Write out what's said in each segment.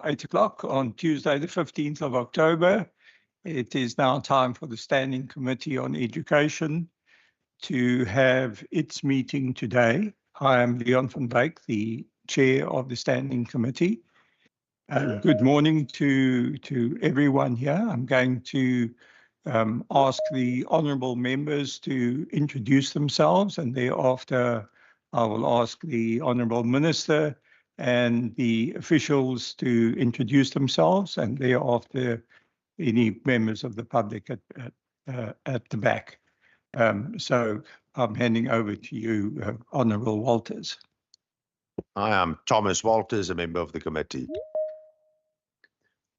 8 o'clock on Tuesday, the 15th of October. It is now time for the Standing Committee on Education to have its meeting today. I am Leon van Wyk, the Chair of the Standing Committee. Good morning to everyone here. I'm going to ask the honourable members to introduce themselves, and thereafter I will ask the Honourable Minister and the officials to introduce themselves, and thereafter any members of the public at the back. So I'm handing over to you, Honourable Walters. I am Thomas Walters, a member of the committee.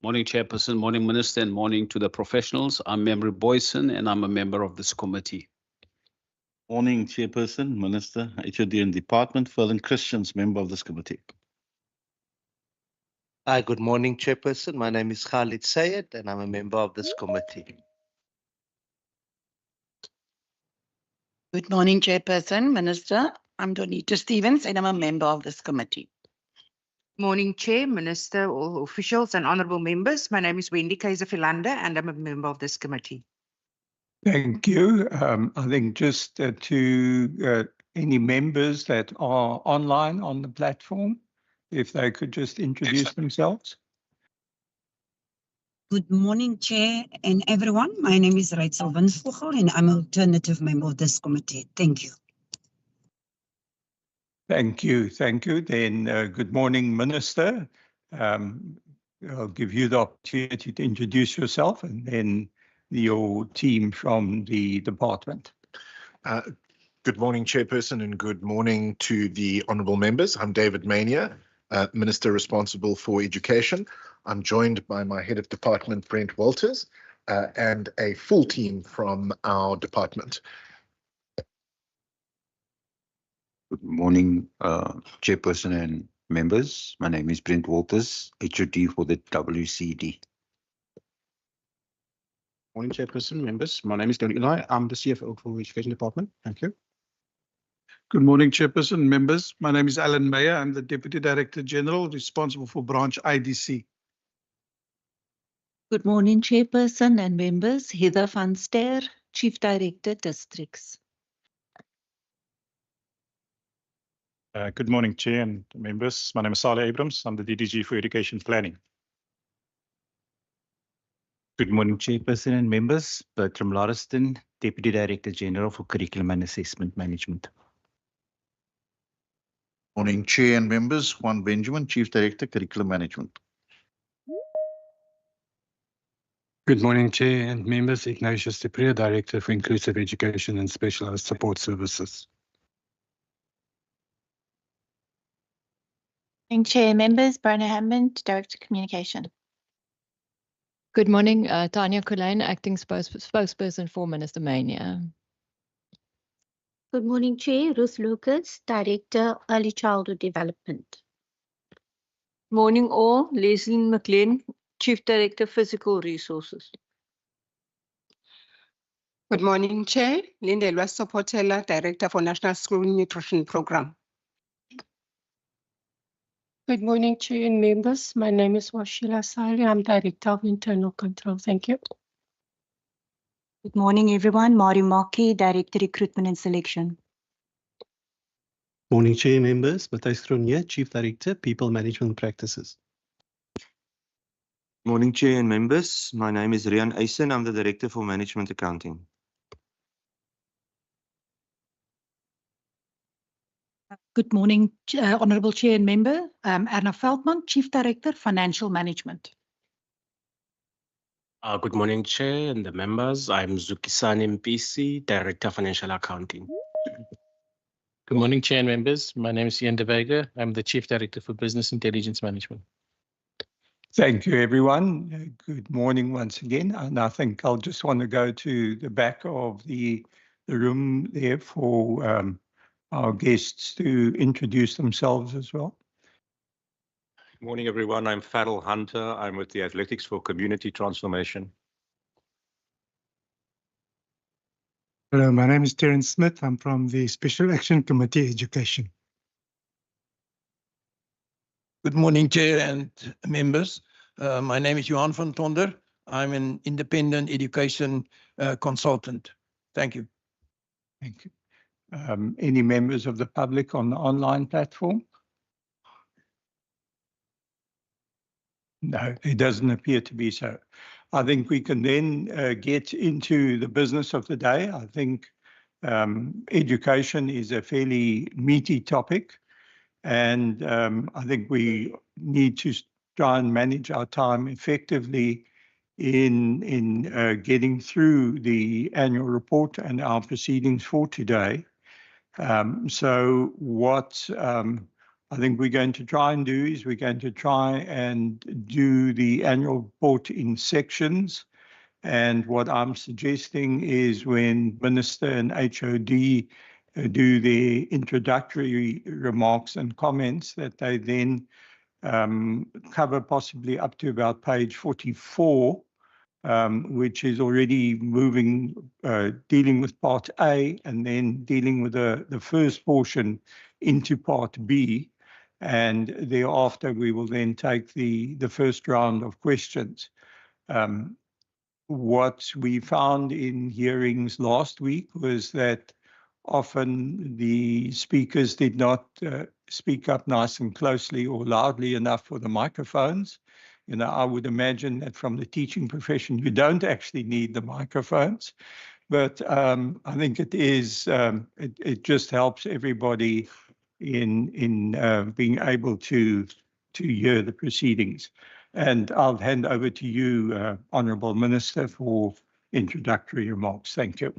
Morning, Chairperson, morning, Minister, and morning to the professionals. I'm Member Boyson, and I'm a member of this committee. Morning, Chairperson, Minister, HOD and Department, Ferlin Christians, member of this committee. Hi, good morning, Chairperson. My name is Khalid Sayed, and I'm a member of this committee. Good morning, Chairperson, Minister. I'm Donita Stevens, and I'm a member of this committee. Morning, Chair, Minister, all officials and honourable members. My name is Wendy Kaiser-Philander, and I'm a member of this committee. Thank you. I think just to any members that are online on the platform, if they could just introduce themselves. Good morning, Chair and everyone. My name is Rachel Winsvogel, and I'm an alternative member of this committee. Thank you. Thank you. Thank you. Then good morning, Minister. I'll give you the opportunity to introduce yourself and then your team from the department. Good morning, Chairperson, and good morning to the honourable members. I'm David Mania, Minister responsible for Education. I'm joined by my Head of Department, Brent Walters, and a full team from our department. Good morning, Chairperson and members. My name is Brent Walters, HOD for the WCD. Morning, Chairperson, members. My name is Don Eli. I'm the CFO for Education Department. Thank you. Good morning, Chairperson, members. My name is Alan Meyer. I'm the Deputy Director General responsible for branch IDC. Good morning, Chairperson and members. Heather van Ster, Chief Director, Districts. Good morning, Chair and members. My name is Saleh Abrams. I'm the DDG for Education Planning. Good morning, Chairperson and members. Bertram Lauriston, Deputy Director General for Curriculum and Assessment Management. Morning, Chair and members. Juan Benjamin, Chief Director, Curriculum Management. Good morning, Chair and members. Ignatius Deprea, Director for Inclusive Education and Specialised Support Services. Morning, Chair, members. Bernard Hammond, Director Communication. Good morning, Tanya Kulane, Acting Spokesperson for Minister Mania. Good morning, Chair. Ruth Lucas, Director, Early Childhood Development. Morning all. Leslie McLean, Chief Director, Physical Resources. Good morning, Chair. Linda Sopotela, Director for National School Nutrition Program. Good morning, Chair and members. My name is Washila Sali. I'm Director of Internal Control. Thank you. Good morning, everyone. Mari Maki, Director, Recruitment and Selection. Morning, Chair members. Matthijs Cronje, Chief Director, People Management Practices. Morning, Chair and members. My name is Rian Eisen. I'm the Director for Management Accounting. Good morning, Honourable Chair and Member. Anna Feldman, Chief Director, Financial Management. Good morning, Chair and the members. I'm Zukisani Mpisi, Director, Financial Accounting. Good morning, Chair and members. My name is Ian De Vega. I'm the Chief Director for Business Intelligence Management. Thank you, everyone. Good morning once again. And I think I'll just want to go to the back of the room there for our guests to introduce themselves as well. Good morning, everyone. I'm Farrell Hunter. I'm with the Athletics for Community Transformation. Hello, my name is Terence Smith. I'm from the Special Action Committee Education. Good morning, Chair and members. My name is Johan van Tonder. I'm an independent education consultant. Thank you. Thank you. Any members of the public on the online platform? No, it doesn't appear to be so. I think we can then get into the business of the day. I think education is a fairly meaty topic, and I think we need to try and manage our time effectively in getting through the annual report and our proceedings for today. So what I think we're going to try and do is we're going to try and do the annual report in sections. And what I'm suggesting is when Minister and HOD do the introductory remarks and comments, that they then cover possibly up to about page 44, which is already moving, dealing with part A and then dealing with the first portion into part B. And thereafter, we will then take the first round of questions. What we found in hearings last week was that often the speakers did not speak up nice and closely or loudly enough for the microphones. You know, I would imagine that from the teaching profession, you don't actually need the microphones. But I think it is, it just helps everybody in being able to hear the proceedings. And I'll hand over to you, Honourable Minister, for introductory remarks. Thank you.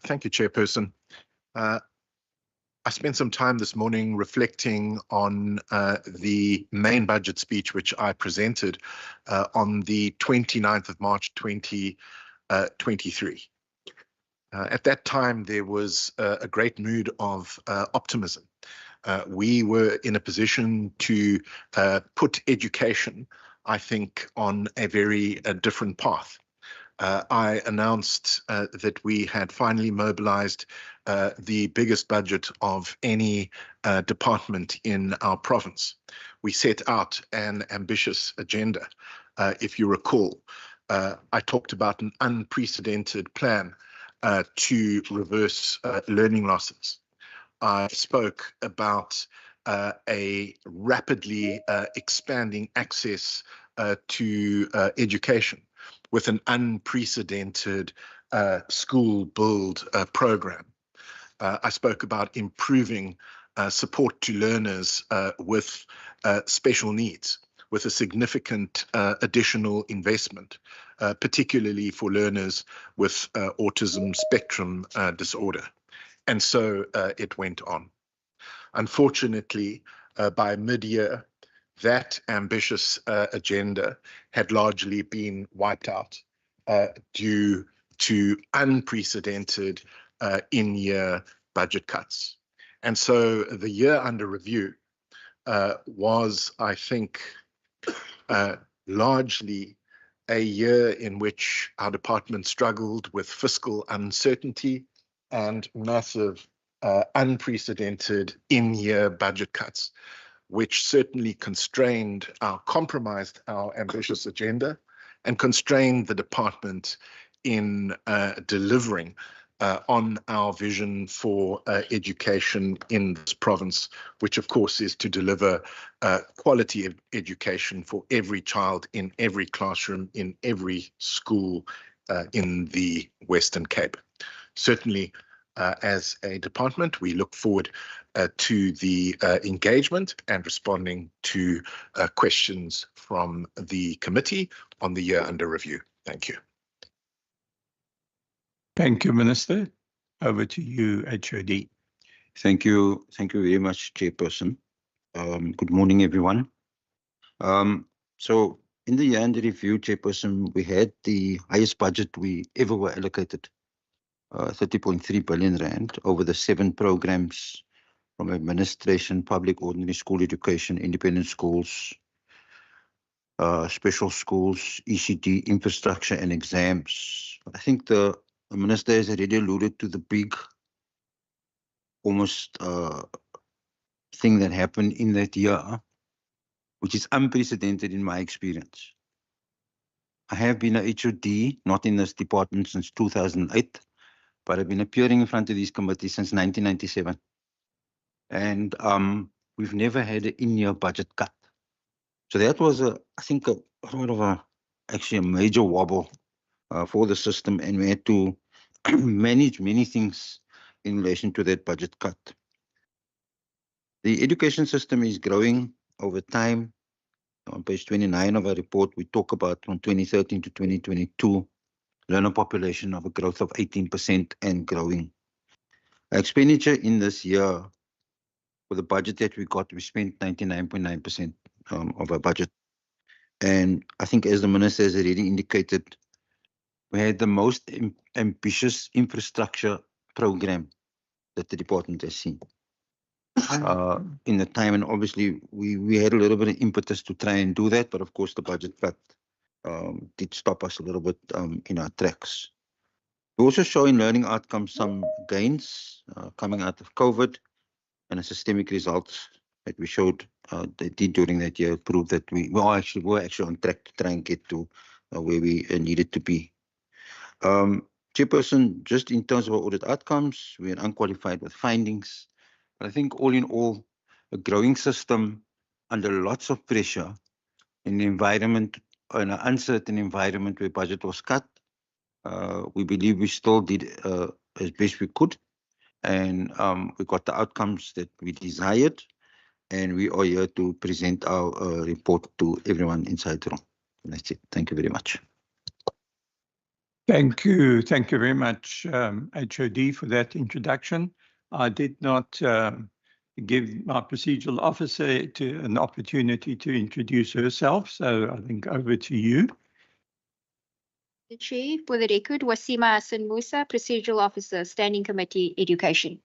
Thank you, Chairperson. I spent some time this morning reflecting on the main budget speech which I presented on the 29th of March 2023. At that time, there was a great mood of optimism. We were in a position to put education, I think, on a very different path. I announced that we had finally mobilized the biggest budget of any department in our province. We set out an ambitious agenda. If you recall, I talked about an unprecedented plan to reverse learning losses. I spoke about a rapidly expanding access to education with an unprecedented school build program. I spoke about improving support to learners with special needs, with a significant additional investment, particularly for learners with autism spectrum disorder. And so it went on. Unfortunately, by mid-year, that ambitious agenda had largely been wiped out due to unprecedented in-year budget cuts. And so the year under review was, I think, largely a year in which our department struggled with fiscal uncertainty and massive unprecedented in-year budget cuts, which certainly compromised our ambitious agenda and constrained the department in delivering on our vision for education in this province, which of course is to deliver quality education for every child in every classroom, in every school in the Western Cape. Certainly, as a department, we look forward to the engagement and responding to questions from the committee on the year under review. Thank you. Thank you, Minister. Over to you, HOD. Thank you. Thank you very much, Chairperson. Good morning, everyone. So in the year under review, Chairperson, we had the highest budget we ever were allocated, 30.3 billion rand over the 7 programs from administration, public ordinary school education, independent schools, special schools, ECD, infrastructure and exams. I think the Minister has already alluded to the big, almost thing that happened in that year. which is unprecedented in my experience. I have been a HOD, not in this department since 2008, but I've been appearing in front of these committees since 1997. And we've never had an in-year budget cut. So that was, I think, actually a major wobble for the system, and we had to manage many things in relation to that budget cut. The education system is growing over time. On page 29 of our report, we talk about from 2013 to 2022, learner population of a growth of 18% and growing. Expenditure in this year, for the budget that we got, we spent 99.9% of our budget. And I think, as the minister has already indicated, we had the most ambitious infrastructure program that the department has seen in the time. And obviously, we had a little bit of impetus to try and do that, but of course, the budget cut did stop us a little bit in our tracks. We also show in learning outcomes some gains coming out of COVID, and the systemic results that we showed they did during that year proved that we were actually on track to try and get to where we needed to be. Chairperson, just in terms of our audit outcomes, we are unqualified with findings. But I think all in all, a growing system under lots of pressure in the environment, in an uncertain environment where budget was cut, we believe we still did as best we could. And we got the outcomes that we desired. And we are here to present our report to everyone inside the room. That's it. Thank you very much. Thank you. Thank you very much, HOD, for that introduction. I did not give my procedural officer an opportunity to introduce herself, so I think over to you. The Chair, for the record, Wasima Hassan Musa, Procedural Officer, Standing Committee, Education.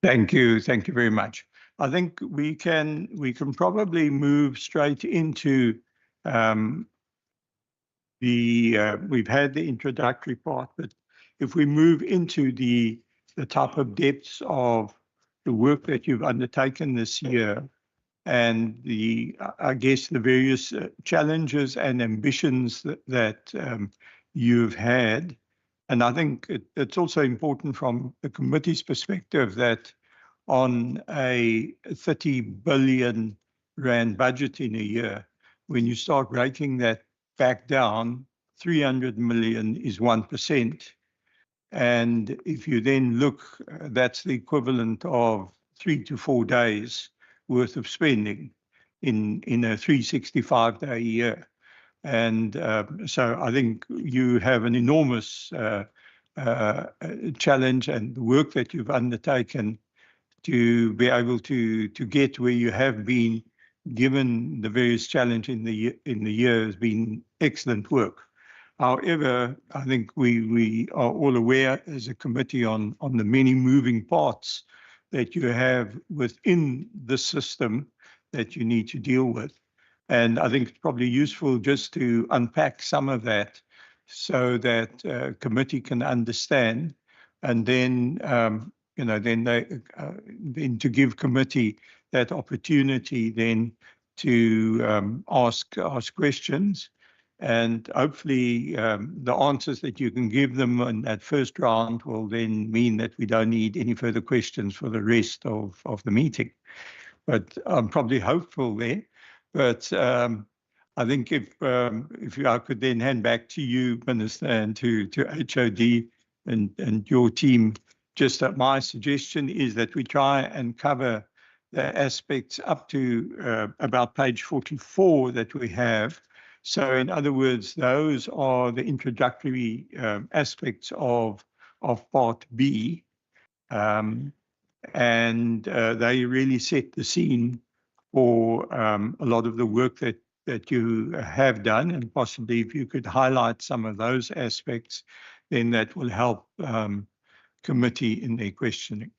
Thank you. Thank you very much. I think we can probably move straight into we've had the introductory part, but if we move into the type of depths of the work that you've undertaken this year and I guess the various challenges and ambitions that you've had. And I think it's also important from the committee's perspective that on a 30 billion rand budget in a year, when you start breaking that back down, 300 million is 1%. And if you then look, that's the equivalent of 3 to 4 days worth of spending in a 365-day year. And so I think you have an enormous challenge, and the work that you've undertaken to be able to get where you have been, given the various challenges in the year, has been excellent work. However, I think we are all aware as a committee on the many moving parts that you have within the system that you need to deal with. And I think it's probably useful just to unpack some of that so that committee can understand, and then then to give committee that opportunity then to ask questions, and hopefully the answers that you can give them in that first round will then mean that we don't need any further questions for the rest of the meeting. But I'm probably hopeful there. But I think if I could then hand back to you, Minister, and to HOD and your team, just that my suggestion is that we try and cover the aspects up to about page 44 that we have. So in other words, those are the introductory aspects of part B. And they really set the scene for a lot of the work that you have done, and possibly if you could highlight some of those aspects, then that will help committee in their questioning.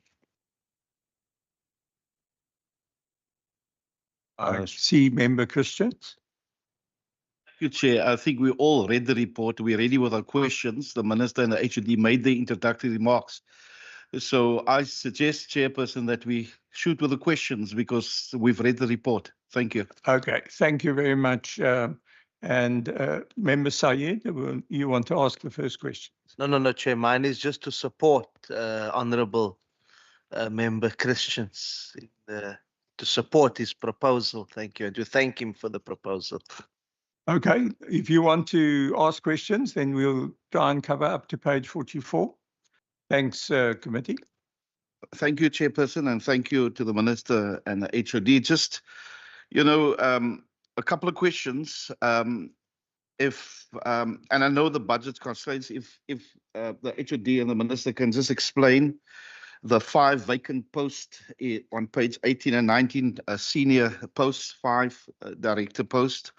I see Member Christians. Thank you, Chair. I think we all read the report. We're ready with our questions. The Minister and the HOD made the introductory remarks. So I suggest, Chairperson, that we shoot with the questions because we've read the report. Thank you. Okay, thank you very much. Member Sayed, you want to ask the first question? No, Chair. Mine is just to support Honourable Member Christians, to support his proposal. Thank you, and to thank him for the proposal. Okay, if you want to ask questions, then we'll try and cover up to page 44. Thanks, committee. Thank you, Chairperson, and thank you to the Minister and the HOD. Just, a couple of questions. And I know the budget constraints, if the HOD and the Minister can just explain the 5 vacant posts on page 18 and 19, senior posts, 5 director posts.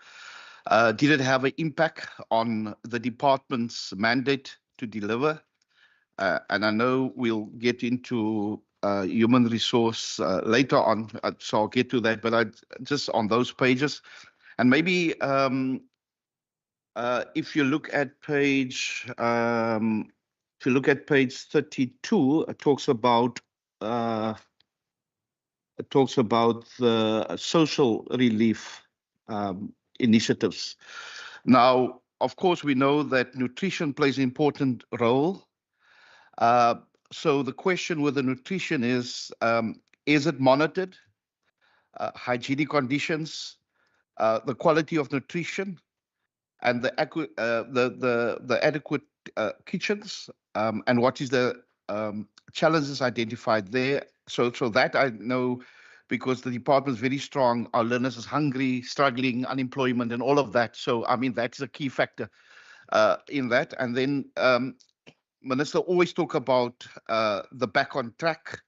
Did it have an impact on the department's mandate to deliver? And I know we'll get into human resource later on, so I'll get to that. But just on those pages, and maybe if you look at page 32, it talks about the social relief initiatives. Now, of course, we know that nutrition plays an important role. So the question with the nutrition is it monitored? Hygienic conditions, the quality of nutrition, and the adequate kitchens, and what is the challenges identified there. So that I know, because the department is very strong. Our learners is hungry, struggling, unemployment, and all of that. So I mean that's a key factor in that. And then Minister always talk about the back on track.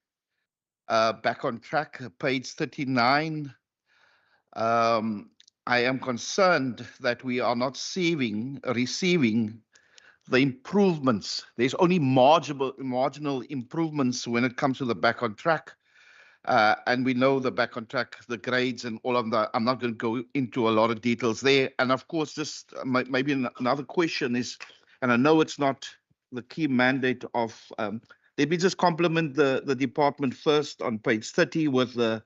Page 39. I am concerned that we are not receiving the improvements. There's only marginal improvements when it comes to the back on track. And we know the back on track, the grades and all of that. I'm not going to go into a lot of details there. And of course, just maybe another question is, and I know it's not the key mandate of, let me just compliment the department first on page 30 with the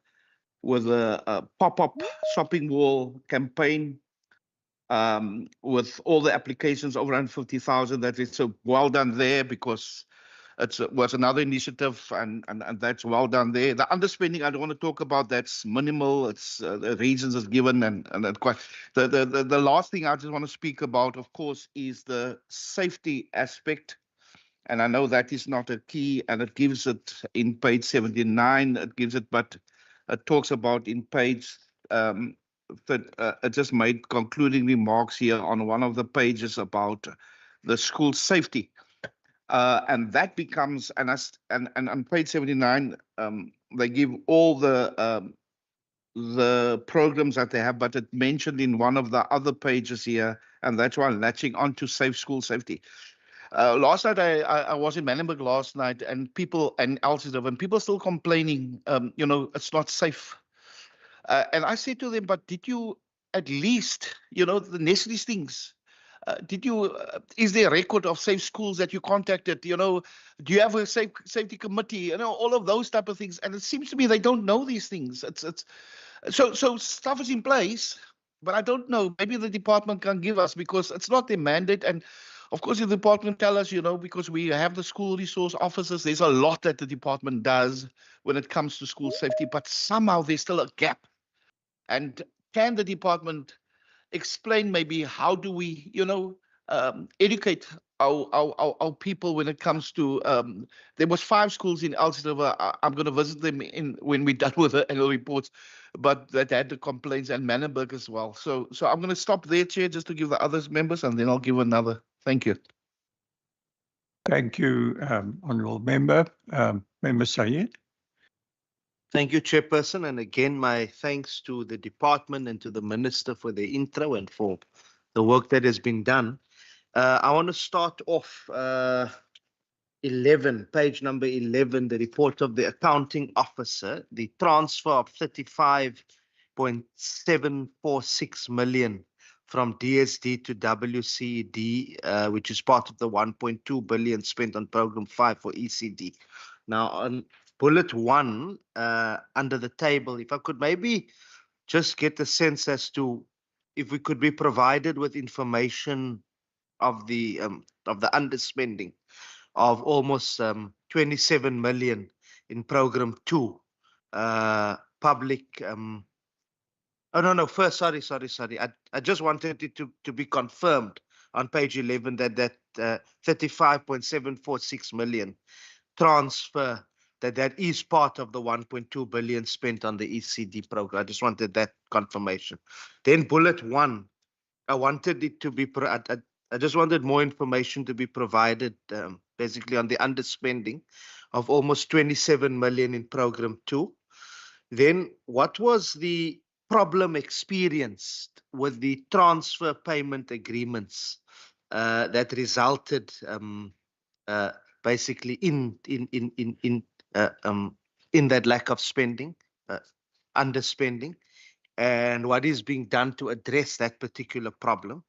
pop-up shopping wall campaign, with all the applications over 150,000. That is so well done there, because it was another initiative, and that's well done there. The underspending, I don't want to talk about, that's minimal. It's the reasons is given, and quite. The last thing I just want to speak about, of course, is the safety aspect. And I know that is not a key, and it gives it in page 79. It gives it, but it talks about in page it just made concluding remarks here on one of the pages about the school safety, and that becomes, and on page 79 they give all the programs that they have, but it mentioned in one of the other pages here, and that's why I'm latching onto safe school safety. Last night I was in Manenberg last night, and people and Elsiesdorp, and people still complaining, it's not safe. And I said to them, but did you at least, the necessary things? Is there a record of safe schools that you contacted? Do you have a safety committee? All of those type of things. And it seems to me they don't know these things. So stuff is in place, but I don't know. Maybe the department can give us, because it's not their mandate. And of course, the department tell us, because we have the school resource officers, there's a lot that the department does when it comes to school safety, but somehow there's still a gap. And can the department explain maybe how do we, educate our people when it comes to, there was 5 schools in Elsiesdorp. I'm going to visit them when we're done with the annual reports, but that had the complaints, and Manenberg as well. So I'm going to stop there, Chair, just to give the others members, and then I'll give another. Thank you. Thank you, Honourable Member. Member Sayed. Thank you, Chairperson. And again, my thanks to the department and to the Minister for the intro and for the work that has been done. I want to start off page number 11, the report of the accounting officer, the transfer of 35.746 million from DSD to WCD, which is part of the 1.2 billion spent on Program 5 for ECD. Now, on bullet 1, under the table, if I could maybe just get a sense as to if we could be provided with information of the underspending of almost 27 million in program 2, public. Oh, no, first, sorry. I just wanted it to be confirmed on page 11 that 35.746 million transfer, that is part of the 1.2 billion spent on the ECD program. I just wanted that confirmation. Then bullet 1, I wanted it to be, I just wanted more information to be provided, basically on the underspending of almost 27 million in program 2. Then what was the problem experienced with the transfer payment agreements that resulted basically in that lack of spending, underspending, and what is being done to address that particular problem.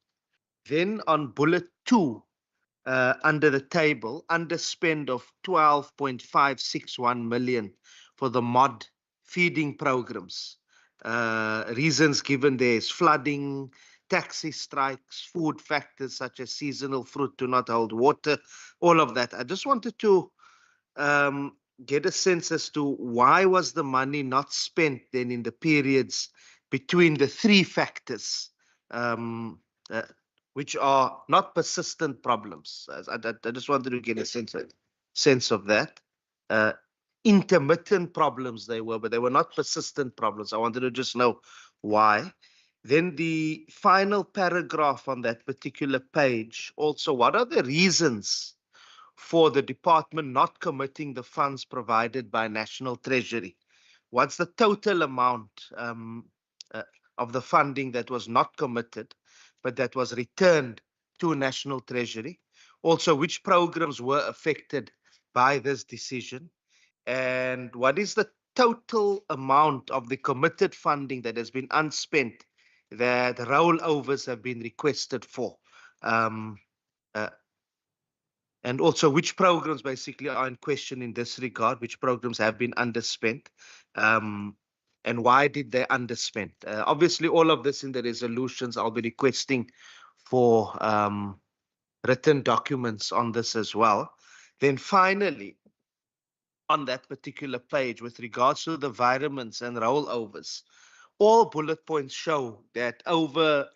Then on bullet 2, under the table, underspend of 12.561 million for the mod feeding programs. Reasons given there is flooding, taxi strikes, food factors such as seasonal fruit do not hold water, all of that. I just wanted to get a sense as to why was the money not spent then in the periods between the 3 factors, which are not persistent problems. I just wanted to get a sense of that. Intermittent problems they were, but they were not persistent problems. I wanted to just know why. Then the final paragraph on that particular page, also, what are the reasons for the department not committing the funds provided by National Treasury? What's the total amount of the funding that was not committed, but that was returned to National Treasury? Also, which programs were affected by this decision? And what is the total amount of the committed funding that has been unspent that rollovers have been requested for? And also, which programs basically are in question in this regard? Which programs have been underspent? And why did they underspend? Obviously, all of this in the resolutions, I'll be requesting for written documents on this as well. Then finally, on that particular page, with regards to the environments and rollovers, all bullet points show that over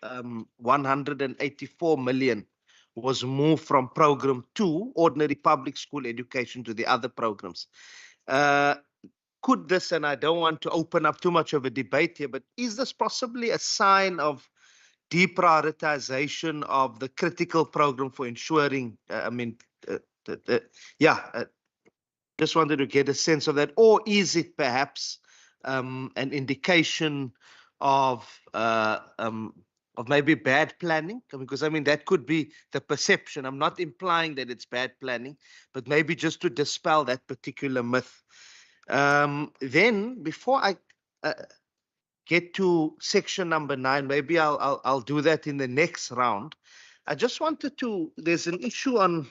184 million was moved from program 2, ordinary public school education, to the other programs. Could this, and I don't want to open up too much of a debate here, but is this possibly a sign of deprioritization of the critical program for ensuring, just wanted to get a sense of that, or is it perhaps an indication of maybe bad planning? Because that could be the perception. I'm not implying that it's bad planning, but maybe just to dispel that particular myth. Then, before I get to section number 9, maybe I'll do that in the next round. I just wanted to. There's an issue on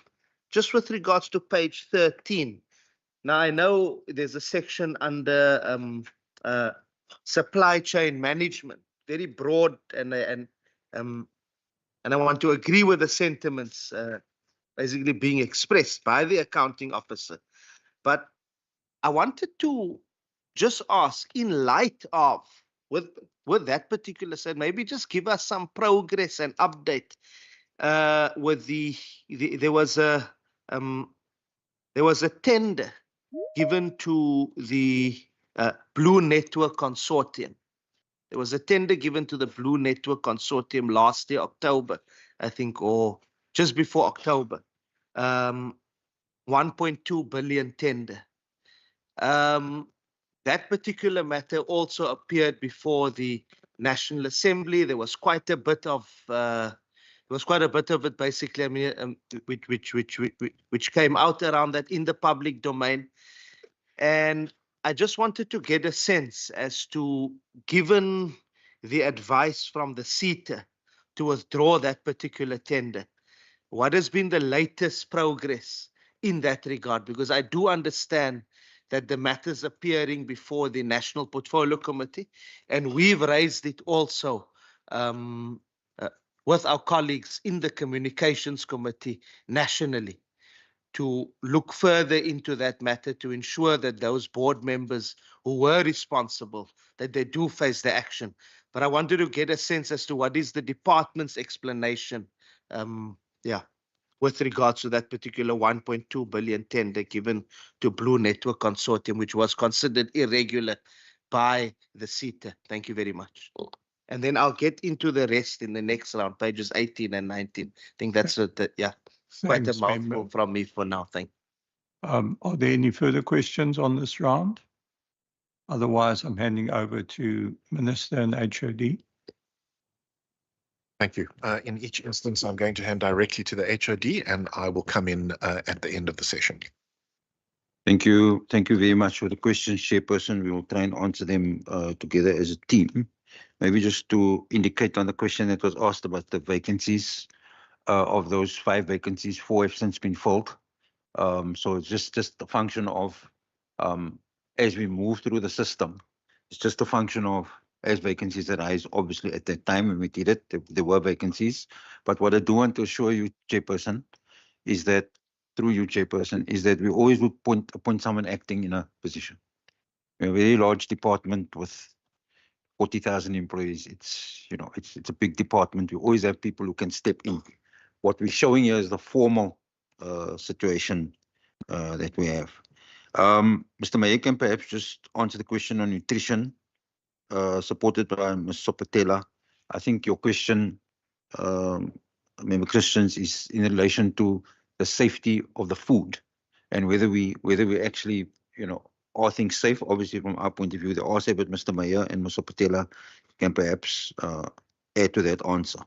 just with regards to page 13. Now, I know there's a section under supply chain management, very broad, and I want to agree with the sentiments basically being expressed by the accounting officer. But I wanted to just ask, in light of with that particular set, maybe just give us some progress and update with there was a tender given to the Blue Network Consortium. There was a tender given to the Blue Network Consortium last year, October, I think, or just before October. 1.2 billion tender. That particular matter also appeared before the National Assembly. There was quite a bit of it, basically, which came out around that in the public domain. And I just wanted to get a sense as to, given the advice from the SETA to withdraw that particular tender, what has been the latest progress in that regard, because I do understand that the matter's appearing before the National Portfolio Committee, and we've raised it also with our colleagues in the Communications Committee nationally to look further into that matter to ensure that those board members who were responsible, that they do face the action. But I wanted to get a sense as to what is the department's explanation, with regards to that particular 1.2 billion tender given to Blue Network Consortium, which was considered irregular by the CETA. Thank you very much. And then I'll get into the rest in the next round, pages 18 and 19. I think that's quite a Thanks, mouthful Member. from me for now. Thank you. Are there any further questions on this round? Otherwise, I'm handing over to Minister and HOD. Thank you. In each instance, I'm going to hand directly to the HOD, and I will come in at the end of the session. Thank you. Thank you very much for the questions, Chairperson. We will try and answer them together as a team. Maybe just to indicate on the question that was asked about the vacancies, of those 5 vacancies, 4 have since been filled. So it's just a function of, as we move through the system, it's just a function of, as vacancies arise, obviously at that time when we did it, there were vacancies. But what I do want to assure you, Chairperson, is that through you, Chairperson, is that we always would appoint someone acting in a position. We're a very large department with 40,000 employees. It's a big department. We always have people who can step in. What we're showing here is the formal situation that we have. Mr. Mayor can perhaps just answer the question on nutrition, supported by Ms. Sopatela. I think your question, Member Christians, is in relation to the safety of the food and whether we actually, are things safe. Obviously, from our point of view, they are safe, but Mr. Mayor and Ms. Sopatela can perhaps add to that answer.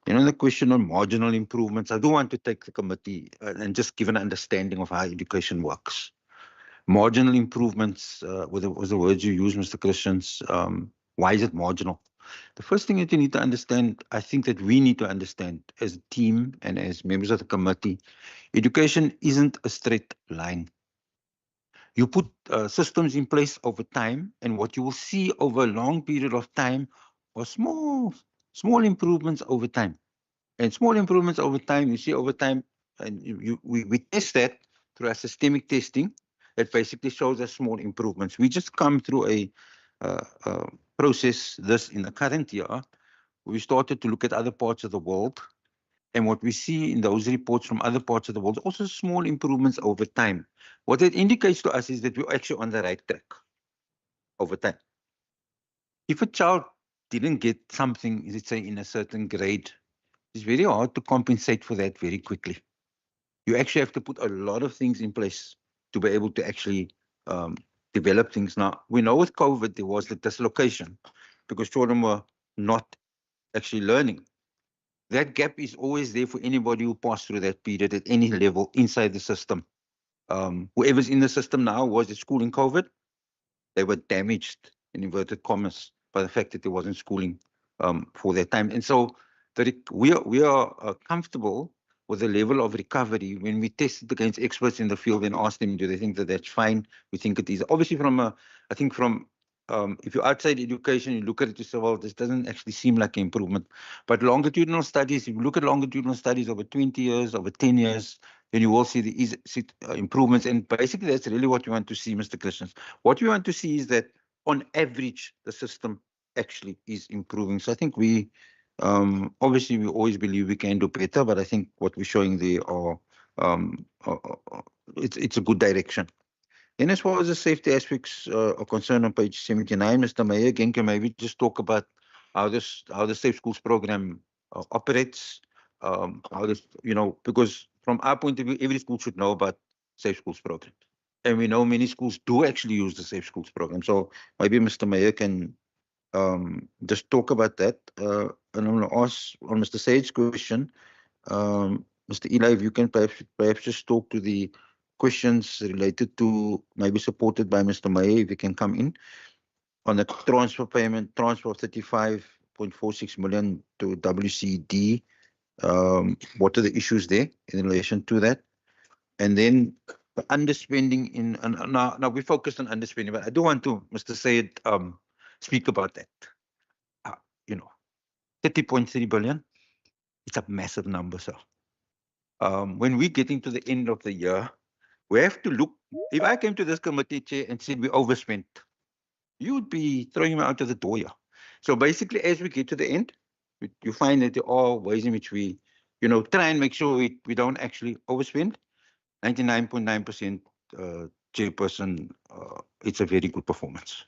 The question on marginal improvements, I do want to take the committee and just give an understanding of how education works. Marginal improvements, was the words you used, Mr. Christians. Why is it marginal? The first thing that you need to understand, I think that we need to understand as a team and as members of the committee, education isn't a straight line. You put systems in place over time, and what you will see over a long period of time are small improvements over time. And small improvements over time, you see over time, and we test that through our systemic testing. It basically shows us small improvements. We just come through a process this in the current year. We started to look at other parts of the world. And what we see in those reports from other parts of the world, also small improvements over time. What it indicates to us is that we're actually on the right track over time. If a child didn't get something, let's say in a certain grade, it's very hard to compensate for that very quickly. You actually have to put a lot of things in place to be able to actually develop things. Now, we know with COVID, there was the dislocation because children were not actually learning. That gap is always there for anybody who passed through that period at any level inside the system. Whoever's in the system now was at school in COVID, they were damaged, in inverted commas, by the fact that there wasn't schooling for that time. And so we are comfortable with the level of recovery when we test it against experts in the field and ask them, do they think that that's fine? We think it is. Obviously, if you're outside education, you look at it, you say, well, this doesn't actually seem like an improvement. But longitudinal studies, if you look at longitudinal studies over 20 years, over 10 years, then you will see the improvements. And basically, that's really what you want to see, Mr. Christians. What we want to see is that on average, the system actually is improving. So I think obviously, we always believe we can do better, but I think what we're showing there it's a good direction. Then as far as the safety aspects are concerned on page 79, Mr. Mayor, again, can maybe just talk about how the Safe Schools program operates, because from our point of view, every school should know about Safe Schools program. And we know many schools do actually use the Safe Schools program. So maybe Mr. Mayor can just talk about that. And I'm going to ask on Mr. Said's question, Mr. Eli, if you can perhaps just talk to the questions related to, maybe supported by Mr. Mayor, if you can come in, on the transfer of 35.46 million to WCD. What are the issues there in relation to that? And then the underspending in, and now we focused on underspending, but I do want to, Mr. Sayed, speak about that. You know, 30.3 billion, it's a massive number, sir. When we're getting to the end of the year, we have to look. If I came to this committee, Chair, and said we overspent, you would be throwing me out of the door here. So basically, as we get to the end, you find that there are ways in which we, try and make sure we don't actually overspend. 99.9%, Chairperson, it's a very good performance.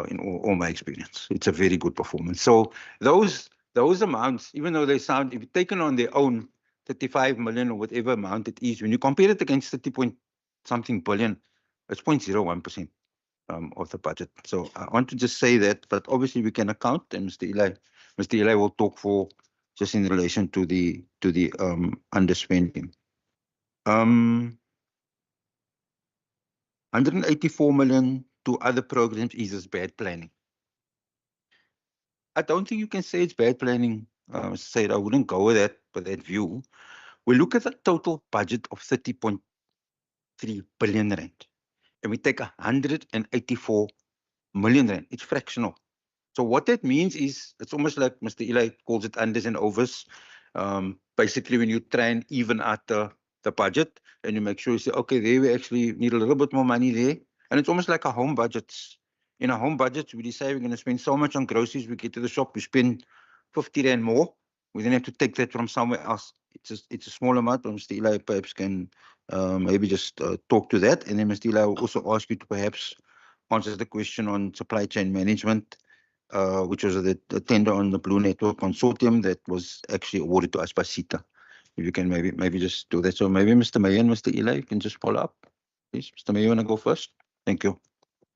In all my experience, it's a very good performance. So those amounts, even though they sound, if taken on their own, 35 million or whatever amount it is, when you compare it against 30-point-something billion, it's 0.01% of the budget. So I want to just say that, but obviously we can account, and Mr. Eli will talk for just in relation to the underspending. 184 million to other programs is just bad planning. I don't think you can say it's bad planning. I wouldn't go with that view. We look at the total budget of 30.3 billion rand, and we take 184 million rand. It's fractional. So what that means is, it's almost like Mr. Eli calls it unders and overs. Basically, when you try and even out the budget, and you make sure you say, okay, there we actually need a little bit more money there. And it's almost like a home budgets. In our home budgets, we decide we're going to spend so much on groceries. We get to the shop, we spend 50 rand more. We then have to take that from somewhere else. It's a small amount, but Mr. Eli perhaps can maybe just talk to that. And then Mr. Eli will also ask you to perhaps answer the question on supply chain management, which was the tender on the Blue Network Consortium that was actually awarded to us by CETA. If you can maybe just do that. So maybe Mr. Mayor and Mr. Eli, you can just follow up. Please, Mr. Mayor, you want to go first? Thank you.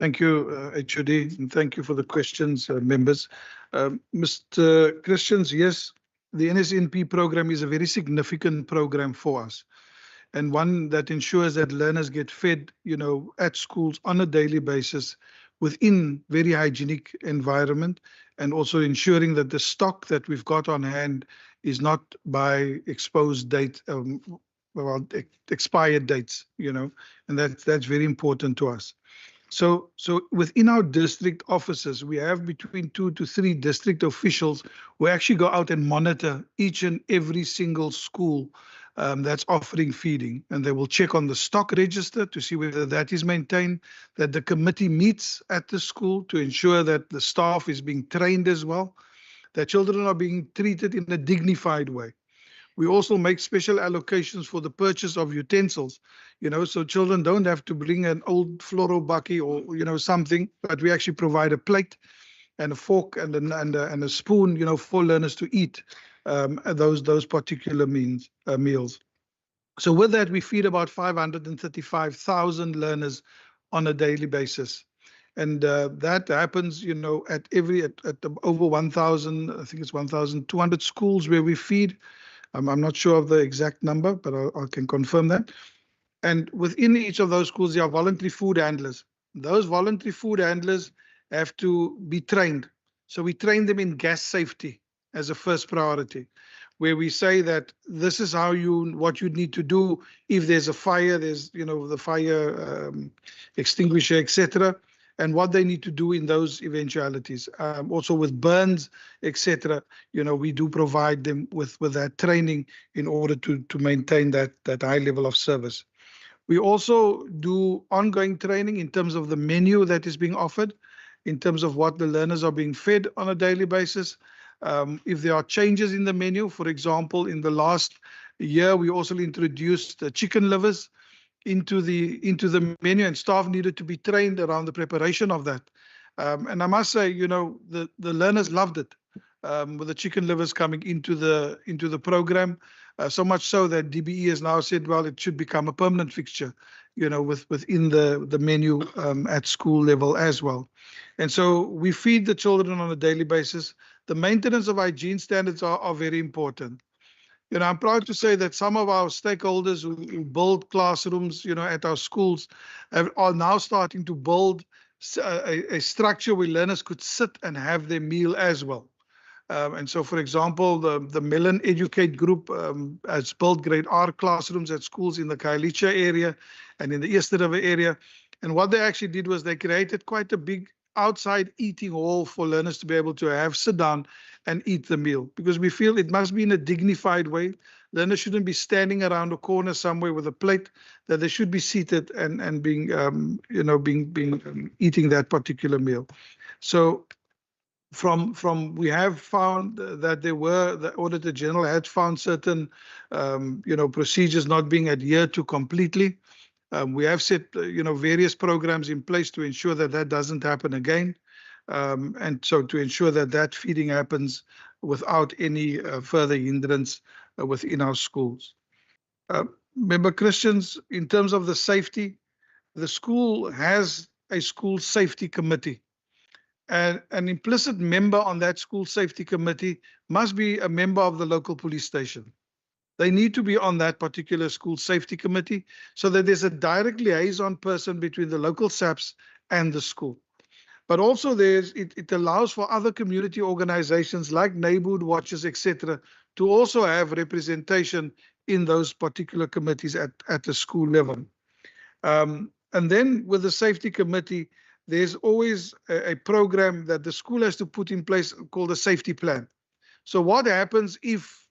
Thank you, HOD, and thank you for the questions, members. Mr. Christians, yes, the NSNP program is a very significant program for us, and one that ensures that learners get fed, at schools on a daily basis within very hygienic environment, and also ensuring that the stock that we've got on hand is not by exposed date, expired dates, and that's very important to us. So within our district offices, we have between 2 to 3 district officials who actually go out and monitor each and every single school that's offering feeding. And they will check on the stock register to see whether that is maintained, that the committee meets at the school to ensure that the staff is being trained as well, that children are being treated in a dignified way. We also make special allocations for the purchase of utensils, so children don't have to bring an old fluoro bucky or, something, but we actually provide a plate and a fork and a spoon, for learners to eat those particular meals. So with that, we feed about 535,000 learners on a daily basis. And that happens, at over 1,000, I think it's 1,200 schools where we feed. I'm not sure of the exact number, but I can confirm that. And within each of those schools, there are voluntary food handlers. Those voluntary food handlers have to be trained. So we train them in gas safety as a first priority, where we say that this is what you need to do if there's a fire, there's, the fire extinguisher, etc., and what they need to do in those eventualities. Also with burns, etc., we do provide them with that training in order to maintain that high level of service. We also do ongoing training in terms of the menu that is being offered, in terms of what the learners are being fed on a daily basis. If there are changes in the menu, for example, in the last year, we also introduced chicken livers into the menu, and staff needed to be trained around the preparation of that. And I must say, the learners loved it, with the chicken livers coming into the program, so much so that DBE has now said, well, it should become a permanent fixture, within the menu at school level as well. And so we feed the children on a daily basis. The maintenance of hygiene standards are very important. I'm proud to say that some of our stakeholders who build classrooms, at our schools are now starting to build a structure where learners could sit and have their meal as well. And so, for example, the Melon Educate group has built grade R classrooms at schools in the Khayelitsha area and in the Eastern River area. And what they actually did was they created quite a big outside eating hall for learners to be able to sit down and eat the meal, because we feel it must be in a dignified way. Learners shouldn't be standing around a corner somewhere with a plate, that they should be seated and being, eating that particular meal. So we have found that the Auditor General had found certain, procedures not being adhered to completely. We have set, various programs in place to ensure that that doesn't happen again. And so to ensure that that feeding happens without any further hindrance within our schools. Member Christians, in terms of the safety, the school has a school safety committee. And an implicit member on that school safety committee must be a member of the local police station. They need to be on that particular school safety committee so that there's a direct liaison person between the local SAPs and the school. But also it allows for other community organizations like neighborhood watches, etc., to also have representation in those particular committees at the school level. And then with the safety committee, there's always a program that the school has to put in place called a safety plan. So what happens if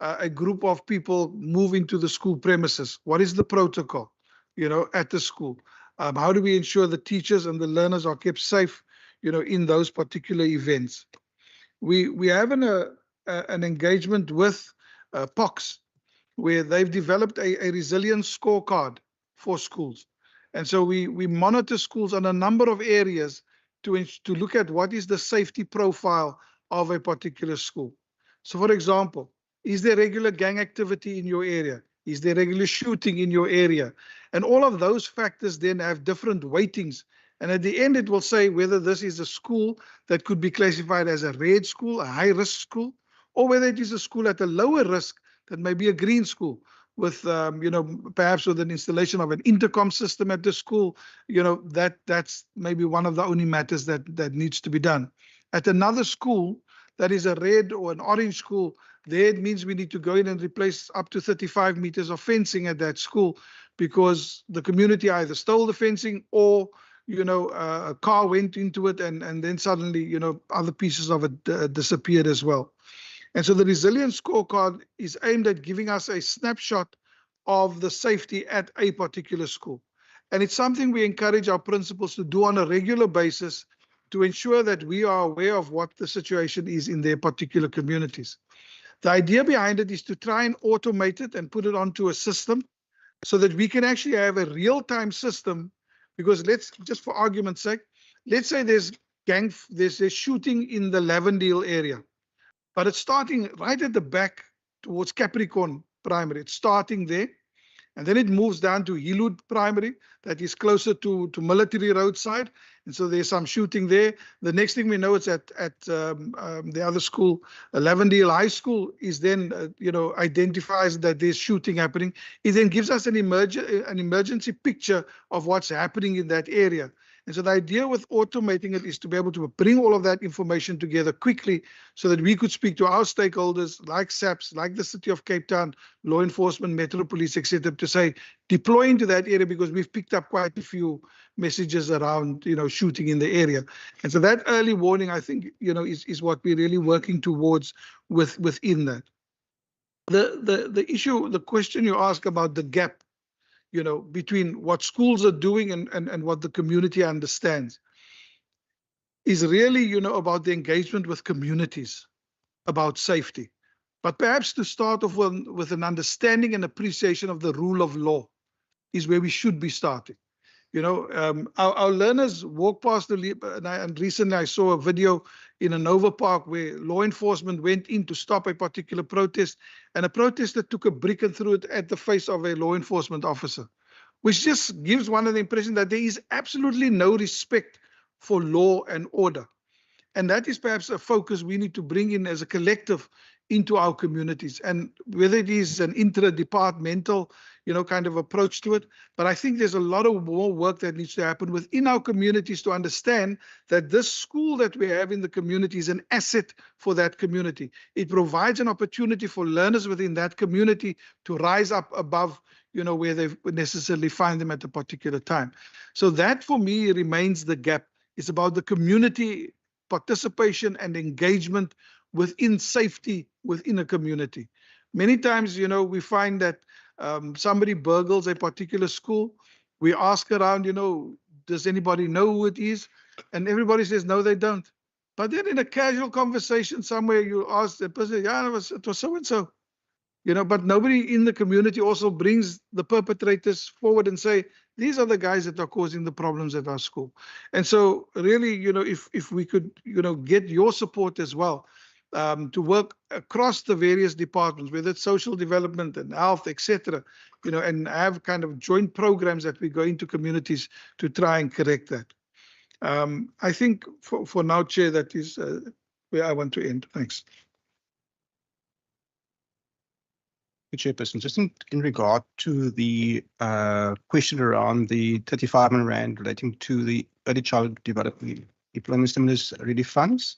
a group of people move into the school premises? What is the protocol, at the school? How do we ensure the teachers and the learners are kept safe, in those particular events? We have an engagement with POX, where they've developed a resilience scorecard for schools. And so we monitor schools on a number of areas to look at what is the safety profile of a particular school. So, for example, is there regular gang activity in your area? Is there regular shooting in your area? And all of those factors then have different weightings. And at the end, it will say whether this is a school that could be classified as a red school, a high-risk school, or whether it is a school at a lower risk that may be a green school with, perhaps with an installation of an intercom system at the school. That's maybe one of the only matters that needs to be done. At another school that is a red or an orange school, there it means we need to go in and replace up to 35 meters of fencing at that school, because the community either stole the fencing or, a car went into it and then suddenly, other pieces of it disappeared as well. And so the resilience scorecard is aimed at giving us a snapshot of the safety at a particular school. And it's something we encourage our principals to do on a regular basis to ensure that we are aware of what the situation is in their particular communities. The idea behind it is to try and automate it and put it onto a system so that we can actually have a real-time system. Because just for argument's sake, let's say there's shooting in the Lavendale area, but it's starting right at the back towards Capricorn Primary. It's starting there, and then it moves down to Hiloud Primary, that is closer to Military Roadside. And so there's some shooting there. The next thing we know, it's at the other school, Lavendale High School, is then, identifies that there's shooting happening. It then gives us an emergency picture of what's happening in that area. And so the idea with automating it is to be able to bring all of that information together quickly so that we could speak to our stakeholders like SAPS, like the City of Cape Town, law enforcement, Metro Police, etc., to say, deploy into that area, because we've picked up quite a few messages around, shooting in the area. And so that early warning, I think, is what we're really working towards within that. The issue, the question you ask about the gap, between what schools are doing and what the community understands, is really, about the engagement with communities about safety. But perhaps to start off with an understanding and appreciation of the rule of law is where we should be starting. Our learners walk past and recently I saw a video in a Nova Park where law enforcement went in to stop a particular protest, and a protester took a brick and threw it at the face of a law enforcement officer, which just gives one the impression that there is absolutely no respect for law and order. And that is perhaps a focus we need to bring in as a collective into our communities. And whether it is an intra-departmental, kind of approach to it. But I think there's a lot of more work that needs to happen within our communities to understand that this school that we have in the community is an asset for that community. It provides an opportunity for learners within that community to rise up above, where they necessarily find them at a particular time. So that for me remains the gap. It's about the community participation and engagement within safety within a community. Many times, we find that somebody burgles a particular school. We ask around, does anybody know who it is? And everybody says, no, they don't. But then in a casual conversation somewhere, you ask the person, yeah, it was so-and-so. But nobody in the community also brings the perpetrators forward and say, these are the guys that are causing the problems at our school. And so really, if we could, get your support as well, to work across the various departments, whether it's social development and health, etc., and have kind of joint programs that we go into communities to try and correct that. I think for now, Chair, that is where I want to end. Thanks. Chairperson, just in regard to the question around the 35 million rand relating to the early child development employment stimulus relief funds,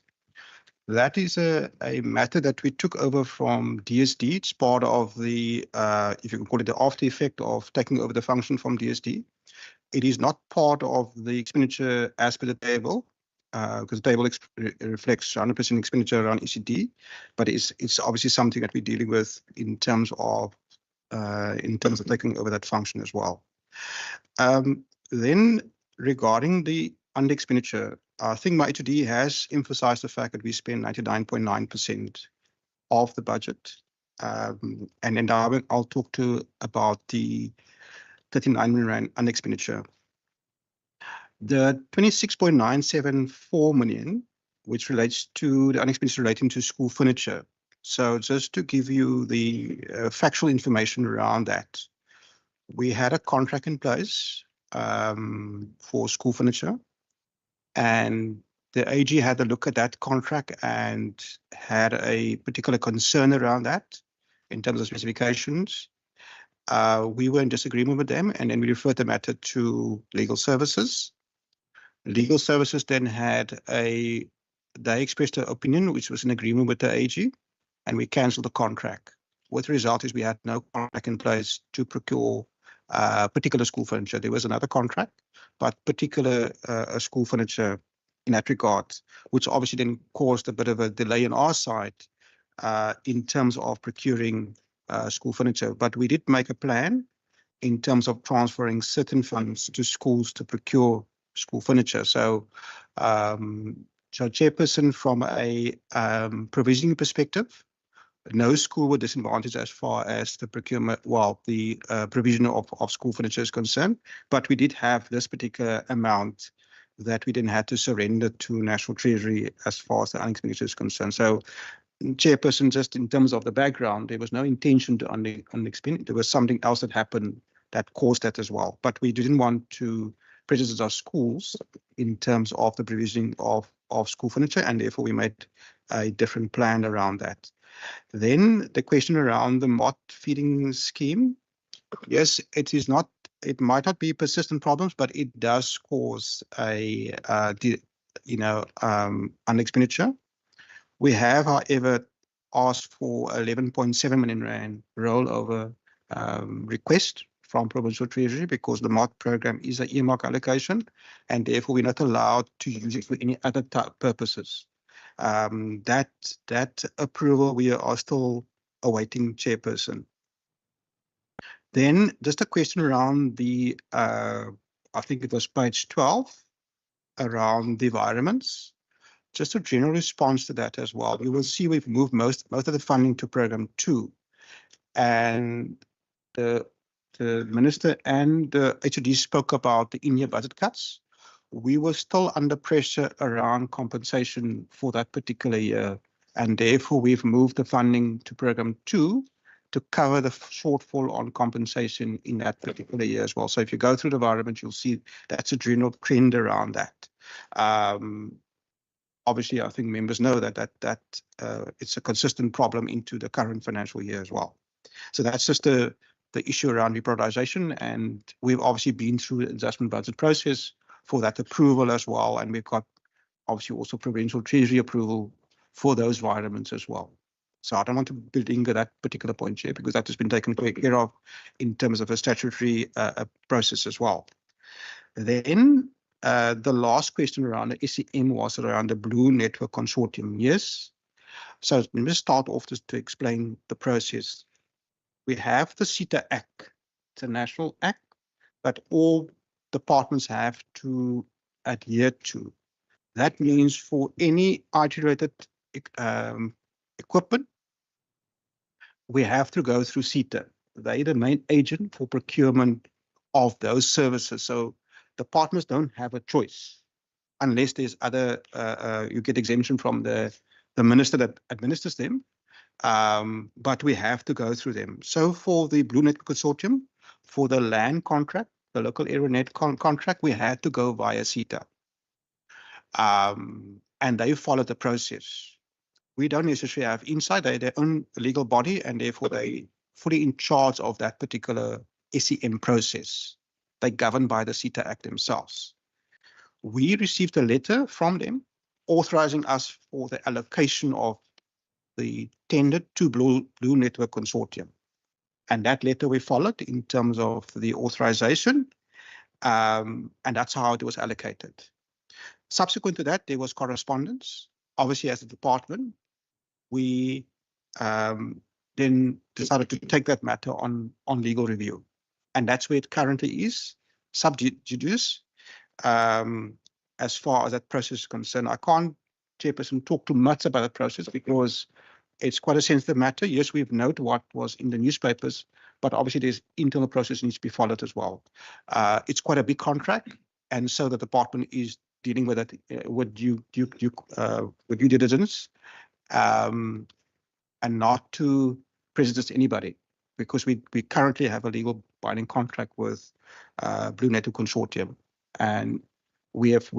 that is a matter that we took over from DSD. It's part of the, if you can call it the after effect of taking over the function from DSD. It is not part of the expenditure as per the table, because the table reflects 100% expenditure around ECD, but it's obviously something that we're dealing with in terms of taking over that function as well. Then regarding the under expenditure, I think my HOD has emphasized the fact that we spend 99.9% of the budget, and then I'll talk about the 39 million rand under expenditure. The 26.974 million, which relates to the unexpenditure relating to school furniture. So just to give you the factual information around that, we had a contract in place for school furniture, and the AG had a look at that contract and had a particular concern around that in terms of specifications. We were in disagreement with them, and then we referred the matter to legal services. Legal services then they expressed an opinion which was in agreement with the AG, and we cancelled the contract. What the result is we had no contract in place to procure particular school furniture. There was another contract, but particular school furniture in that regard, which obviously then caused a bit of a delay on our side in terms of procuring school furniture. But we did make a plan in terms of transferring certain funds to schools to procure school furniture. So, Chairperson, from a provisioning perspective, no school were disadvantaged as far as the procurement, the provision of school furniture is concerned. But we did have this particular amount that we didn't have to surrender to National Treasury as far as the unexpenditure is concerned. So, Chairperson, just in terms of the background, there was no intention to unexpend. There was something else that happened that caused that as well. But we didn't want to prejudice our schools in terms of the provisioning of school furniture, and therefore we made a different plan around that. Then the question around the mod feeding scheme. Yes, it might not be persistent problems, but it does cause a expenditure. We have, however, asked for 11.7 million rand rollover request from Provincial Treasury because the mod program is an earmark allocation, and therefore we're not allowed to use it for any other purposes. That approval we are still awaiting, Chairperson. Then just a question around the, I think it was page 12, around the environments. Just a general response to that as well. You will see we've moved most of the funding to program 2, and the minister and the HOD spoke about the in-year budget cuts. We were still under pressure around compensation for that particular year, and therefore we've moved the funding to program 2 to cover the shortfall on compensation in that particular year as well. So if you go through the environment, you'll see that's a general trend around that. Obviously, I think members know that it's a consistent problem into the current financial year as well. So that's just a the issue around reprioritization, and we've obviously been through the adjustment budget process for that approval as well, and we've got obviously also provincial treasury approval for those environments as well. So I don't want to belabor that particular point, Chair, because that has been taken care of in terms of a statutory process as well. Then the last question around the SEM was around the Blue Network Consortium. Yes. So let me start off just to explain the process. We have the CETA Act. It's a national act that all departments have to adhere to. That means for any IT-related equipment, we have to go through CETA. They're the main agent for procurement of those services. So departments don't have a choice unless there's other, you get exemption from the minister that administers them. But we have to go through them. So for the Blue Network Consortium, for the land contract, the local area net contract, we had to go via CETA. And they followed the process. We don't necessarily have insight. They're their own legal body, and therefore they fully in charge of that particular SEM process. They're governed by the CETA Act themselves. We received a letter from them authorizing us for the allocation of the tender to Blue Network Consortium. And that letter we followed in terms of the authorization, and that's how it was allocated. Subsequent to that, there was correspondence. Obviously, as a department, we then decided to take that matter on legal review. And that's where it currently is, sub judice, as far as that process is concerned. I can't, Chairperson, talk too much about the process because it's quite a sensitive matter. Yes, we've noted what was in the newspapers, but obviously there's internal process needs to be followed as well. It's quite a big contract, and so the department is dealing with it with due diligence, and not to prejudice anybody, because we currently have a legal binding contract with Blue Network Consortium, and we've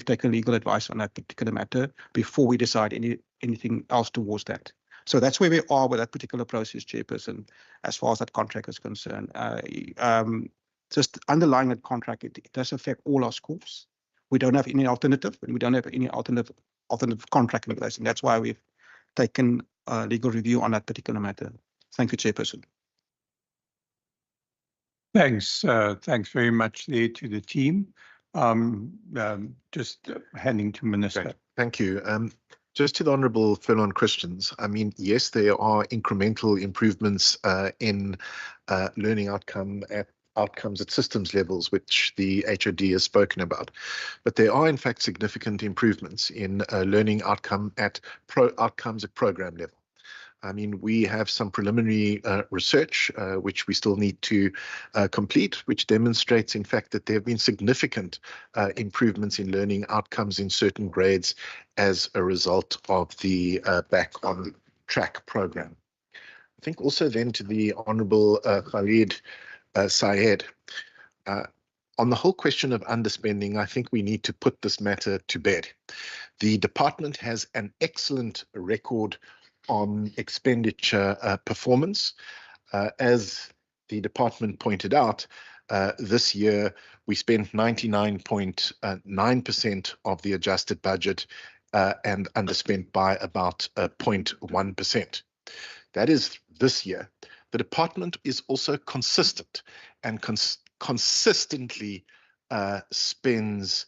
taken legal advice on that particular matter before we decide anything else towards that. So that's where we are with that particular process, Chairperson, as far as that contract is concerned. Just underlying that contract, it does affect all our schools. We don't have any alternative, and we don't have any alternative contract in place, and that's why we've taken a legal review on that particular matter. Thank you, Chairperson. Thanks. Thanks very much there to the team. Just handing to Minister. Great. Thank you. Just to the Honourable Furlong Christians, I mean, yes, there are incremental improvements in learning outcomes at systems levels, which the HOD has spoken about. But there are, in fact, significant improvements in learning outcomes at program level. I mean, we have some preliminary research, which we still need to complete, which demonstrates, in fact, that there have been significant improvements in learning outcomes in certain grades as a result of the Back on Track program. I think also then to the Honourable Khalid Syed, on the whole question of underspending, I think we need to put this matter to bed. The department has an excellent record on expenditure performance. As the department pointed out, this year we spent 99.9% of the adjusted budget and underspent by about 0.1%. That is this year. The department is also consistent and consistently spends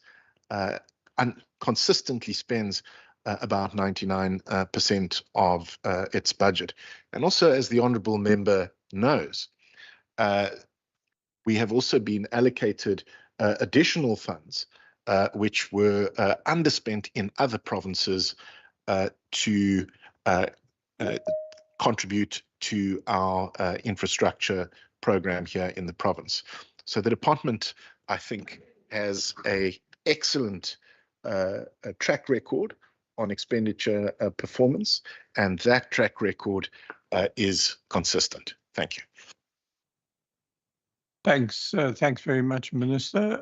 about 99% of its budget. And also, as the Honourable Member knows, we have also been allocated additional funds which were underspent in other provinces to contribute to our infrastructure program here in the province. So the department, I think, has an excellent track record on expenditure performance, and that track record is consistent. Thank you. Thanks. Thanks very much, Minister.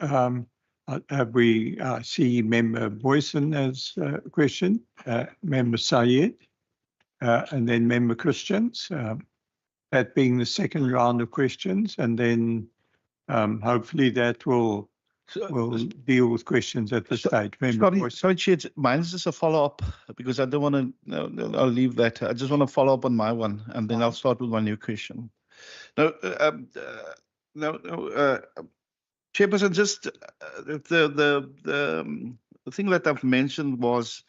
We see Member Boyson as a question, Member Syed, and then Member Christians. that being the second round of questions, and then hopefully that will deal with questions at this stage. Sorry, Chair, mine is just a follow-up because I don't want to, no, I'll leave that. I just want to follow up on my one and then I'll start with my new question. No, Chairperson, just the thing that I've mentioned was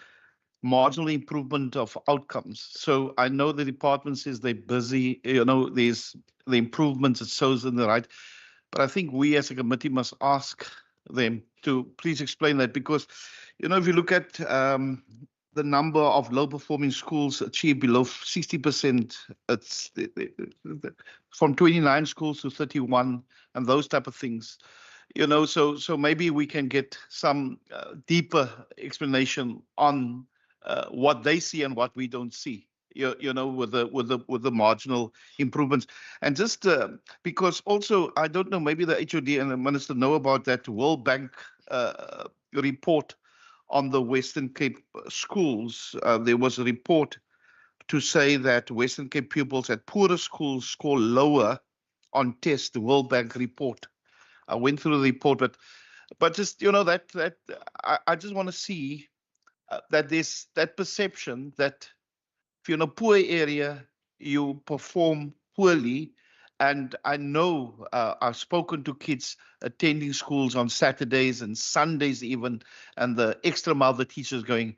marginal improvement of outcomes. So I know the department says they're busy, there's the improvements it shows in the right, but I think we as a committee must ask them to please explain that because, if you look at the number of low performing schools achieved below 60%, it's from 29 schools to 31 and those type of things. So maybe we can get some deeper explanation on what they see and what we don't see, with the marginal improvements. And just because also, I don't know, maybe the HOD and the Minister know about that World Bank report on the Western Cape schools. There was a report to say that Western Cape pupils at poorer schools score lower on tests, the World Bank report. I went through the report, but just, that I just want to see that there's that perception that if you're in a poor area, you perform poorly. And I know I've spoken to kids attending schools on Saturdays and Sundays even, and the extra mile the teachers going.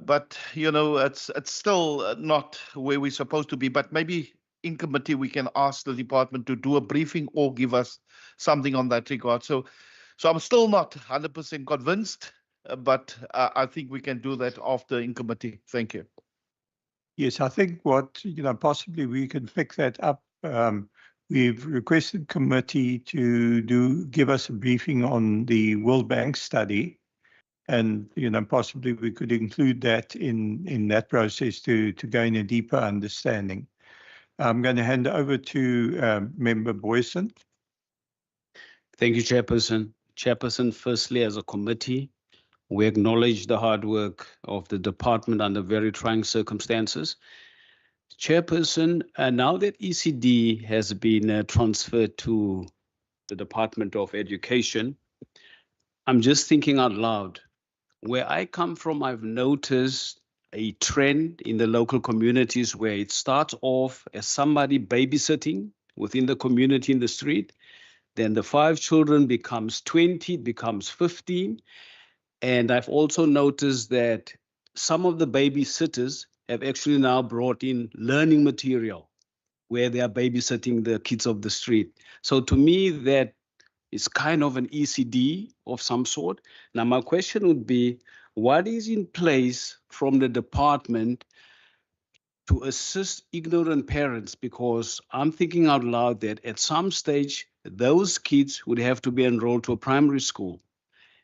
But, it's still not where we're supposed to be. But maybe in committee, we can ask the department to do a briefing or give us something on that regard. So I'm still not 100% convinced, but I think we can do that after in committee. Thank you. Yes, I think what, possibly we can pick that up. We've requested committee to give us a briefing on the World Bank study. And, possibly we could include that in that process to gain a deeper understanding. I'm going to hand over to Member Boyson. Thank you, Chairperson. Chairperson, firstly, as a committee, we acknowledge the hard work of the department under very trying circumstances. Chairperson, now that ECD has been transferred to the Department of Education, I'm just thinking out loud. Where I come from, I've noticed a trend in the local communities where it starts off as somebody babysitting within the community in the street. Then the 5 children becomes 20, becomes 15. And I've also noticed that some of the babysitters have actually now brought in learning material where they are babysitting the kids of the street. So to me, that is kind of an ECD of some sort. Now, my question would be, what is in place from the department to assist ignorant parents? Because I'm thinking out loud that at some stage, those kids would have to be enrolled to a primary school,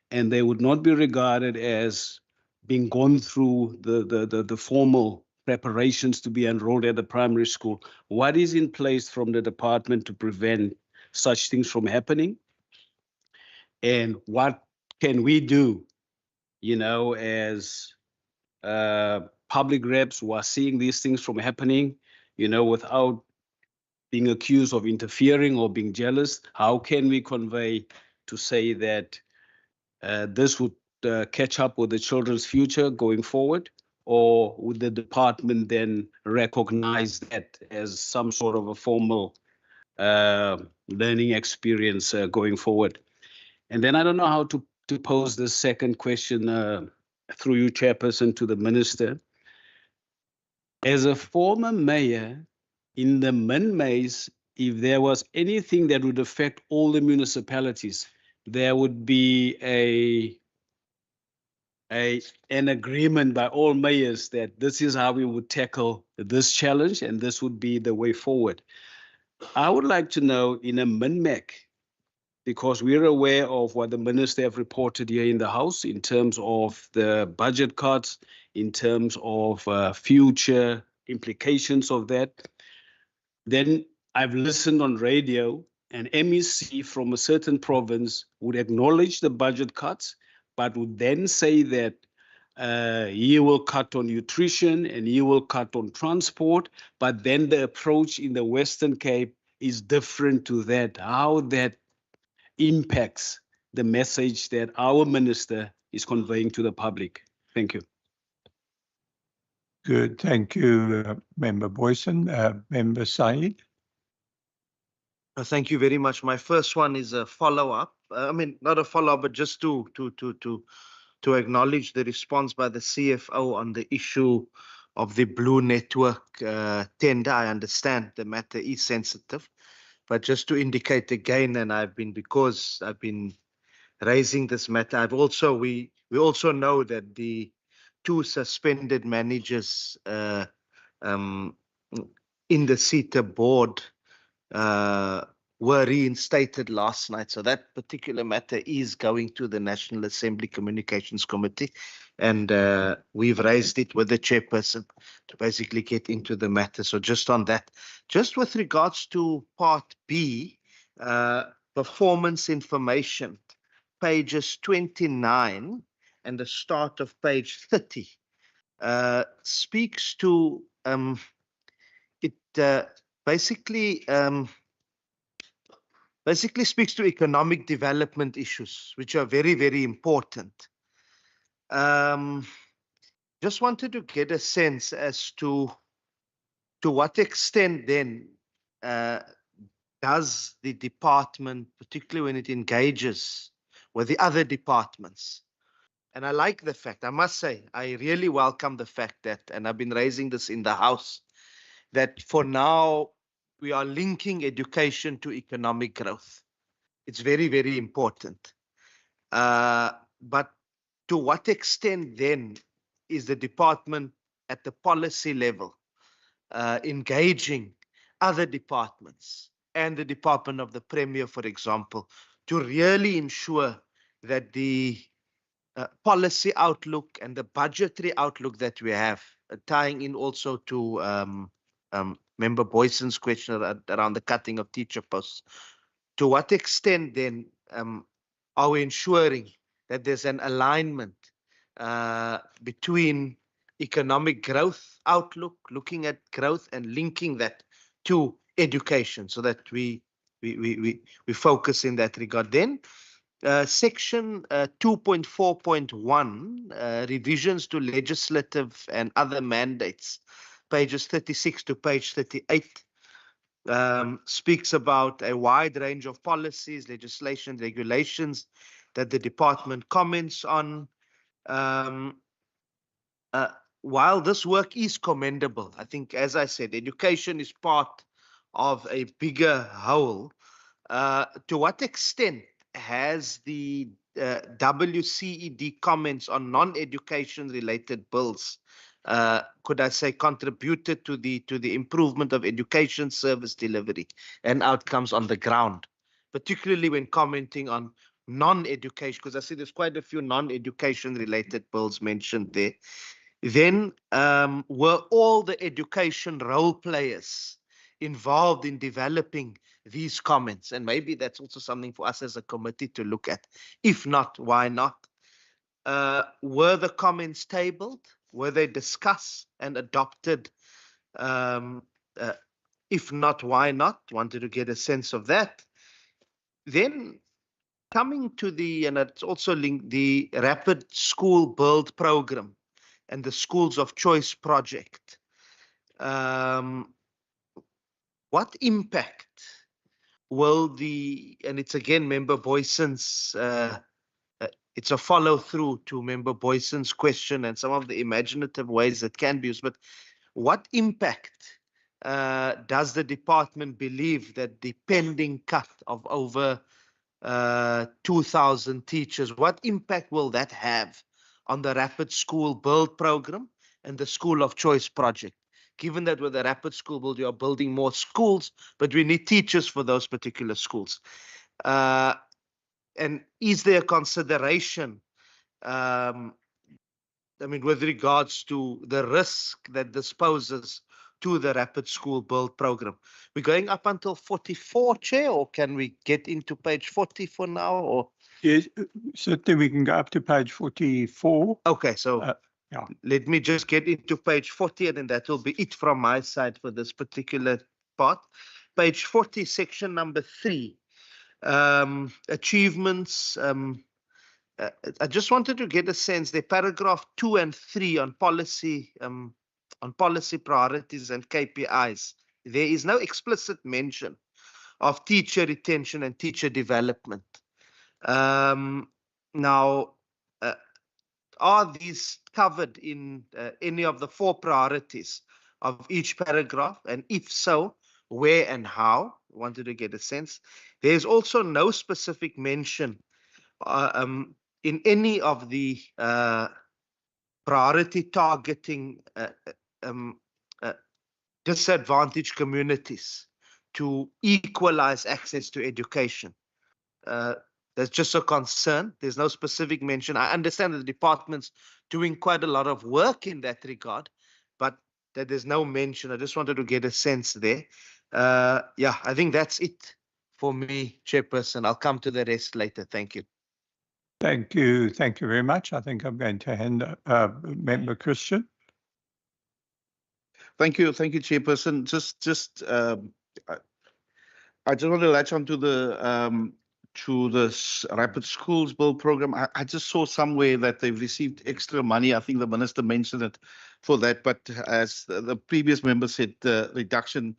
and they would not be regarded as being gone through the formal preparations to be enrolled at the primary school. What is in place from the department to prevent such things from happening? And what can we do, as public reps who are seeing these things from happening, without being accused of interfering or being jealous? How can we convey to say that this would catch up with the children's future going forward? Or would the department then recognize that as some sort of a formal learning experience going forward? And then I don't know how to pose the second question through you, Chairperson, to the Minister. As a former mayor in the Min-Mays, if there was anything that would affect all the municipalities, there would be an agreement by all mayors that this is how we would tackle this challenge and this would be the way forward. I would like to know in a Min-Mac, because we're aware of what the minister have reported here in the House in terms of the budget cuts, in terms of future implications of that. Then I've listened on radio, and MEC from a certain province would acknowledge the budget cuts, but would then say that He will cut on nutrition and he will cut on transport, but then the approach in the Western Cape is different to that, how that impacts the message that our minister is conveying to the public. Thank you. Good, thank you, Member Boyson. Member Said. Thank you very much. My first one is a follow-up. I mean, not a follow-up, but just to acknowledge the response by the CFO on the issue of the Blue Network tender. I understand the matter is sensitive, but just to indicate again, and because I've been raising this matter, we also know that the 2 suspended managers in the CETA board were reinstated last night. So that particular matter is going to the National Assembly Communications Committee, and we've raised it with the chairperson to basically get into the matter. So just on that, just with regards to Part B, performance information, pages 29 and the start of page 30 speaks to basically speaks to economic development issues, which are very, very important. Just wanted to get a sense as to what extent then does the department, particularly when it engages with the other departments. And I like the fact, I must say, I really welcome the fact that, and I've been raising this in the House, that for now we are linking education to economic growth. It's very, very important. But to what extent then is the department at the policy level engaging other departments and the Department of the Premier, for example, to really ensure that the policy outlook and the budgetary outlook that we have, tying in also to Member Boyson's question around the cutting of teacher posts, to what extent then are we ensuring that there's an alignment between economic growth outlook, looking at growth and linking that to education, so that we focus in that regard. Then section 2.4.1, revisions to legislative and other mandates, pages 36 to page 38, speaks about a wide range of policies, legislation, regulations that the department comments on. While this work is commendable, I think, as I said, education is part of a bigger whole. To what extent has the WCED comments on non-education related bills, could I say, contributed to the improvement of education service delivery and outcomes on the ground, particularly when commenting on non-education, because I see there's quite a few non-education related bills mentioned there. Then were all the education role players involved in developing these comments? And maybe that's also something for us as a committee to look at. If not, why not? Were the comments tabled? Were they discussed and adopted? If not, why not? Wanted to get a sense of that. Then coming to and it's also linked, the Rapid School Build program and the Schools of Choice project. What impact will and it's again Member Boyson's, it's a follow through to Member Boyson's question and some of the imaginative ways that can be used, but what impact does the department believe that the pending cut of over 2,000 teachers, what impact will that have on the Rapid School Build program and the School of Choice project? Given that with the Rapid School Build, you are building more schools, but we need teachers for those particular schools. And is there a consideration, I mean, with regards to the risk that this poses to the Rapid School Build program. We're going up until 44, Chair, or can we get into page 40 for now? Or Yes, certainly we can go up to page 44. okay, so yeah. Let me just get into page 40, and then that will be it from my side for this particular part. Page 40, section number 3, achievements. I just wanted to get a sense. The paragraph 2 and 3 on policy priorities and KPIs. There is no explicit mention of teacher retention and teacher development. Now, are these covered in any of the 4 priorities of each paragraph? And if so, where and how? I wanted to get a sense. There's also no specific mention in any of the priority targeting disadvantaged communities to equalize access to education. There's just a concern. There's no specific mention. I understand that the department's doing quite a lot of work in that regard, but that there's no mention. I just wanted to get a sense there. Yeah, I think that's it for me, Chairperson. I'll come to the rest later. Thank you. Thank you. Thank you very much. I think I'm going to hand Member Christian. Thank you, Chairperson. I just want to latch on to the Rapid Schools Build program. I just saw somewhere that they've received extra money. I think the minister mentioned it for that, but as the previous member said, the reduction,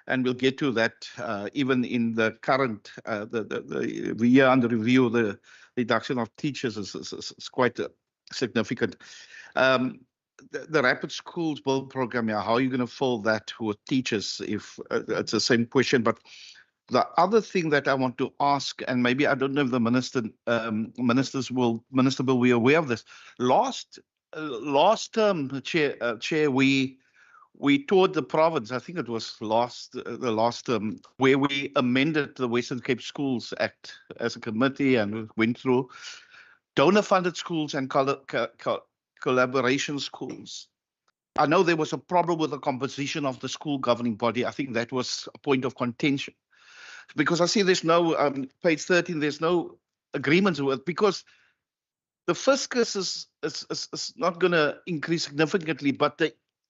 and we'll get to that even in the current the year under review, the reduction of teachers is quite significant. The Rapid Schools Build program, yeah, how are you going to fill that with teachers? If it's the same question, but the other thing that I want to ask, and maybe I don't know if the minister will be aware of this. Last term, Chair, we toured the province. I think it was the last term, where we amended the Western Cape Schools Act as a committee and went through donor-funded schools and collaboration schools. I know there was a problem with the composition of the school governing body. I think that was a point of contention. Because I see there's no, page 13, there's no agreements with, because the fiscus is not going to increase significantly, but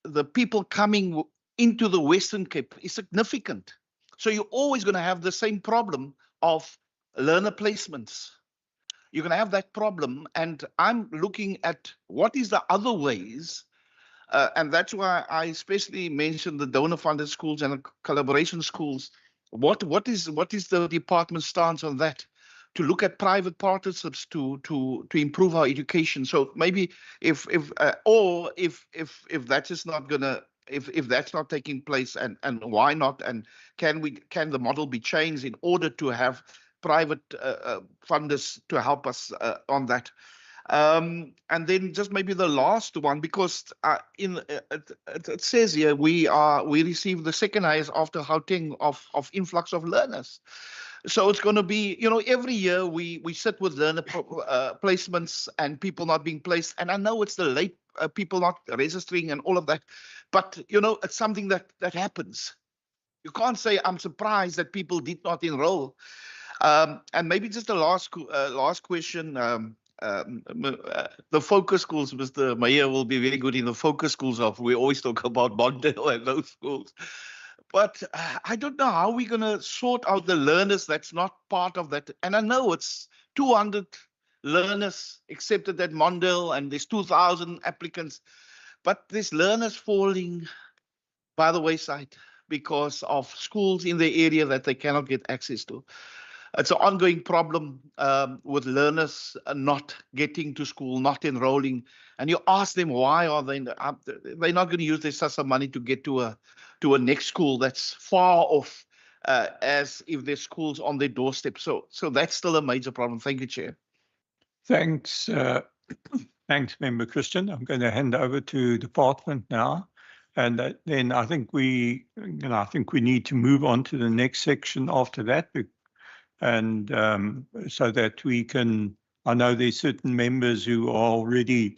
the people coming into the Western Cape is significant. So you're always going to have the same problem of learner placements. You're going to have that problem. And I'm looking at what is the other ways. And that's why I especially mentioned the donor-funded schools and the collaboration schools. What is the department's stance on that? To look at private partnerships to improve our education. So maybe if that is not gonna, if that's not taking place, and why not? And can the model be changed in order to have private funders to help us on that? And then just maybe the last one, because it says here we received the second highest after Gauteng of influx of learners. So it's going to be, every year we sit with learner placements and people not being placed. And I know it's the late people not registering and all of that, but it's something that happens. You can't say I'm surprised that people did not enroll. And maybe just the last question. The focus schools, Mr. Meyer will be very good in the focus schools we always talk about Mondale and those schools. But I don't know how we're going to sort out the learners that's not part of that. And I know it's 200 learners accepted at Mondale and there's 2,000 applicants. But there's learners falling by the wayside because of schools in the area that they cannot get access to. It's an ongoing problem with learners not getting to school, not enrolling. And you ask them, why are they're not going to use their SASSA money to get to a next school that's far off, as if there's schools on their doorstep. So that's still a major problem. Thank you, Chair. Thanks, thanks, Member Christian. I'm going to hand over to Department now. And then I think we need to move on to the next section after that. And so that we can, I know there's certain members who are already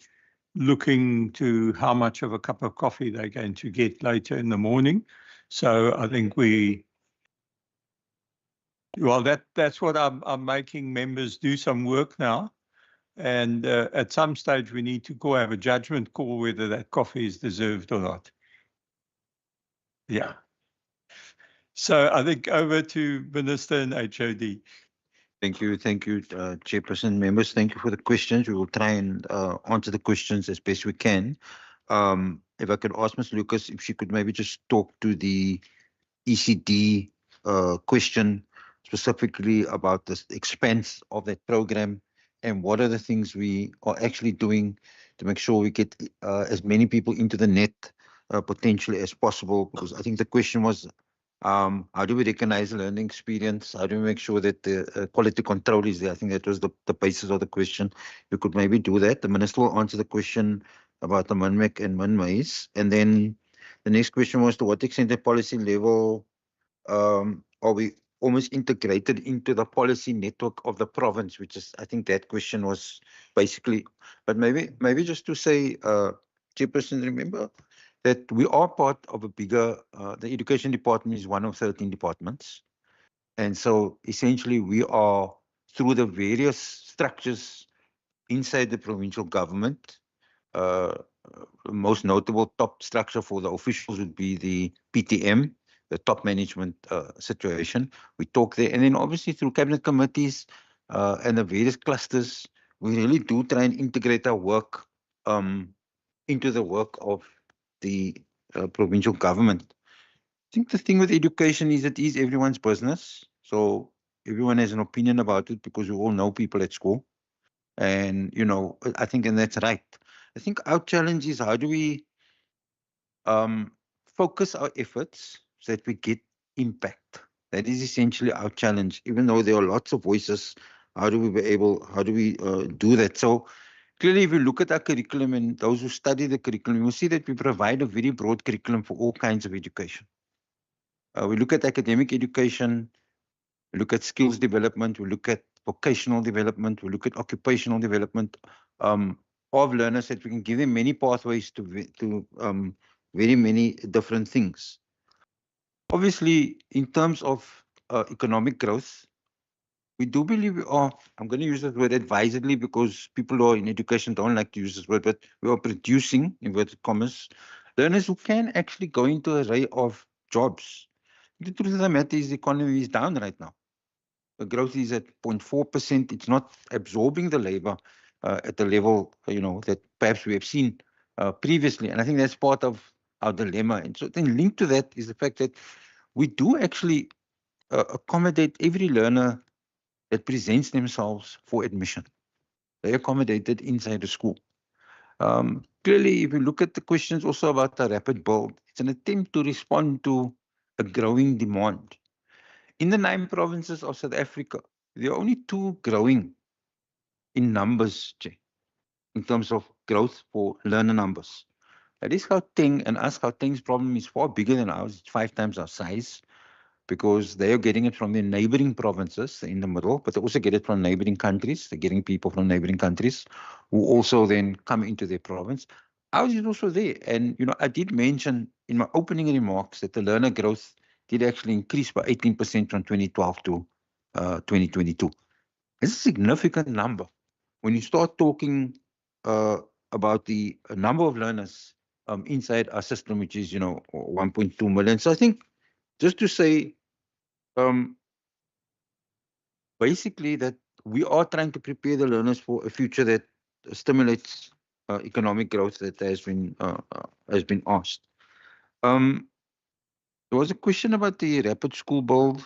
looking to how much of a cup of coffee they're going to get later in the morning. So I think that's what I'm making members do some work now. And at some stage, we need to go have a judgment call whether that coffee is deserved or not. Yeah. So I think over to Minister and HOD. Thank you, Chairperson. Members, thank you for the questions. We will try and answer the questions as best we can. If I could ask Ms. Lucas if she could maybe just talk to the ECD question specifically about the expense of that program and what are the things we are actually doing to make sure we get as many people into the net potentially as possible. Because I think the question was, how do we recognize learning experience? How do we make sure that the quality control is there? I think that was the basis of the question. You could maybe do that. The Minister will answer the question about the MINMEC and MINMAIS. And then the next question was, to what extent at policy level are we almost integrated into the policy network of the province, which is, I think that question was basically, but maybe just to say, Chairperson, remember that we are part of a bigger, the education department is one of 13 departments. And so essentially we are through the various structures inside the provincial government. Most notable top structure for the officials would be the PTM, the top management situation. We talk there, and then obviously through cabinet committees and the various clusters, we really do try and integrate our work into the work of the provincial government. I think the thing with education is it is everyone's business. So everyone has an opinion about it because we all know people at school. And, you know, I think, and that's right. I think our challenge is how do we focus our efforts so that we get impact. That is essentially our challenge. Even though there are lots of voices, how do we do that? So clearly, if you look at our curriculum and those who study the curriculum, you will see that we provide a very broad curriculum for all kinds of education. We look at academic education, we look at skills development, we look at vocational development, we look at occupational development of learners, that we can give them many pathways to very many different things. Obviously, in terms of economic growth, we do believe we are, I'm going to use that word advisedly because people who are in education don't like to use this word, but we are producing, inverted commas, learners who can actually go into an array of jobs. The truth of the matter is the economy is down right now. The growth is at 0.4%. It's not absorbing the labor at the level, you know, that perhaps we have seen previously. And I think that's part of our dilemma. And so then linked to that is the fact that we do actually accommodate every learner that presents themselves for admission. They're accommodated inside the school. Clearly, if you look at the questions also about the rapid build, it's an attempt to respond to a growing demand. In the 9 provinces of South Africa, there are only 2 growing in numbers, in terms of growth for learner numbers. That is Gauteng, and us, Gauteng's problem is far bigger than ours. It's 5 times our size, because they are getting it from their neighboring provinces in the middle, but they also get it from neighboring countries. They're getting people from neighboring countries who also then come into their province. Ours is also there. And, you know, I did mention in my opening remarks that the learner growth did actually increase by 18% from 2012 to 2022. It's a significant number. When you start talking about the number of learners inside our system, which is, you know, 1.2 million. So I think just to say, basically that we are trying to prepare the learners for a future that stimulates economic growth that has been asked. There was a question about the rapid school build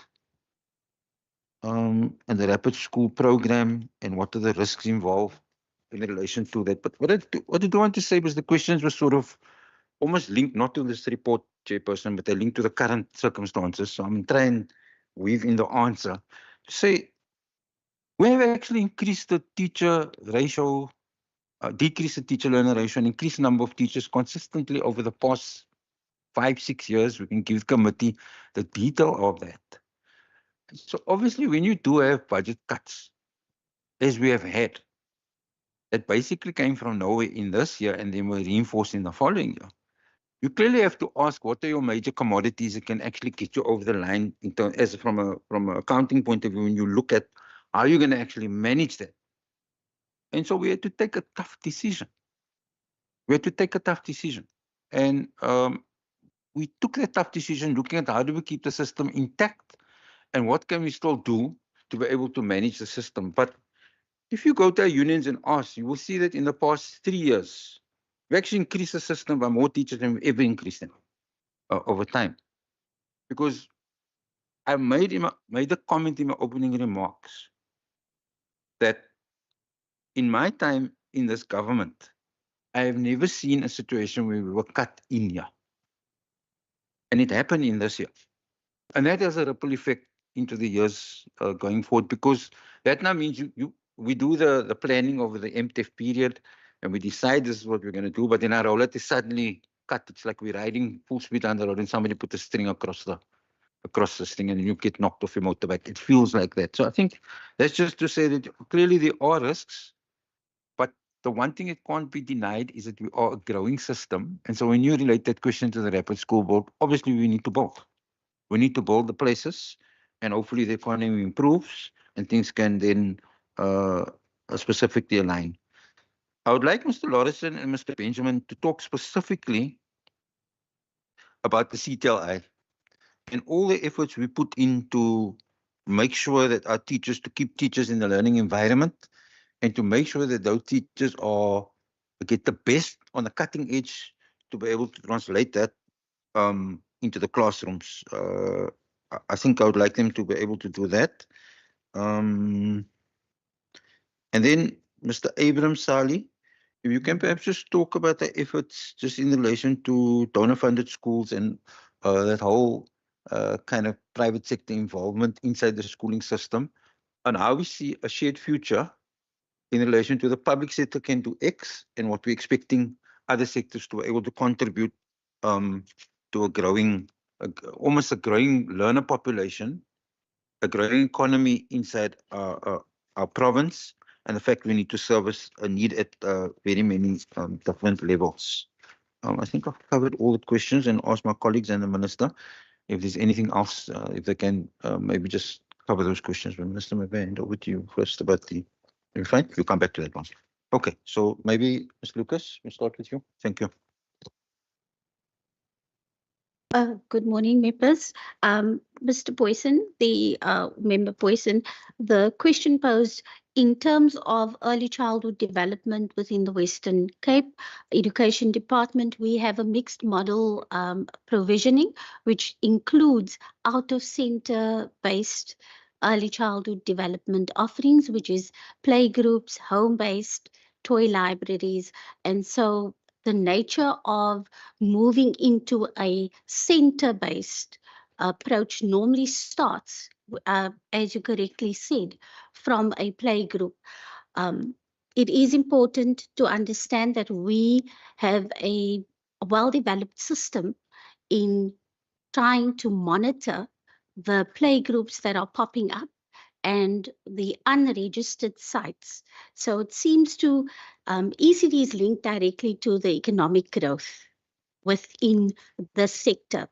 and the rapid school program and what are the risks involved in relation to that. But what I do want to say was the questions were sort of almost linked not to this report, Chairperson, but they're linked to the current circumstances. So I'm trying to weave in the answer to say we have actually increased the teacher ratio, decreased the teacher-learner ratio, and increased the number of teachers consistently over the past 5-6 years. We can give the committee the detail of that. So obviously, when you do have budget cuts, as we have had, that basically came from nowhere in this year and then were reinforced in the following year. You clearly have to ask what are your major commodities that can actually get you over the line in as from an accounting point of view when you look at how you're going to actually manage that. And so we had to take a tough decision. We had to take a tough decision. And we took that tough decision looking at how do we keep the system intact and what can we still do to be able to manage the system. But if you go to our unions and ask, you will see that in the past 3 years, we actually increased the system by more teachers than we ever increased them over time. Because I made a comment in my opening remarks that in my time in this government, I have never seen a situation where we were cut in here. And it happened in this year. And that has a ripple effect into the years going forward, because that now means we do the planning over the MTEF period and we decide this is what we're going to do, but then our rollout is suddenly cut. It's like we're riding full speed down the road and somebody put a string across the thing and you get knocked off your motorbike. It feels like that. So I think that's just to say that clearly there are risks, but the one thing that can't be denied is that we are a growing system. And so when you relate that question to the Rapid School Board, obviously we need to build. We need to build the places and hopefully the economy improves and things can then specifically align. I would like Mr. Lawrenson and Mr. Benjamin to talk specifically about the CTLI and all the efforts we put in to make sure that our teachers, to keep teachers in the learning environment and to make sure that those teachers get the best on the cutting edge to be able to translate that into the classrooms. I think I would like them to be able to do that. And then Mr. Abraham Sali, if you can perhaps just talk about the efforts just in relation to donor-funded schools and that whole kind of private sector involvement inside the schooling system, and how we see a shared future in relation to the public sector can do X and what we're expecting other sectors to be able to contribute to a growing, almost a growing learner population, a growing economy inside our province, and the fact we need to service a need at very many different levels. I think I've covered all the questions and asked my colleagues and the minister if there's anything else, if they can maybe just cover those questions. But Minister, maybe hand over to you first about the, fine, we'll come back to that one. Okay, so maybe Ms. Lucas, we'll start with you. Thank you. Good morning, members. Mr. Boyson, the member Boyson, the question posed in terms of early childhood development within the Western Cape Education Department, we have a mixed model provisioning, which includes out-of-center based early childhood development offerings, which is playgroups, home-based, toy libraries, and so the nature of moving into a center-based approach normally starts, as you correctly said, from a playgroup. It is important to understand that we have a well-developed system in trying to monitor the playgroups that are popping up and the unregistered sites. So it seems to, ECD is linked directly to the economic growth within the sector.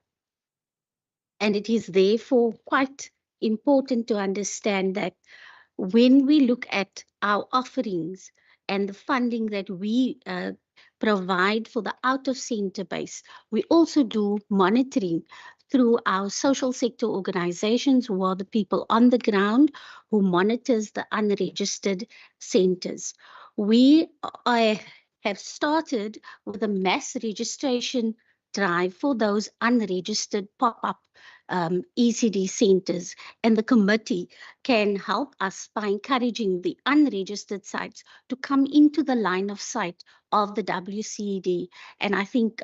And it is therefore quite important to understand that when we look at our offerings and the funding that we provide for the out-of-center base, we also do monitoring through our social sector organizations who are the people on the ground who monitors the unregistered centers. We have started with a mass registration drive for those unregistered pop-up ECD centers, and the committee can help us by encouraging the unregistered sites to come into the line of sight of the WCED. And I think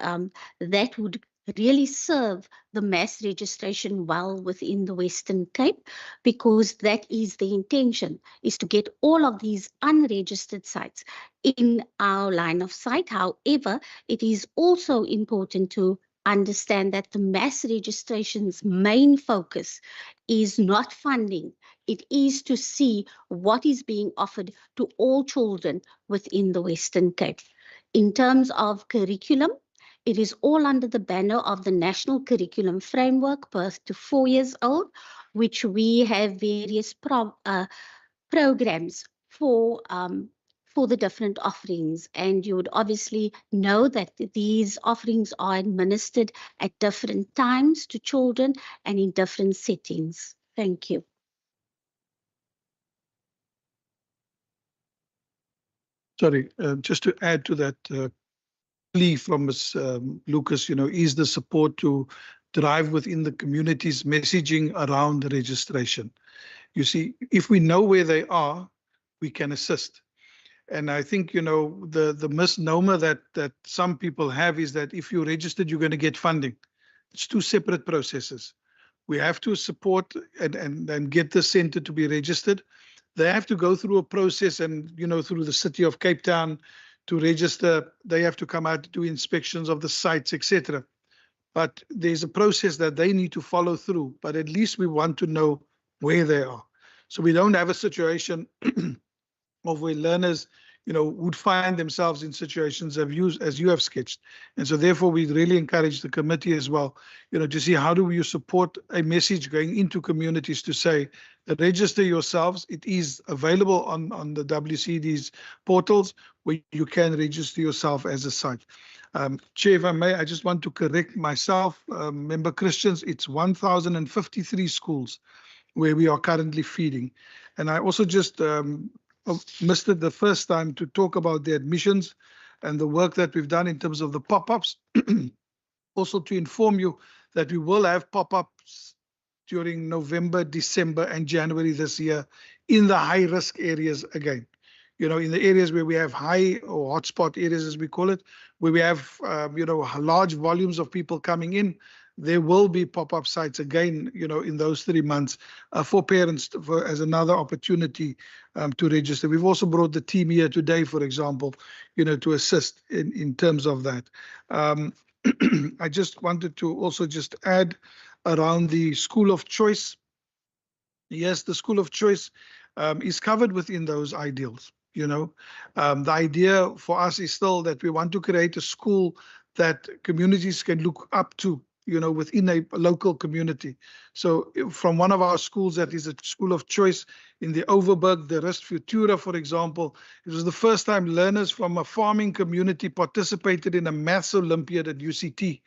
that would really serve the mass registration well within the Western Cape, because that is the intention, is to get all of these unregistered sites in our line of sight. However, it is also important to understand that the mass registration's main focus is not funding It is to see what is being offered to all children within the Western Cape. In terms of curriculum, it is all under the banner of the National Curriculum Framework, birth to 4 years old, which we have various programs for the different offerings. And you would obviously know that these offerings are administered at different times to children and in different settings. Thank you. Sorry, just to add to that plea from Ms. Lucas, is the support to drive within the community's messaging around the registration. You see, if we know where they are, we can assist. And I think, the misnomer that some people have is that if you're registered, you're going to get funding. It's two separate processes. We have to support and get the center to be registered. They have to go through a process and, through the city of Cape Town to register. They have to come out to do inspections of the sites, etc. But there's a process that they need to follow through. But at least we want to know where they are. So we don't have a situation of where learners, would find themselves in situations as you have sketched. And so therefore, we really encourage the committee as well, to see how do you support a message going into communities to say, register yourselves. It is available on the WCD's portals where you can register yourself as a site. Chair, if I may, I just want to correct myself, Member Christians, it's 1,053 schools where we are currently feeding. And I also just missed it the first time to talk about the admissions and the work that we've done in terms of the pop-ups. Also to inform you that we will have pop-ups during November, December, and January this year in the high-risk areas again. In the areas where we have high or hotspot areas, as we call it, where we have, large volumes of people coming in, there will be pop-up sites again, in those 3 months for parents as another opportunity to register. We've also brought the team here today, for example, to assist in terms of that. I just wanted to also just add around the school of choice. Yes, the school of choice is covered within those ideals. The idea for us is still that we want to create a school that communities can look up to, within a local community. So from one of our schools that is a school of choice in the Overberg, the Rust Futura, for example, it was the first time learners from a farming community participated in a maths Olympiad at UCT.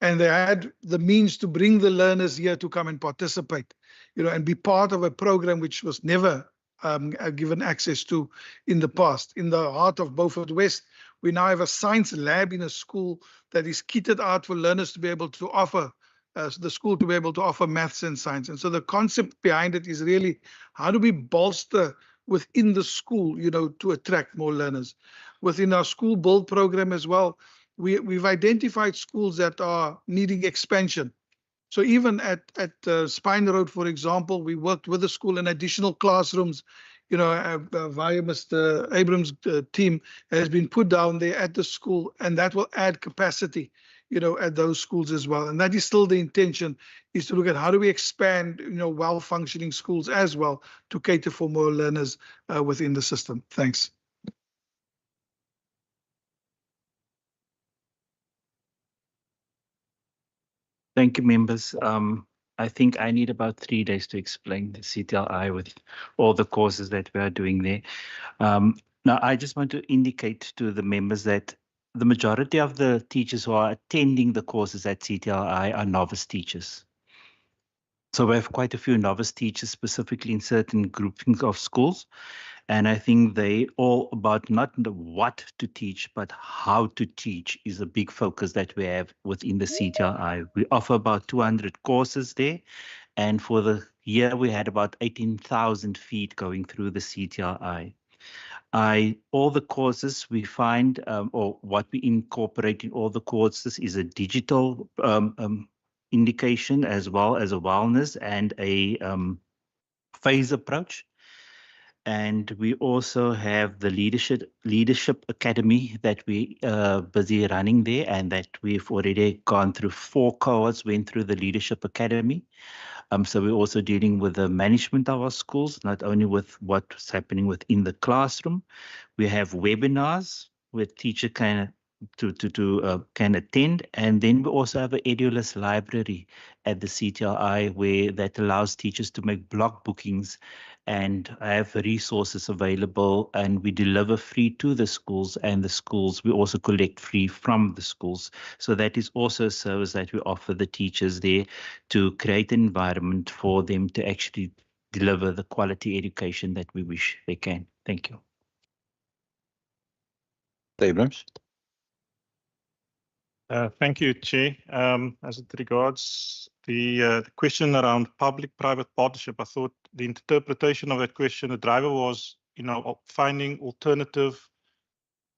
And they had the means to bring the learners here to come and participate, and be part of a program which was never given access to in the past. In the heart of Beaufort West, we now have a science lab in a school that is kitted out for learners to be able to offer, the school to be able to offer maths and science. And so the concept behind it is really, how do we bolster within the school, to attract more learners? Within our school build program as well, we've identified schools that are needing expansion. So even at Spine Road, for example, we worked with the school in additional classrooms, via Mr. Abrams' team has been put down there at the school, and that will add capacity, at those schools as well. And that is still the intention, is to look at how do we expand, well-functioning schools as well to cater for more learners within the system. Thanks. Thank you, members. I think I need about 3 days to explain the CTLI with all the courses that we are doing there. Now, I just want to indicate to the members that the majority of the teachers who are attending the courses at CTLI are novice teachers. So we have quite a few novice teachers, specifically in certain groupings of schools. And I think they all about not the what to teach, but how to teach is a big focus that we have within the CTLI. We offer about 200 courses there. And for the year, we had about 18,000 feet going through the CTLI. All the courses we find, or what we incorporate in all the courses is a digital indication, as well as a wellness and a phase approach. And we also have the leadership academy that we are busy running there, and that we've already gone through 4 cohorts, went through the leadership academy. So we're also dealing with the management of our schools, not only with what's happening within the classroom. We have webinars where teacher can can attend, and then we also have an Edulus library at the CTLI where that allows teachers to make block bookings and have resources available, and we deliver free to the schools, and the schools we also collect free from the schools. So that is also a service that we offer the teachers there to create an environment for them to actually deliver the quality education that we wish they can. Thank you. Abrams. Thank you, Chair. As it regards the question around public-private partnership, I thought the interpretation of that question, the driver was, finding alternative,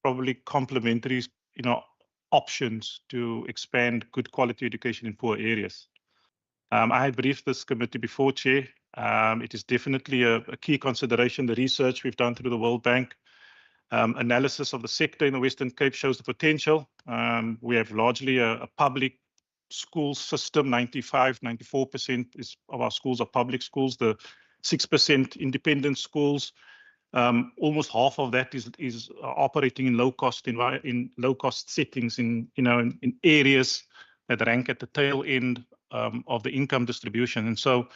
probably complementary, options to expand good quality education in poor areas. I had briefed this committee before, Chair. It is definitely a key consideration. The research we've done through the World Bank analysis of the sector in the Western Cape shows the potential. We have largely a public school system. 94% of our schools are public schools. The 6% independent schools. Almost half of that is operating in low cost settings in areas that rank at the tail end of the income distribution. And so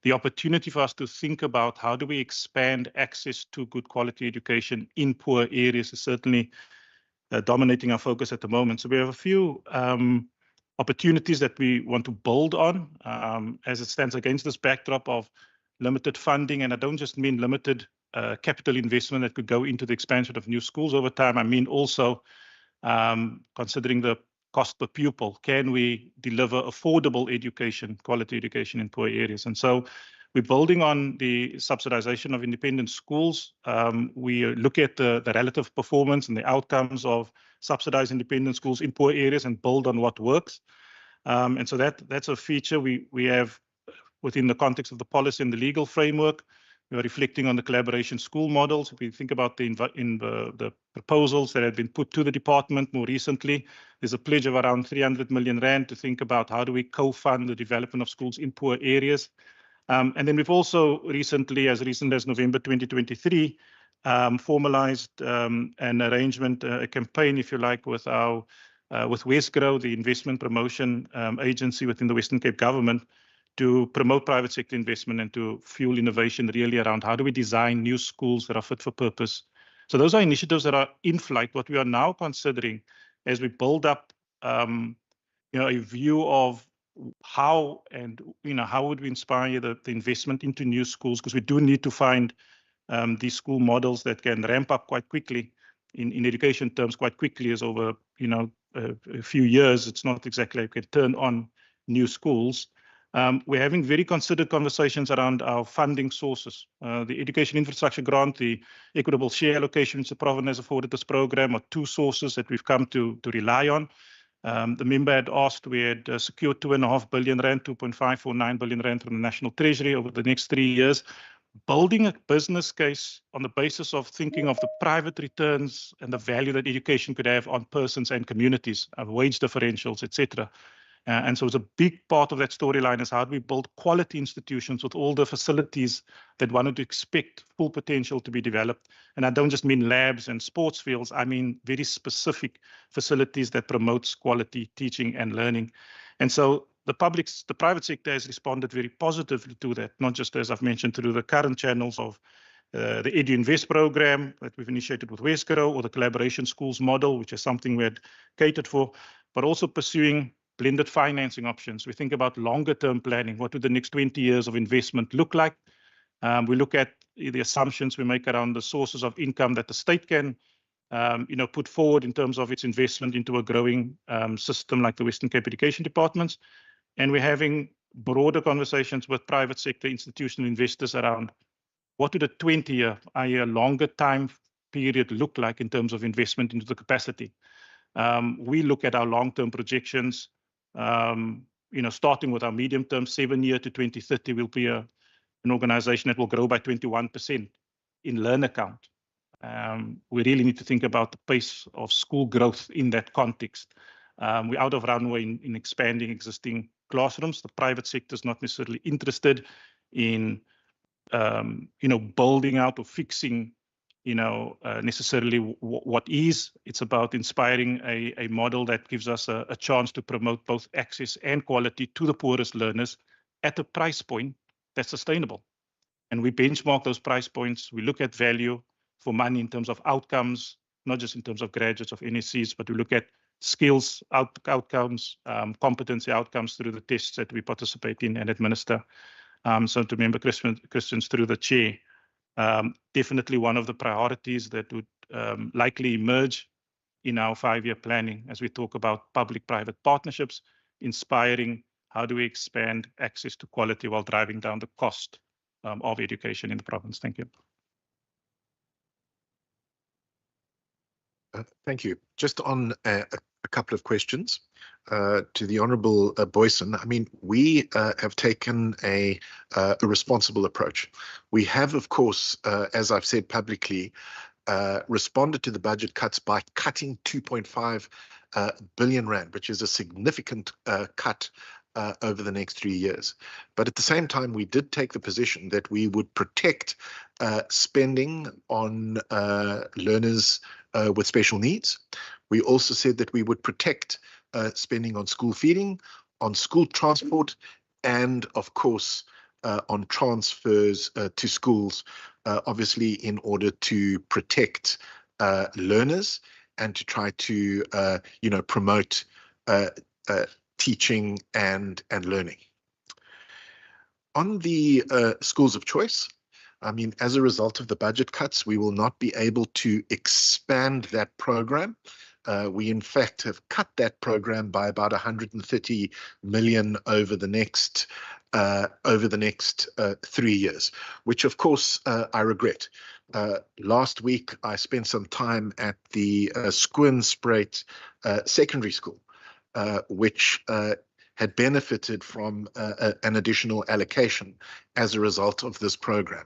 the opportunity for us to think about how do we expand access to good quality education in poor areas is certainly dominating our focus at the moment. So we have a few opportunities that we want to build on as it stands against this backdrop of limited funding. And I don't just mean limited capital investment that could go into the expansion of new schools over time. I mean also considering the cost per pupil. Can we deliver affordable education, quality education in poor areas? And so we're building on the subsidization of independent schools. We look at the relative performance and the outcomes of subsidized independent schools in poor areas and build on what works. And so that's a feature we have within the context of the policy and the legal framework. We are reflecting on the collaboration school models. If we think about the proposals that have been put to the department more recently, there's a pledge of around 300 million rand to think about how do we co-fund the development of schools in poor areas. And then we've also recently, as recent as November 2023, formalized an arrangement, a campaign, if you like, with Westgrow, the investment promotion agency within the Western Cape government, to promote private sector investment and to fuel innovation really around how do we design new schools that are fit for purpose. So those are initiatives that are in flight. What we are now considering as we build up a view of how and how would we inspire the investment into new schools, because we do need to find these school models that can ramp up quite quickly in education terms quite quickly, as over a few years. It's not exactly like we can turn on new schools. We're having very considered conversations around our funding sources. The Education Infrastructure Grant, the Equitable Share Allocation, which the province has afforded this program, are two sources that we've come to rely on. The member had asked, we had secured 2.5 billion rand, 2.549 billion rand from the National Treasury over the next 3 years. Building a business case on the basis of thinking of the private returns and the value that education could have on persons and communities, wage differentials, etc. And so it's a big part of that storyline is how do we build quality institutions with all the facilities that one would expect full potential to be developed. And I don't just mean labs and sports fields, I mean very specific facilities that promotes quality teaching and learning. And so the private sector has responded very positively to that, not just, as I've mentioned, through the current channels of the Edu Invest program that we've initiated with Westgrow, or the collaboration schools model, which is something we had catered for, but also pursuing blended financing options. We think about longer term planning. What do the next 20 years of investment look like? We look at the assumptions we make around the sources of income that the state can put forward in terms of its investment into a growing system like the Western Cape Education Departments. And we're having broader conversations with private sector institutional investors around what do the 20-year, i.e. longer time period look like in terms of investment into the capacity. We look at our long-term projections, starting with our medium-term 7-year to 2030 will be an organization that will grow by 21% in learn account. We really need to think about the pace of school growth in that context. We're out of runway in expanding existing classrooms. The private sector is not necessarily interested in, building out or fixing, necessarily what is. It's about inspiring a model that gives us a chance to promote both access and quality to the poorest learners at a price point that's sustainable. And we benchmark those price points. We look at value for money in terms of outcomes, not just in terms of graduates of NSCs, but we look at skills, outcomes, competency outcomes through the tests that we participate in and administer. So to member Christians through the chair, definitely one of the priorities that would likely emerge in our 5-year planning as we talk about public-private partnerships, inspiring how do we expand access to quality while driving down the cost of education in the province. Thank you. Thank you. Just on a couple of questions to the Honourable Boyson. I mean, we have taken a responsible approach. We have, of course, as I've said publicly, responded to the budget cuts by cutting 2.5 billion rand, which is a significant cut over the next 3 years. But at the same time, we did take the position that we would protect spending on learners with special needs. We also said that we would protect spending on school feeding, on school transport, and of course, on transfers to schools, obviously in order to protect learners and to try to, promote teaching and learning. On the schools of choice, I mean, as a result of the budget cuts, we will not be able to expand that program. We, in fact, have cut that program by about 130 million over the next 3 years, which, of course, I regret. Last week, I spent some time at the Skoonspruit Secondary School, which had benefited from an additional allocation as a result of this program.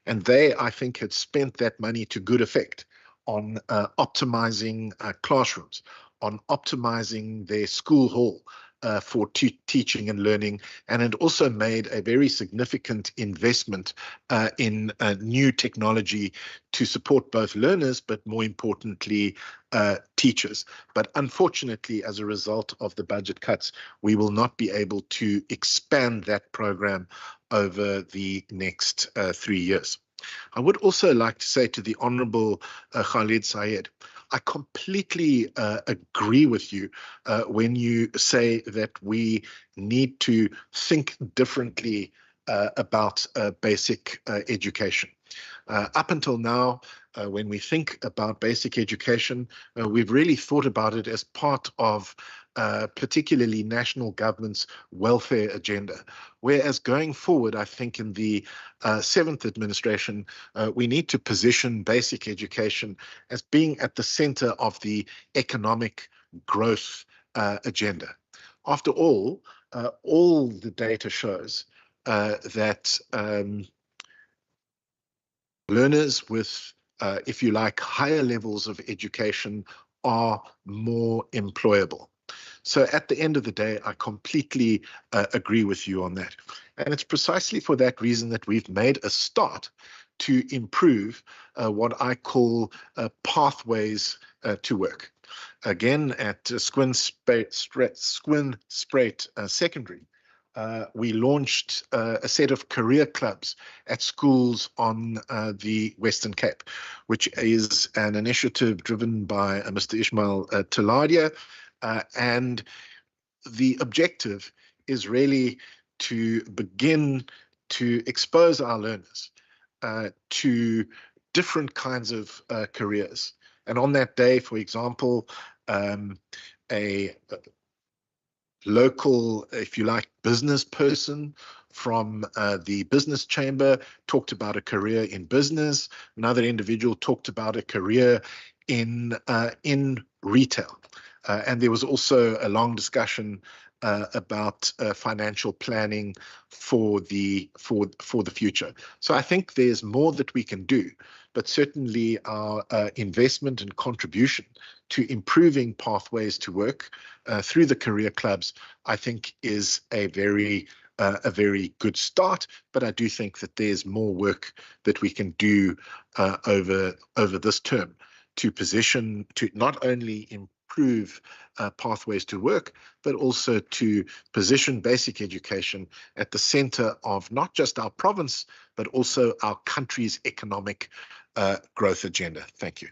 And they, I think, had spent that money to good effect on optimizing classrooms, on optimizing their school hall for teaching and learning, and had also made a very significant investment in new technology to support both learners, but more importantly, teachers. But unfortunately, as a result of the budget cuts, we will not be able to expand that program over the next 3 years. I would also like to say to the Honourable Khalid Sayed, I completely agree with you when you say that we need to think differently about basic education. Up until now, when we think about basic education, we've really thought about it as part of particularly national government's welfare agenda. Whereas going forward, I think in the 7th administration, we need to position basic education as being at the center of the economic growth agenda. After all the data shows that learners with, if you like, higher levels of education are more employable. So at the end of the day, I completely agree with you on that. And it's precisely for that reason that we've made a start to improve what I call pathways to work. Again, at Skoonspruit Secondary, we launched a set of career clubs at schools on the Western Cape, which is an initiative driven by Mr. Ishmael Taladia. And the objective is really to begin to expose our learners to different kinds of careers. And on that day, for example, a local, if you like, business person from the business chamber talked about a career in business. Another individual talked about a career in retail. And there was also a long discussion about financial planning for the future. So I think there's more that we can do, but certainly our investment and contribution to improving pathways to work through the career clubs, I think is a very good start. But I do think that there's more work that we can do over this term to position, to not only improve pathways to work, but also to position basic education at the center of not just our province, but also our country's economic growth agenda. Thank you.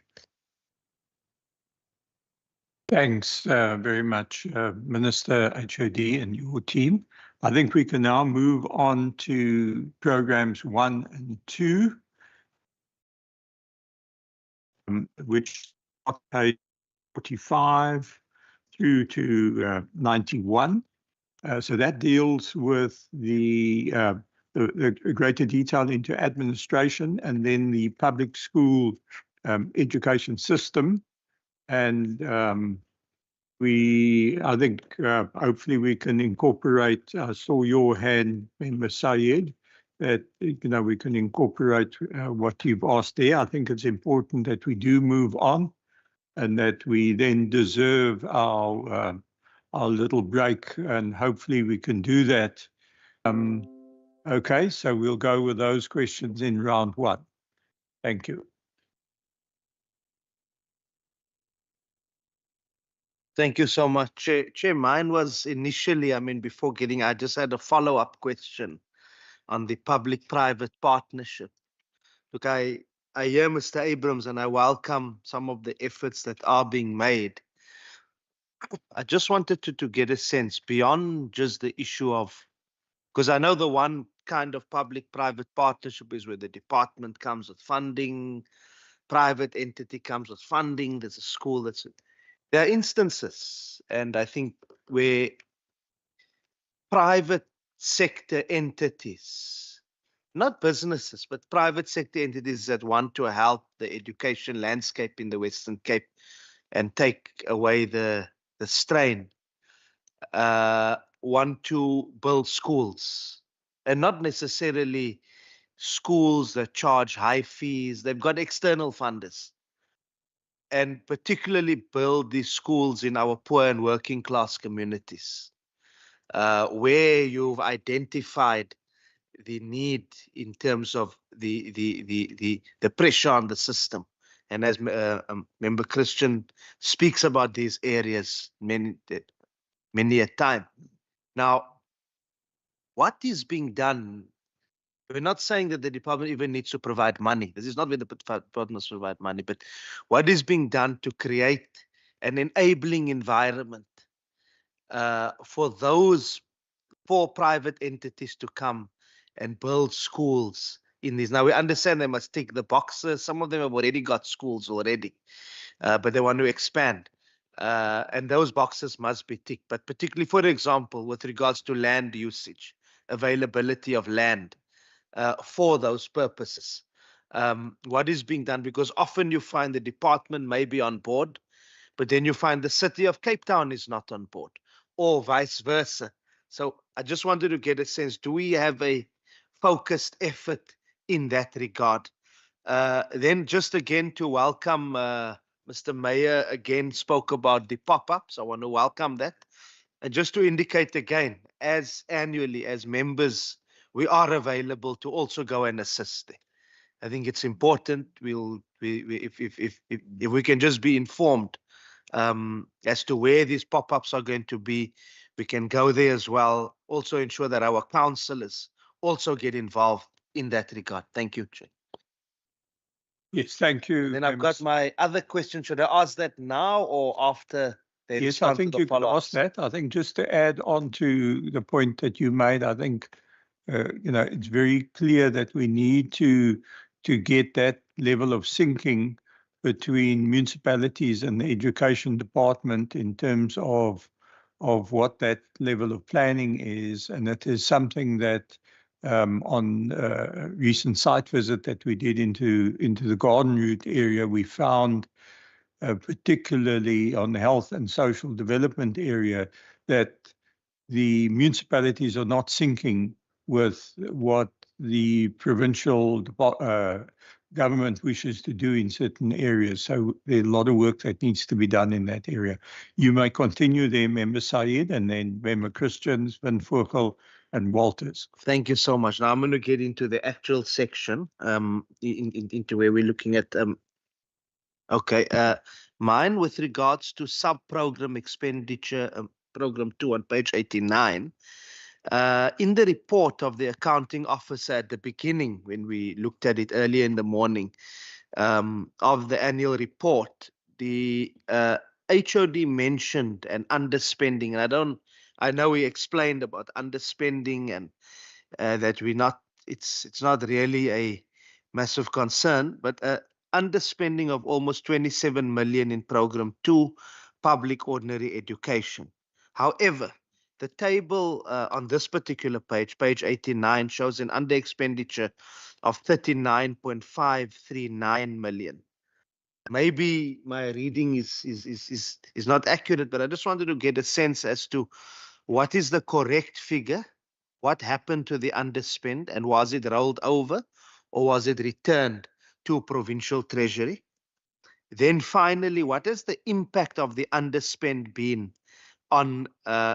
Thanks very much, Minister HOD and your team. I think we can now move on to programs 1 and 2, which are page 45 through to 91. So that deals with the greater detail into administration and then the public school education system. And I think hopefully we can incorporate, I saw your hand, Member Sayed, that we can incorporate what you've asked there. I think it's important that we do move on and that we then deserve our little break, and hopefully we can do that. Okay, so we'll go with those questions in round 1. Thank you. Thank you so much, Chair. Mine was initially, before I just had a follow-up question on the public-private partnership. Look, I hear Mr. Abrams and I welcome some of the efforts that are being made. I just wanted to get a sense beyond just the issue of, because I know the one kind of public-private partnership is where the department comes with funding, private entity comes with funding, there's a school that's... There are instances, and I think where private sector entities, not businesses, but private sector entities that want to help the education landscape in the Western Cape and take away the strain, want to build schools, and not necessarily schools that charge high fees. They've got external funders, and particularly build these schools in our poor and working class communities, where you've identified the need in terms of the pressure on the system. And as Member Christian speaks about these areas many a time. Now, what is being done? We're not saying that the department even needs to provide money. This is not where the department must provide money, but what is being done to create an enabling environment for those four private entities to come and build schools in these. Now, we understand they must tick the boxes. Some of them have already got schools already, but they want to expand. And those boxes must be ticked. But particularly, for example, with regards to land usage, availability of land for those purposes. What is being done? Because often you find the department may be on board, but then you find the city of Cape Town is not on board, or vice versa. So I just wanted to get a sense, do we have a focused effort in that regard? Then just again to welcome Mr. Mayor again spoke about the pop-ups. I want to welcome that. And just to indicate again, as annually as members, we are available to also go and assist there. I think it's important. If we can just be informed as to where these pop-ups are going to be, we can go there as well. Also ensure that our councillors also get involved in that regard. Thank you, Chair. Yes, thank you. Then I've got my other question. Should I ask that now or after? Yes, I think you can ask that. I think just to add on to the point that you made, I think it's very clear that we need to get that level of syncing between municipalities and the education department in terms of what that level of planning is. And that is something that on a recent site visit that we did into the Garden Route area, we found particularly on the health and social development area, that the municipalities are not syncing with what the provincial government wishes to do in certain areas. So there's a lot of work that needs to be done in that area. You may continue there, Member Said, and then Member Christians, Van Voorkel, and Walters. Thank you so much. Now I'm going to get into the actual section, into where we're looking at. Okay, mine with regards to sub-program expenditure, program 2 on page 89. In the report of the accounting officer at the beginning, when we looked at it earlier in the morning, of the annual report, the HOD mentioned an underspending, and I know he explained about underspending and that it's not really a massive concern, but underspending of almost 27 million in program 2, public ordinary education. However, the table on this particular page, page 89, shows an under expenditure of 39.539 million. Maybe my reading is not accurate, but I just wanted to get a sense as to what is the correct figure, what happened to the underspend, and was it rolled over or was it returned to Provincial Treasury? Then finally, what has the impact of the underspend been on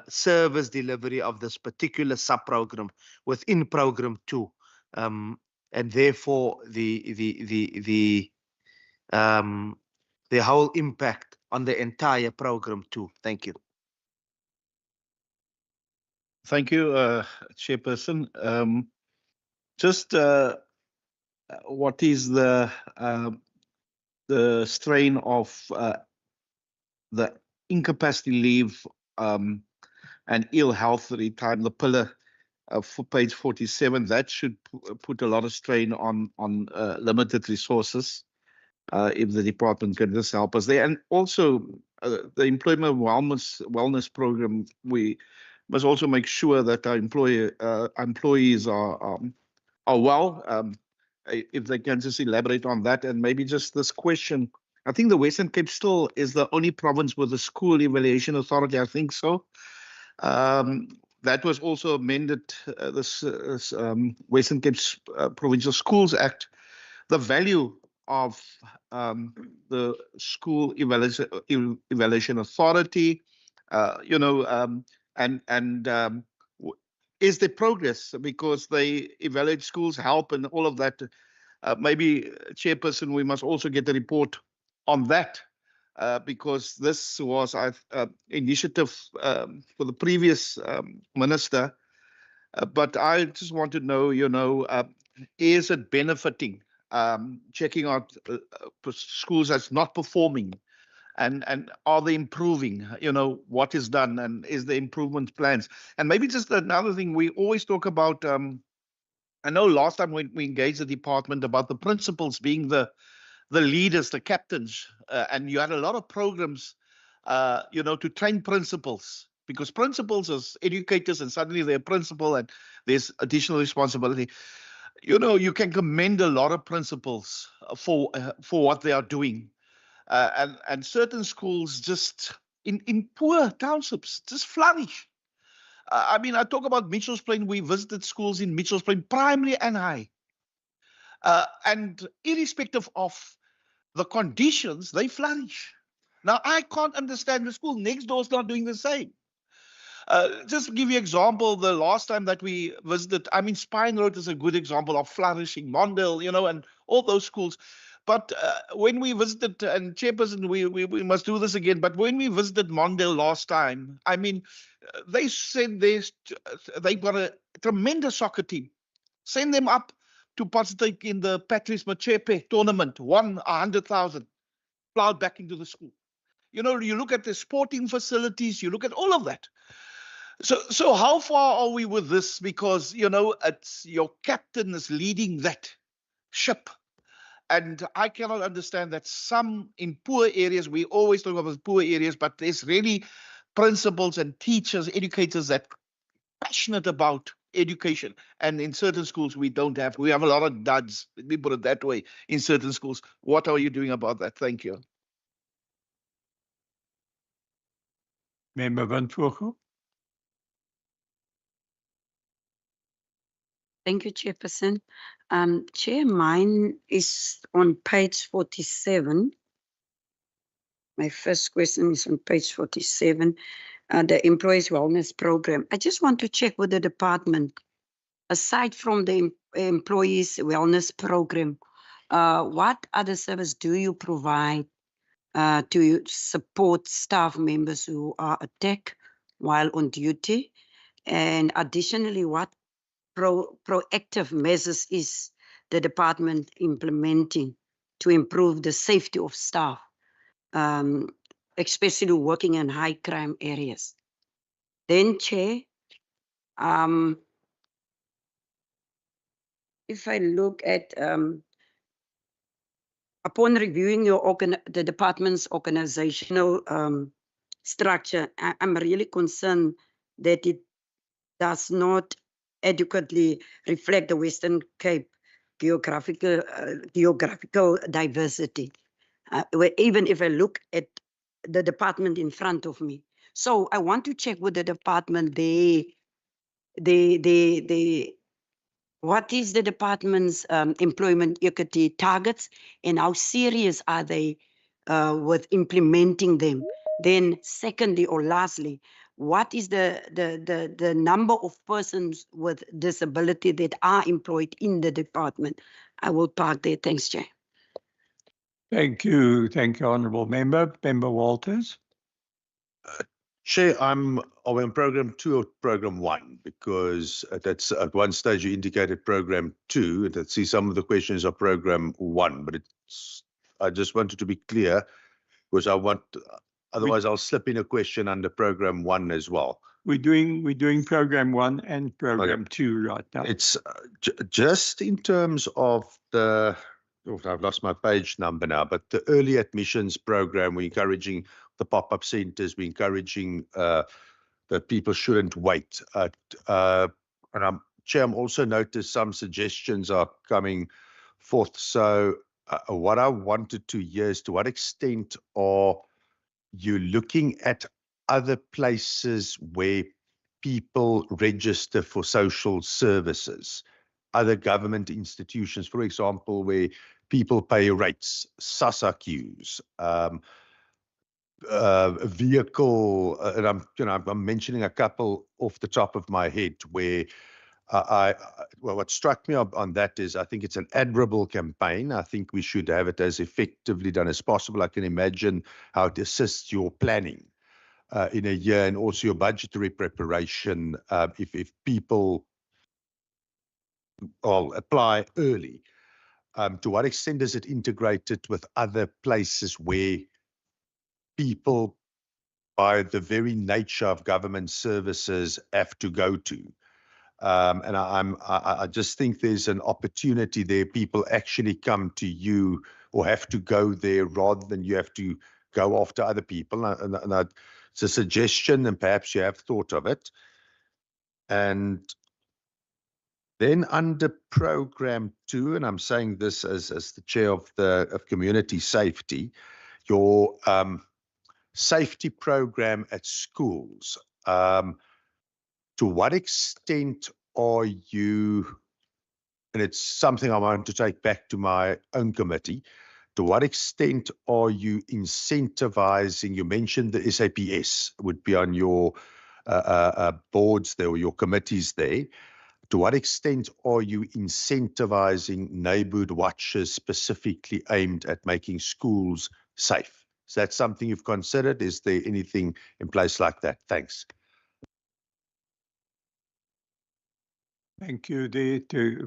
service delivery of this particular sub-program within program 2, and therefore the whole impact on the entire program 2. Thank you. Thank you, Chairperson. Just what is the strain of the incapacity leave and ill health retirement, the pillar for page 47, that should put a lot of strain on limited resources. If the department can just help us there. And also the employment wellness program, we must also make sure that our employees are well. If they can just elaborate on that, and maybe just this question. I think the Western Cape still is the only province with a school evaluation authority. I think so. That was also amended, this Western Cape Provincial Schools Act. The value of the school evaluation authority, is there progress, because they evaluate schools, help, and all of that. Maybe, Chairperson, we must also get a report on that, because this was an initiative for the previous minister. But I just want to know, is it benefiting? Checking out schools that's not performing, and are they improving? What is done, and is there improvement plans? And maybe just another thing, we always talk about. I know last time when we engaged the department about the principals being the leaders, the captains, and you had a lot of programs, to train principals, because principals as educators, and suddenly they're principal and there's additional responsibility. You can commend a lot of principals for what they are doing, and certain schools just in poor townships just flourish. I mean, I talk about Mitchell's Plain. We visited schools in Mitchell's Plain, primary and high, and irrespective of the conditions, they flourish. Now, I can't understand the school next door is not doing the same. Just to give you an example, the last time that we visited, I mean, Spine Road is a good example of flourishing, Mondale, and all those schools. But when we visited, and Chairperson, we must do this again, but when we visited Mondale last time, I mean, they said they've got a tremendous soccer team. Send them up to participate in the Patrice Machepe tournament, won 100,000, plowed back into the school. You look at the sporting facilities, you look at all of that. So how far are we with this? Because, it's your captain is leading that ship. And I cannot understand that some in poor areas, we always talk about poor areas, but there's really principals and teachers, educators that are passionate about education. And in certain schools, we have a lot of duds, let me put it that way, in certain schools. What are you doing about that? Thank you. Member Van Voorkel. Thank you, Chairperson. Chair, mine is on page 47. My first question is on page 47, the Employees Wellness Program. I just want to check with the department, aside from the Employees Wellness Program, what other service do you provide to support staff members who are attacked while on duty? And additionally, what proactive measures is the department implementing to improve the safety of staff, especially working in high crime areas? Then, Chair, if I look at upon reviewing the department's organizational structure, I'm really concerned that it does not adequately reflect the Western Cape geographical diversity. Even if I look at the department in front of me. So I want to check with the department, what is the department's employment equity targets and how serious are they with implementing them? Then secondly or lastly, what is the number of persons with disability that are employed in the department? I will park there. Thanks, Chair. Thank you. Thank you, Honourable Member. Member Walters. Chair, I'm in program 2 or program 1 because that's at one stage you indicated program 2. And I see some of the questions are program 1, but I just wanted to be clear because otherwise I'll slip in a question under program 1 as well. We're doing program 1 and program 2 right now. It's just in terms of I've lost my page number now, but the early admissions program, we're encouraging the pop-up centers, we're encouraging that people shouldn't wait. And Chair, I'm also noticed some suggestions are coming forth. So what I wanted to hear is to what extent are you looking at other places where people register for social services, other government institutions, for example, where people pay rates, SASSA queues, vehicle, and I'm mentioning a couple off the top of my head where what struck me on that is I think it's an admirable campaign. I think we should have it as effectively done as possible. I can imagine how it assists your planning in a year and also your budgetary preparation if people apply early. To what extent is it integrated with other places where people, by the very nature of government services, have to go to? And I just think there's an opportunity there. People actually come to you or have to go there rather than you have to go after other people. And it's a suggestion, and perhaps you have thought of it. And then under program 2, and I'm saying this as the chair of community safety, your safety program at schools. To what extent are you, and it's something I want to take back to my own committee, to what extent are you incentivizing, you mentioned the SAPS would be on your boards there or your committees there. To what extent are you incentivizing neighborhood watches specifically aimed at making schools safe? Is that something you've considered? Is there anything in place like that? Thanks. Thank you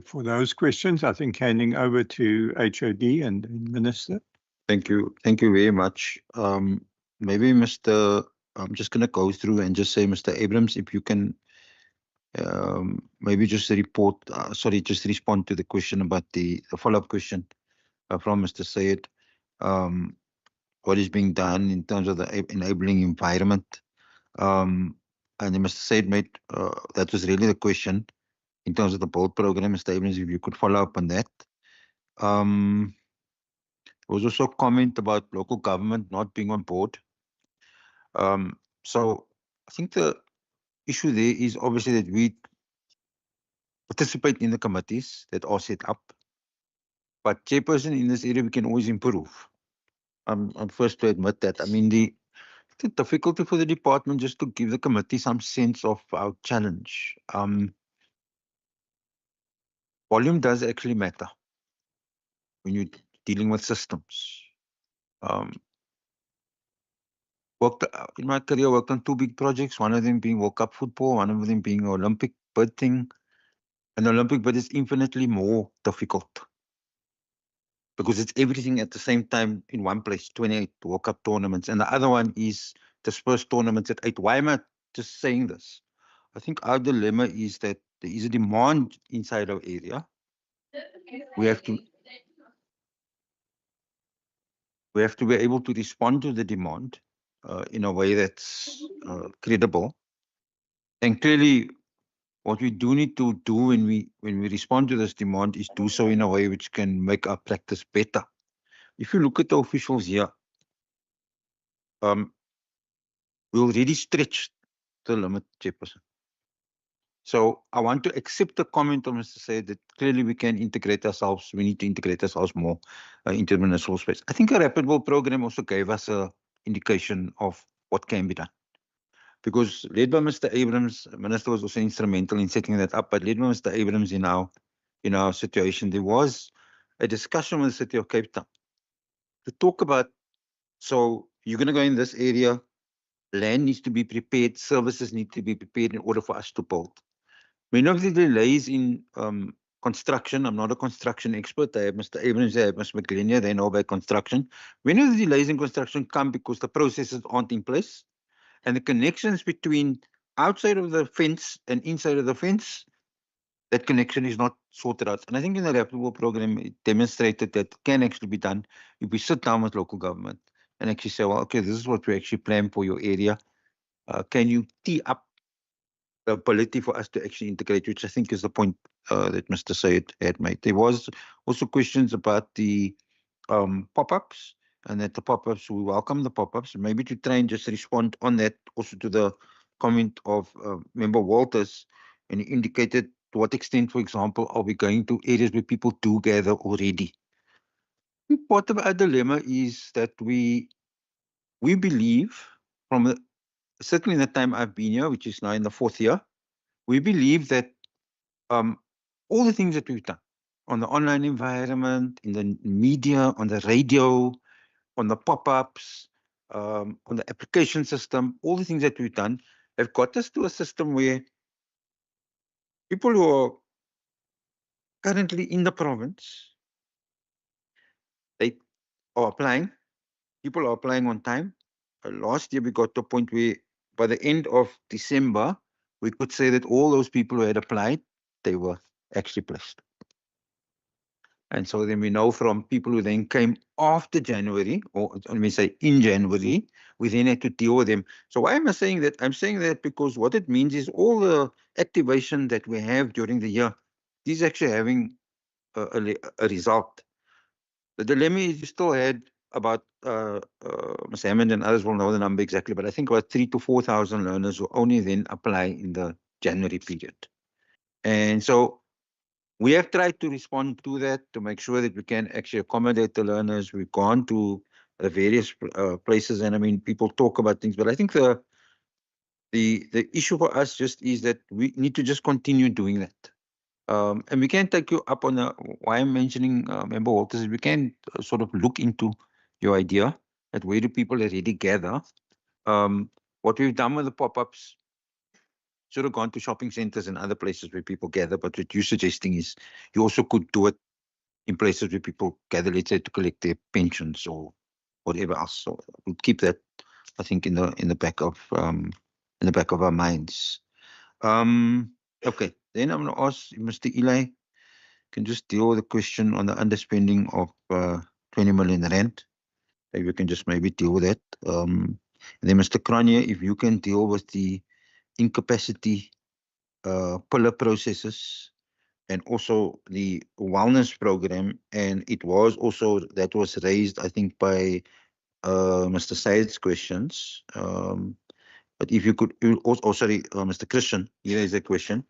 for those questions. I think handing over to HOD and Minister. Thank you. Thank you very much. Maybe I'm just going to go through and just say, Mr. Abrams, if you can maybe just report, just respond to the question about the follow-up question from Mr. Sayed. What is being done in terms of the enabling environment? And then Mr. Sayed made, that was really the question in terms of the board program. Mr. Abrams, if you could follow up on that. There was also a comment about local government not being on board. So I think the issue there is obviously that participate in the committees that are set up. But chairperson, in this area, we can always improve. I'm first to admit that. I mean, the difficulty for the department just to give the committee some sense of our challenge. Volume does actually matter when you're dealing with systems. In my career, worked on 2 big projects, one of them being World Cup football, one of them being Olympic bid thing. An Olympic bid is infinitely more difficult because it's everything at the same time in one place, 28 World Cup tournaments, and the other one is dispersed tournaments at 8. Why am I just saying this? I think our dilemma is that there is a demand inside our area. We have to be able to respond to the demand in a way that's credible. And clearly, what we do need to do when we respond to this demand is do so in a way which can make our practice better. If you look at the officials here, we already stretched the limit, Chairperson. So I want to accept the comment of Mr. Sayed that clearly we can integrate ourselves. We need to integrate ourselves more into the municipal space. I think a rapid build program also gave us an indication of what can be done. Because led by Mr. Abrams, the Minister was also instrumental in setting that up, but led by Mr. Abrams in our situation, there was a discussion with the City of Cape Town to talk about, so you're going to go in this area, land needs to be prepared, services need to be prepared in order for us to build. Many of the delays in construction, I'm not a construction expert, I have Mr. Abrams, I have Ms. McLean, they know about construction. Many of the delays in construction come because the processes aren't in place and the connections between outside of the fence and inside of the fence, that connection is not sorted out. And I think in the rapid build program, it demonstrated that it can actually be done if we sit down with local government and actually say, well, okay, this is what we actually plan for your area. Can you tee up the ability for us to actually integrate, which I think is the point that Mr. Sayed had made. There was also questions about the pop-ups, and that the pop-ups, we welcome the pop-ups, maybe to try and just respond on that also to the comment of Member Walters, and he indicated to what extent, for example, are we going to areas where people do gather already. Part of our dilemma is that we believe, from certainly in the time I've been here, which is now in the 4th year, we believe that all the things that we've done on the online environment, in the media, on the radio, on the pop-ups, on the application system, all the things that we've done have got us to a system where people who are currently in the province, they are applying, people are applying on time. Last year, we got to a point where by the end of December, we could say that all those people who had applied, they were actually placed. And so then we know from people who then came after January, or let me say in January, we then had to deal with them. So why am I saying that? I'm saying that because what it means is all the activation that we have during the year is actually having a result. The dilemma is you still had about, Ms. Hammond and others will know the number exactly, but I think about 3,000 to 4,000 learners who only then apply in the January period. And so we have tried to respond to that to make sure that we can actually accommodate the learners. We've gone to the various places, and I mean, people talk about things, but I think the issue for us just is that we need to just continue doing that. And we can take you up on why I'm mentioning Member Walters is we can sort of look into your idea at where do people already gather. What we've done with the pop-ups, should have gone to shopping centers and other places where people gather, but what you're suggesting is you also could do it in places where people gather, let's say, to collect their pensions or whatever else. So we'll keep that, I think, in the back of our minds. Okay, then I'm going to ask Mr. Eli can just deal with the question on the underspending of 20 million rand. Maybe we can just maybe deal with that. And then Mr. Kranje, if you can deal with the incapacity pillar processes and also the wellness program. And it was also, that was raised, I think, by Mr. Syed's questions. But if you could, sorry, Mr. Christian, he raised a question.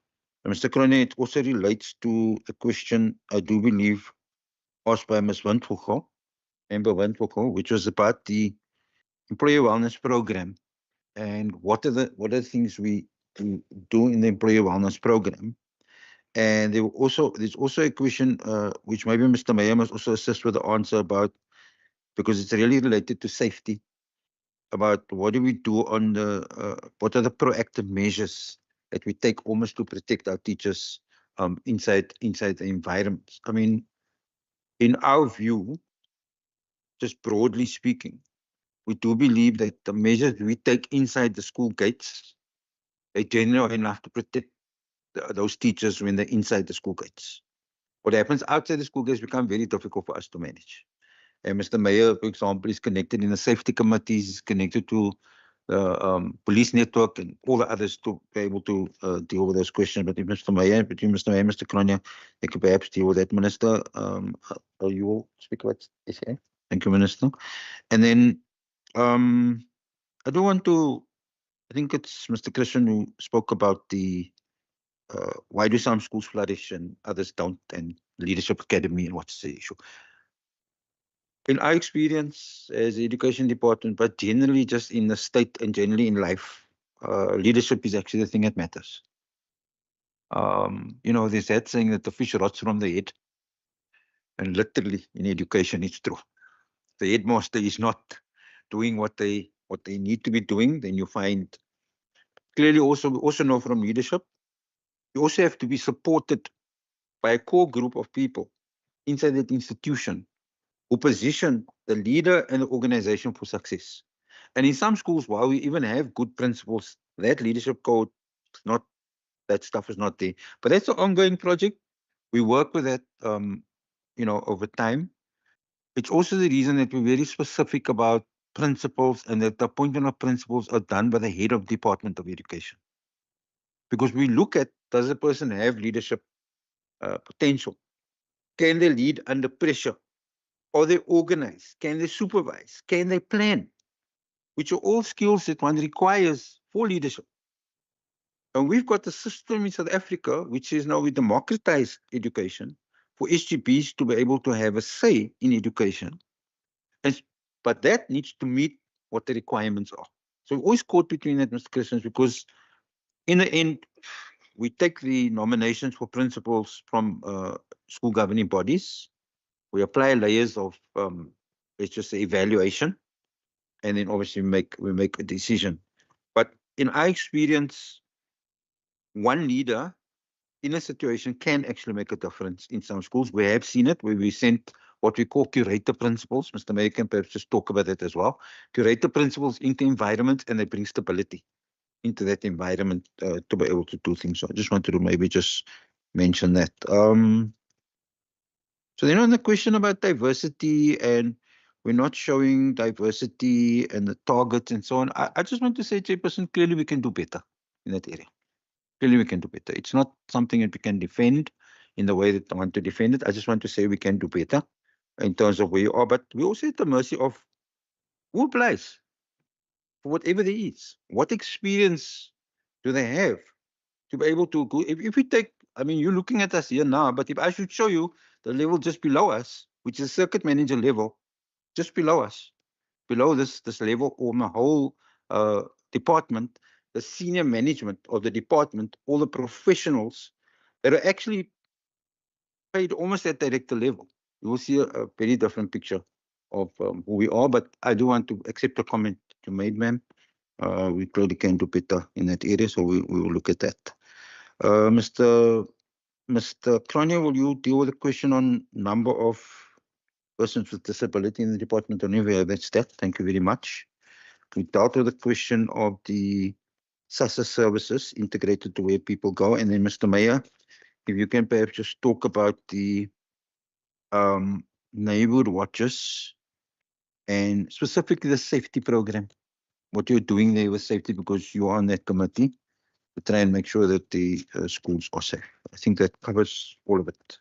Mr. Kroner, it also relates to a question, I do believe, asked by Ms. Windvogel, Member Windvogel, which was about the employee wellness program and what are the things we do in the employee wellness program. And there's also a question which maybe Mr. Meyer must also assist with the answer about, because it's really related to safety, about what do we do on what are the proactive measures that we take almost to protect our teachers inside the environment. I mean, in our view, just broadly speaking, we do believe that the measures we take inside the school gates, they generally are enough to protect those teachers when they're inside the school gates. What happens outside the school gates become very difficult for us to manage. And Mr. Meyer, for example, is connected in the safety committees, is connected to the police network and all the others to be able to deal with those questions. But if Mr. Meyer, between Mr. Meyer and Mr. Kroner, they could perhaps deal with that. Minister, you will speak about SA? Thank you, Minister. And then I do want to, I think it's Mr. Christian who spoke about the why do some schools flourish and others don't, and leadership academy and what's the issue. In our experience as the education department, but generally just in the state and generally in life, leadership is actually the thing that matters. You know, there's that saying that the fish rots from the head, and literally in education it's true. The headmaster is not doing what they need to be doing, then you find clearly we also know from leadership, you also have to be supported by a core group of people inside that institution who position the leader and the organization for success. And in some schools, while we even have good principles, that leadership code is not, that stuff is not there. But that's an ongoing project. We work with that, you know, over time. It's also the reason that we're very specific about principles and that the appointment of principals are done by the head of Department of Education. Because we look at, does a person have leadership potential? Can they lead under pressure? Are they organized? Can they supervise? Can they plan? Which are all skills that one requires for leadership. And we've got a system in South Africa, which is now we democratize education for SGBs to be able to have a say in education. But that needs to meet what the requirements are. So we're always caught between that, Mr. Christian, because in the end, we take the nominations for principals from school governing bodies. We apply layers of, let's just say, evaluation, and then obviously we make a decision. But in our experience, one leader in a situation can actually make a difference in some schools. We have seen it where we sent what we call curator principles. Mr. Mayor can perhaps just talk about that as well. Curator principles into environment, and they bring stability into that environment to be able to do things. So I just wanted to maybe just mention that. So then on the question about diversity, and we're not showing diversity and the targets and so on, I just want to say, Chairperson, clearly we can do better in that area. Clearly we can do better. It's not something that we can defend in the way that I want to defend it. I just want to say we can do better in terms of where you are, but we're also at the mercy of who applies for whatever there is. What experience do they have to be able to go? If we take, I mean, you're looking at us here now, but if I should show you the level just below us, which is circuit manager level, just below us, below this level on the whole department, the senior management of the department, all the professionals that are actually paid almost at director level, you will see a very different picture of who we are. But I do want to accept the comment you made, ma'am. We clearly can do better in that area, so we will look at that. Mr. Kroner, will you deal with the question on number of persons with disability in the department? Anyway, that's that. Thank you very much. We dealt with the question of the SASSA services integrated to where people go. And then, Mr. Mayor, if you can perhaps just talk about the neighborhood watches and specifically the safety program, what you're doing there with safety, because you are on that committee to try and make sure that the schools are safe. I think that covers all of it.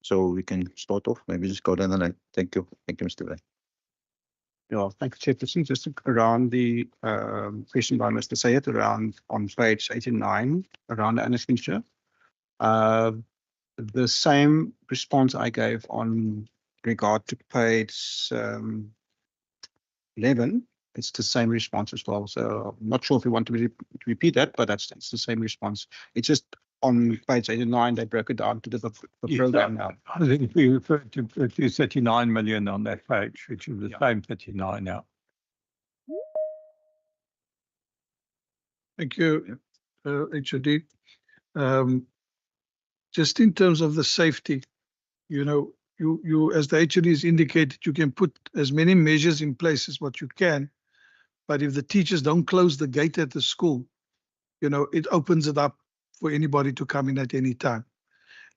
So we can start off, maybe just go down the line. Thank you. Thank you, Mr. Ray. Yeah, thank you, Chairperson. Just around the question by Mr. Sayed around on page 89 around the expenditure. The same response I gave on regard to page 11, it's the same response as well. So I'm not sure if you want to repeat that, but that's the same response. It's just on page 89, they broke it down to the program now. I think we referred to 39 million on that page, which is the same 39 now. Thank you, HOD. Just in terms of the safety, you know, you as the HOD has indicated, you can put as many measures in place as what you can, but if the teachers don't close the gate at the school, you know, it opens it up for anybody to come in at any time.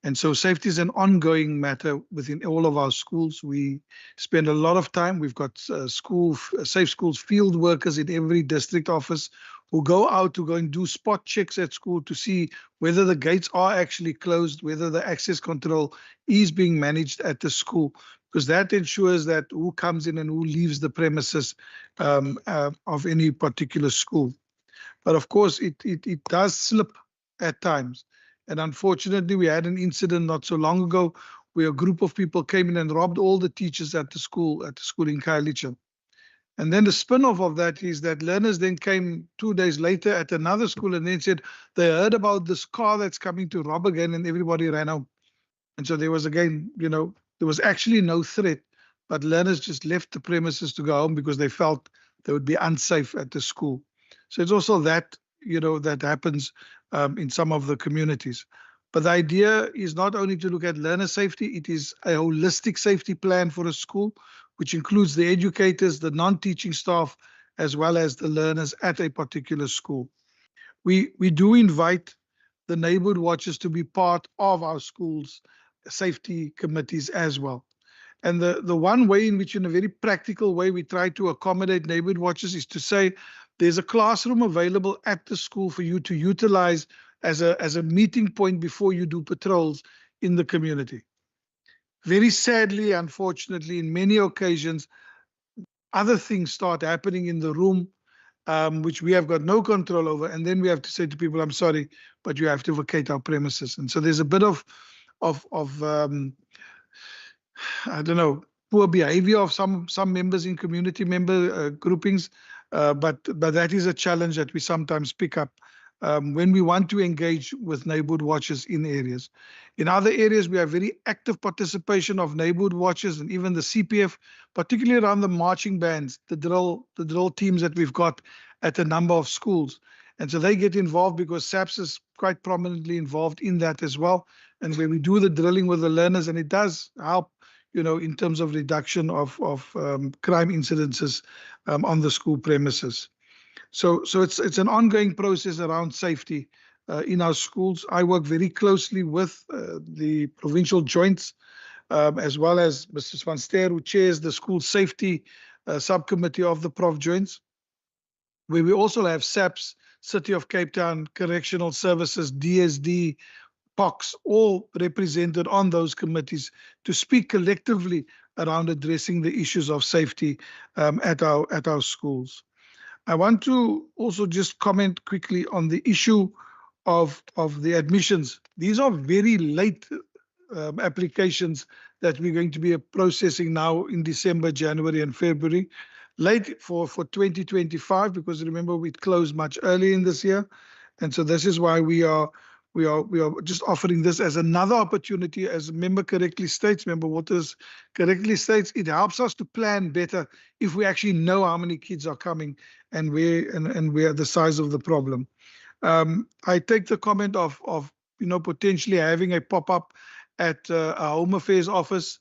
And so safety is an ongoing matter within all of our schools. We spend a lot of time. We've got safe schools field workers in every district office who go out to go and do spot checks at school to see whether the gates are actually closed, whether the access control is being managed at the school, because that ensures that who comes in and who leaves the premises of any particular school. But of course, it does slip at times. And unfortunately, we had an incident not so long ago where a group of people came in and robbed all the teachers at the school in Khayelitsha. And then the spin-off of that is that learners then came 2 days later at another school and then said they heard about this car that's coming to rob again, and everybody ran out. And so there was again, you know, there was actually no threat, but learners just left the premises to go home because they felt they would be unsafe at the school. So it's also that, you know, that happens in some of the communities. But the idea is not only to look at learner safety, it is a holistic safety plan for a school, which includes the educators, the non-teaching staff, as well as the learners at a particular school. We do invite the neighborhood watchers to be part of our schools' safety committees as well. And the one way in which, in a very practical way, we try to accommodate neighborhood watchers is to say there's a classroom available at the school for you to utilize as a meeting point before you do patrols in the community. Very sadly, unfortunately, in many occasions, other things start happening in the room, which we have got no control over. And then we have to say to people, I'm sorry, but you have to vacate our premises. And so there's a bit of I don't know, poor behavior of some members in community member groupings, but that is a challenge that we sometimes pick up when we want to engage with neighborhood watchers in areas. In other areas, we have very active participation of neighborhood watchers and even the CPF, particularly around the marching bands, the drill teams that we've got at a number of schools. And so they get involved because SAPS is quite prominently involved in that as well. And where we do the drilling with the learners, and it does help, you know, in terms of reduction of crime incidences on the school premises. So it's an ongoing process around safety in our schools. I work very closely with the provincial joints, as well as Mr. Van Ster, who chairs the school safety subcommittee of the Prof joints, where we also have SAPS, City of Cape Town, Correctional Services, DSD, POX, all represented on those committees to speak collectively around addressing the issues of safety at our schools. I want to also just comment quickly on the issue of the admissions. These are very late applications that we're going to be processing now in December, January, and February. Late for 2025, because remember we closed much earlier in this year, and so this is why we are just offering this as another opportunity. As a member correctly states, Member Waters correctly states, it helps us to plan better if we actually know how many kids are coming and where the size of the problem. I take the comment of potentially having a pop-up at a Home Affairs office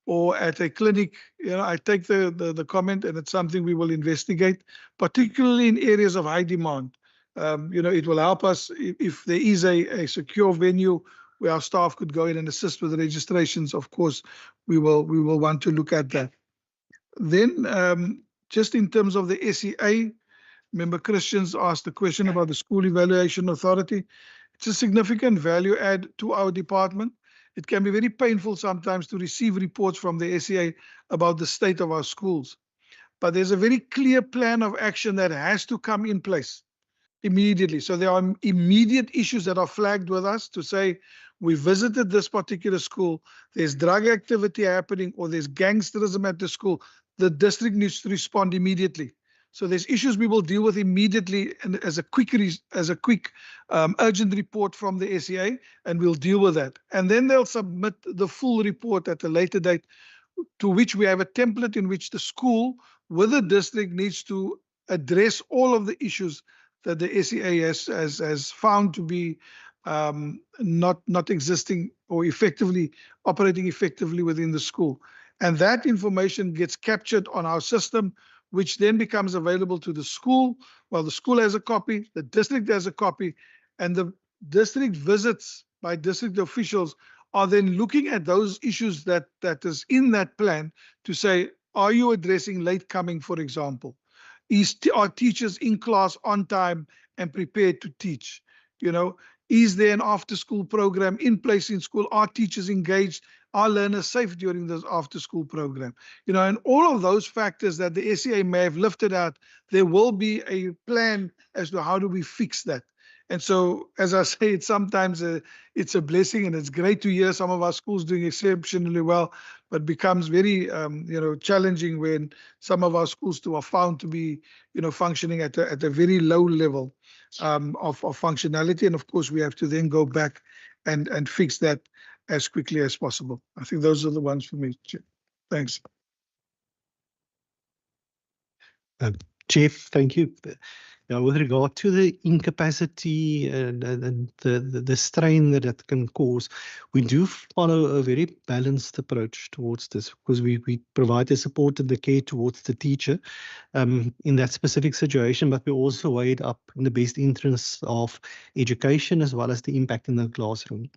or at a clinic. I take the comment, and it's something we will investigate, particularly in areas of high demand. It will help us if there is a secure venue where our staff could go in and assist with the registrations. Of course, we will want to look at that. Then, just in terms of the SEA, Member Christians asked the question about the School Evaluation Authority. It's a significant value add to our department. It can be very painful sometimes to receive reports from the SEA about the state of our schools. But there's a very clear plan of action that has to come in place immediately. So there are immediate issues that are flagged with us to say we visited this particular school, there's drug activity happening or there's gangsterism at the school, the district needs to respond immediately. So there's issues we will deal with immediately and as a quick urgent report from the SEA, and we'll deal with that. And then they'll submit the full report at a later date, to which we have a template in which the school with the district needs to address all of the issues that the SEA has found to be not existing or effectively operating effectively within the school. And that information gets captured on our system, which then becomes available to the school. Well, the school has a copy, the district has a copy, and the district visits by district officials are then looking at those issues that is in that plan to say, are you addressing late coming, for example? Are teachers in class on time and prepared to teach? You know, is there an after school program in place in school? Are teachers engaged? Are learners safe during this after school program? You know, and all of those factors that the SEA may have lifted out, there will be a plan as to how do we fix that. And so, as I say, it's sometimes it's a blessing, and it's great to hear some of our schools doing exceptionally well, but becomes very, challenging when some of our schools too are found to be, functioning at a very low level of functionality. And of course, we have to then go back and fix that as quickly as possible. I think those are the ones for me. Thanks. Chief, thank you. Now, with regard to the incapacity and the strain that can cause, we do follow a very balanced approach towards this, because we provide the support and the care towards the teacher in that specific situation, but we also weigh it up in the best interests of education as well as the impact in the classroom.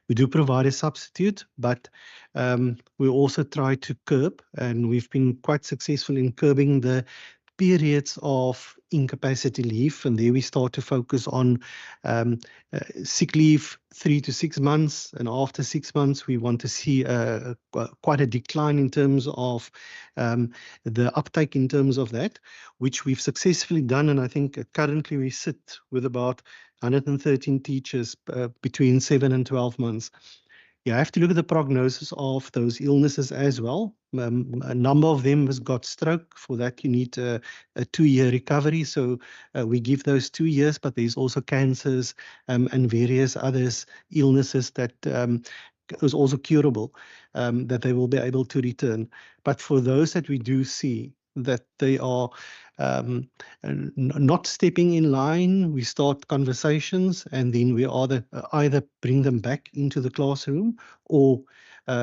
We do provide a substitute, but we also try to curb, and we've been quite successful in curbing the periods of incapacity leave, and there we start to focus on sick leave 3 to 6 months, and after 6 months we want to see quite a decline in terms of the uptake in terms of that, which we've successfully done. And I think currently we sit with about 113 teachers between 7 and 12 months. You have to look at the prognosis of those illnesses as well. A number of them has got stroke. For that, you need a 2-year recovery. So we give those 2 years, but there's also cancers and various others illnesses that is also curable, that they will be able to return. But for those that we do see that they are not stepping in line, we start conversations, and then we either bring them back into the classroom, or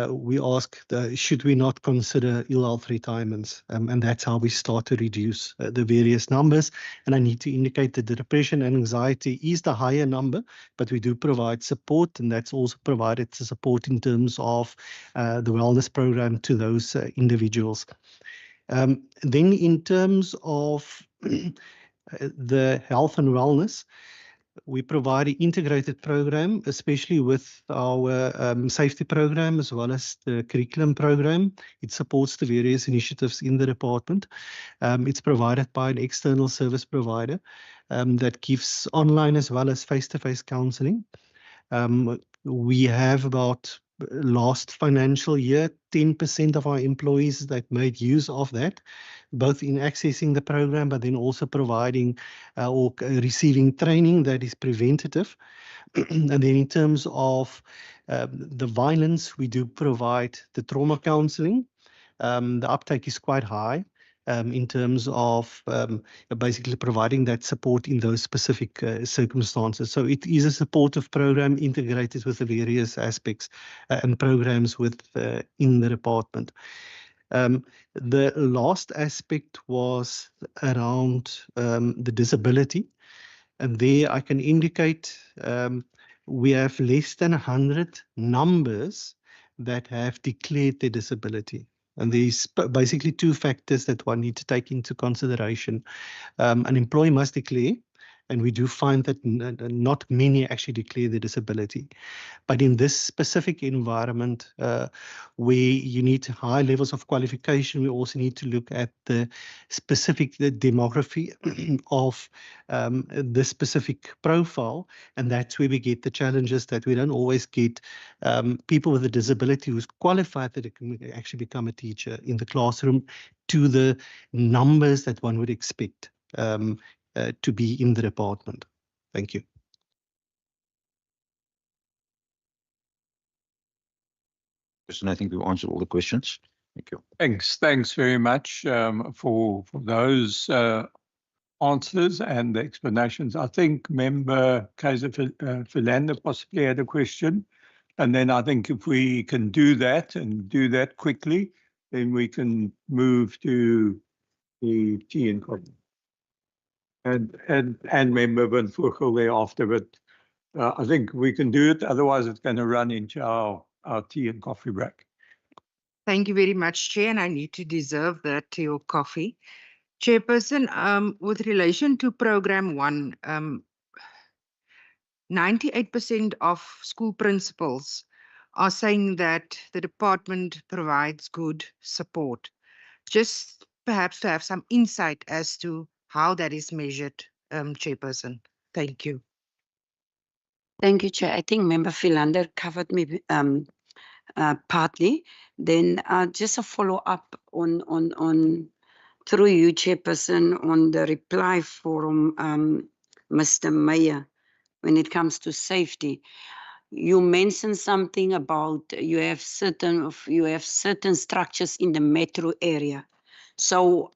we ask, should we not consider ill health retirements? And that's how we start to reduce the various numbers. And I need to indicate that the depression and anxiety is the higher number, but we do provide support, and that's also provided support in terms of the wellness program to those individuals. Then in terms of the health and wellness, we provide an integrated program, especially with our safety program as well as the curriculum program. It supports the various initiatives in the department. It's provided by an external service provider that gives online as well as face-to-face counseling. We have about last financial year, 10% of our employees that made use of that, both in accessing the program, but then also providing or receiving training that is preventative. And then in terms of the violence, we do provide the trauma counseling. The uptake is quite high in terms of basically providing that support in those specific circumstances. So it is a supportive program integrated with the various aspects and programs in the department. The last aspect was around the disability. And there I can indicate we have less than 100 numbers that have declared their disability. And there's basically 2 factors that one needs to take into consideration. An employee must declare, And we do find that not many actually declare their disability. But in this specific environment where you need high levels of qualification, we also need to look at the specific demography of this specific profile. And that's where we get the challenges that we don't always get people with a disability who's qualified that it can actually become a teacher in the classroom to the numbers that one would expect to be in the department. Thank you. And I think we've answered all the questions. Thank you. Thanks very much for those answers and the explanations. I think Member Kaiser Philander possibly had a question. And then I think if we can do that and do that quickly, then we can move to the tea and coffee. And Member Van Vogel thereafter, but I think we can do it. Otherwise, it's going to run into our tea and coffee break. Thank you very much, Chair, and I need to deserve that to your coffee. Chairperson, with relation to Program 1, 98% of school principals are saying that the department provides good support. Just perhaps to have some insight as to how that is measured, Chairperson. Thank you. Thank you, Chair. I think Member Philander covered me partly. Then just a follow-up on through you, Chairperson, on the reply from Mr. Meyer when it comes to safety. You mentioned something about you have certain structures in the metro area. So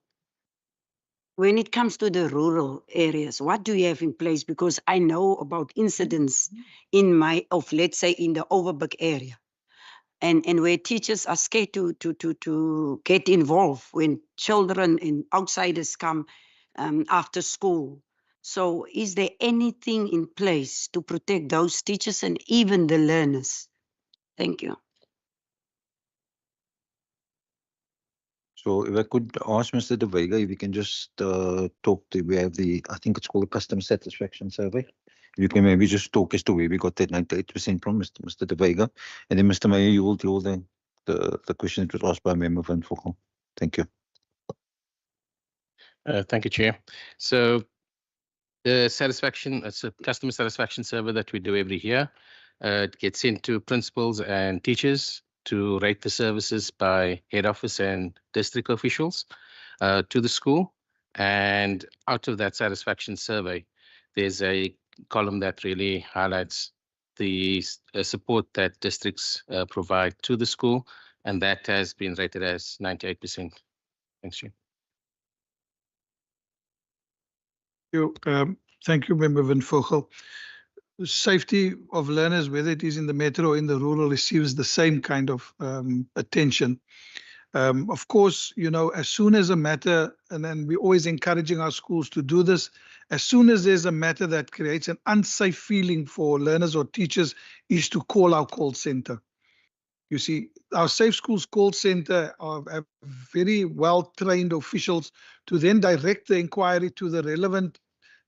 when it comes to the rural areas, what do you have in place? Because I know about incidents in let's say in the Overberg area. And where teachers are scared to get involved when children and outsiders come after school. So is there anything in place to protect those teachers and even the learners? Thank you. So if I could ask Mr. De Vega if we can just talk to, we have I think it's called a customer satisfaction survey. You can maybe just talk as to where we got that 98% from Mr. De Vega. And then Mr. Meyer, you will deal with the question that was asked by Member Van Vogel. Thank you. Thank you, Chair. So the satisfaction, it's a customer satisfaction survey that we do every year. It gets sent to principals and teachers to rate the services by head office and district officials to the school. And out of that satisfaction survey, there's a column that really highlights the support that districts provide to the school, and that has been rated as 98%. Thanks, Chair. Thank you, Member Van Vogel. Safety of learners, whether it is in the metro or in the rural, receives the same kind of attention. Of course, you know, as soon as a matter, and then we're always encouraging our schools to do this, as soon as there's a matter that creates an unsafe feeling for learners or teachers, is to call our call center. You see, our Safe Schools call center have very well-trained officials to then direct the inquiry to the relevant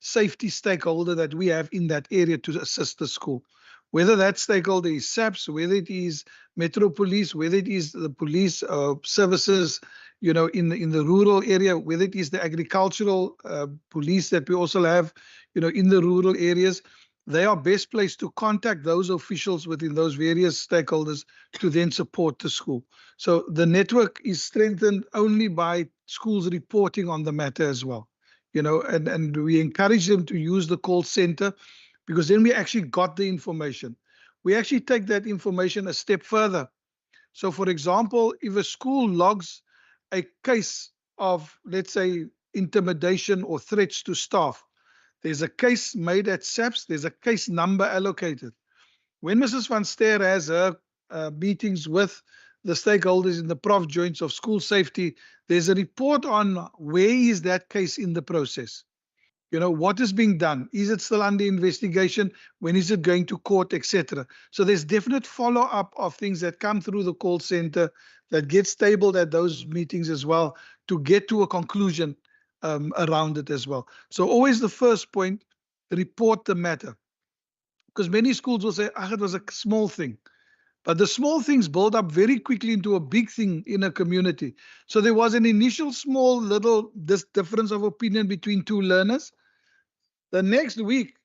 safety stakeholder that we have in that area to assist the school. Whether that stakeholder is SAPS, whether it is Metro Police, whether it is the police services, you know, in the rural area, whether it is the agricultural police that we also have, you know, in the rural areas, they are best placed to contact those officials within those various stakeholders to then support the school. So the network is strengthened only by schools reporting on the matter as well. You know, and we encourage them to use the call center because then we actually got the information. We actually take that information a step further. So for example, if a school logs a case of, let's say, intimidation or threats to staff, there's a case made at SAPS, there's a case number allocated. When Mrs. Van Ster has her meetings with the stakeholders in the Prof joints of school safety, there's a report on where is that case in the process. You know, what is being done? Is it still under investigation? When is it going to court, etc.? So there's definite follow-up of things that come through the call center that gets tabled at those meetings as well to get to a conclusion around it as well. So always the first point report the matter. Because many schools will say, ah, it was a small thing. But the small things build up very quickly into a big thing in a community. So there was an initial small little difference of opinion between two learners. The next week,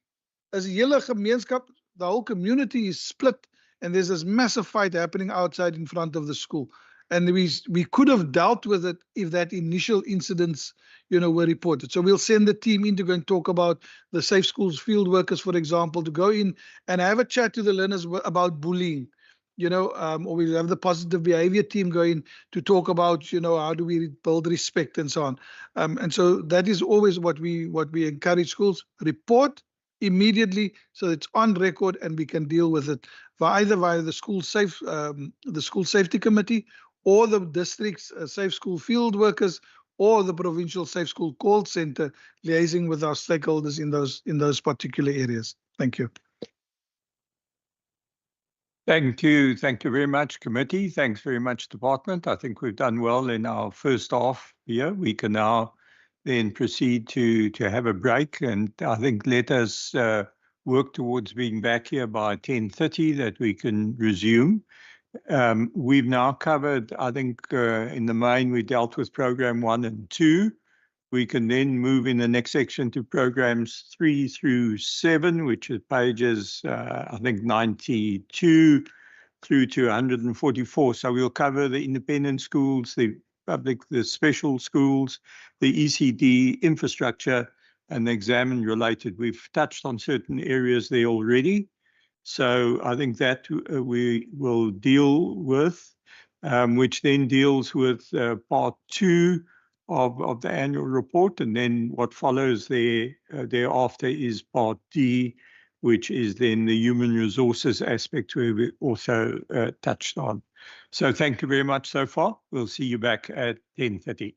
as a hele gemeenskap, the whole community is split and there's this massive fight happening outside in front of the school. And we could have dealt with it if that initial incidents, were reported. So we'll send the team in to go and talk about the Safe Schools field workers, for example, to go in and have a chat to the learners about bullying. Or we'll have the positive behavior team going to talk about, how do we build respect and so on. And so that is always what we encourage schools: report immediately, so it's on record and we can deal with it either via the school safety committee, or the district's safe school field workers, or the provincial safe school call center, liaising with our stakeholders in those particular areas. Thank you. Thank you. Thank you very much, committee. Thanks very much, department. I think we've done well in our first half here. We can now then proceed to have a break, and I think let us work towards being back here by 10:30 that we can resume. We've now covered, I think in the main, we dealt with program 1 and 2. We can then move in the next section to programs 3 through 7, which is pages, I think 92 through to 144. So we'll cover the independent schools, the public, the special schools, the ECD infrastructure, and the exam related. We've touched on certain areas there already. So I think that we will deal with, which then deals with part 2 of the annual report, and then what follows thereafter is part D, which is then the human resources aspect where we also touched on. So thank you very much so far. We'll see you back at 10:30.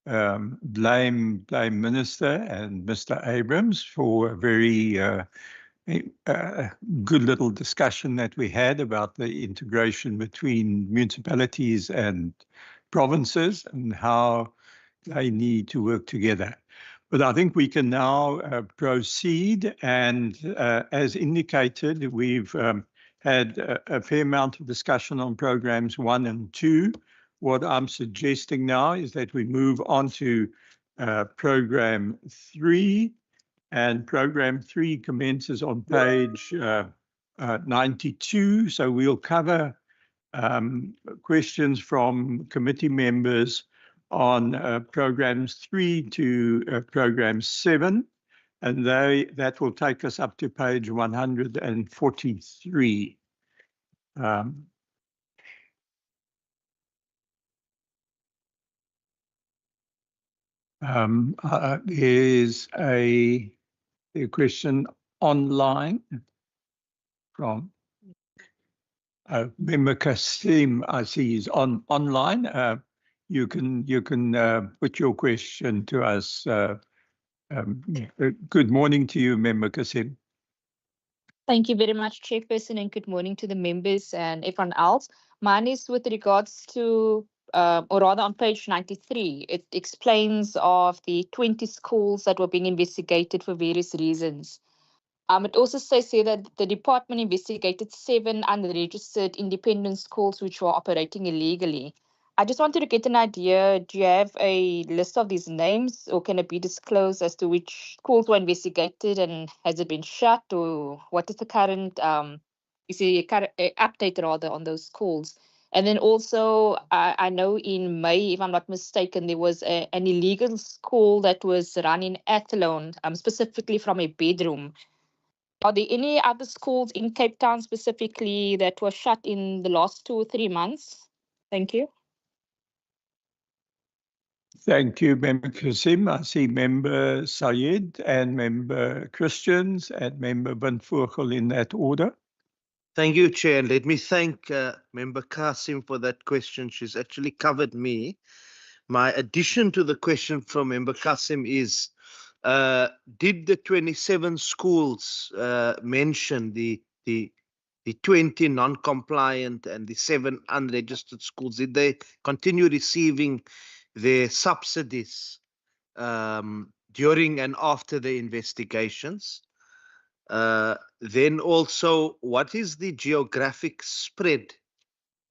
blame Minister and Mr. Abrams for a very good little discussion that we had about the integration between municipalities and provinces and how they need to work together. But I think we can now proceed, and as indicated, we've had a fair amount of discussion on programs 1 and 2. What I'm suggesting now is that we move on to program 3, and program 3 commences on page 92. So we'll cover questions from committee members on programs 3 to program 7, and that will take us up to page 143. Is a question online from Member Kasim. I see is online. You can put your question to us. Good morning to you, Member Kasim. Thank you very much, Chairperson, and good morning to the members and everyone else. Mine is with regards to, or rather on page 93, it explains of the 20 schools that were being investigated for various reasons. It also says here that the department investigated 7 unregistered independent schools which were operating illegally. I just wanted to get an idea, do you have a list of these names, or can it be disclosed as to which schools were investigated and has it been shut, or what is the current, is there a current update rather on those schools? And then also, I know in May, if I'm not mistaken, there was an illegal school that was run in Athlone, specifically from a bedroom. Are there any other schools in Cape Town specifically that were shut in the last 2 or 3 months? Thank you. Thank you, Member Kasim. I see Member Sayed and Member Christians and Member Bantvoogel in that order. Thank you, Chair. And let me thank Member Kasim for that question. She's actually covered me. My addition to the question from Member Kasim is, did the 27 schools mention the 20 non-compliant and the 7 unregistered schools? Did they continue receiving their subsidies during and after the investigations? Then also, what is the geographic spread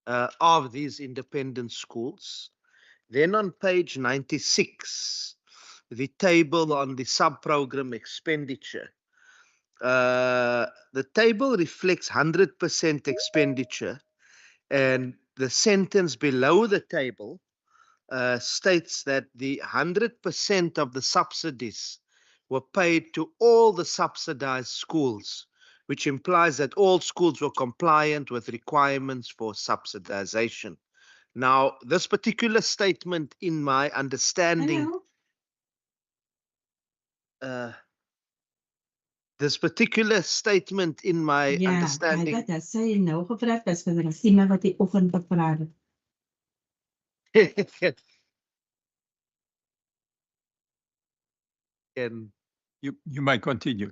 of these independent schools? Then on page 96, the table on the sub-program expenditure. The table reflects 100% expenditure, and the sentence below the table states that the 100% of the subsidies were paid to all the subsidized schools, which implies that all schools were compliant with requirements for subsidization. Now, this particular statement, in my understanding, this particular statement, in my understanding, You might continue.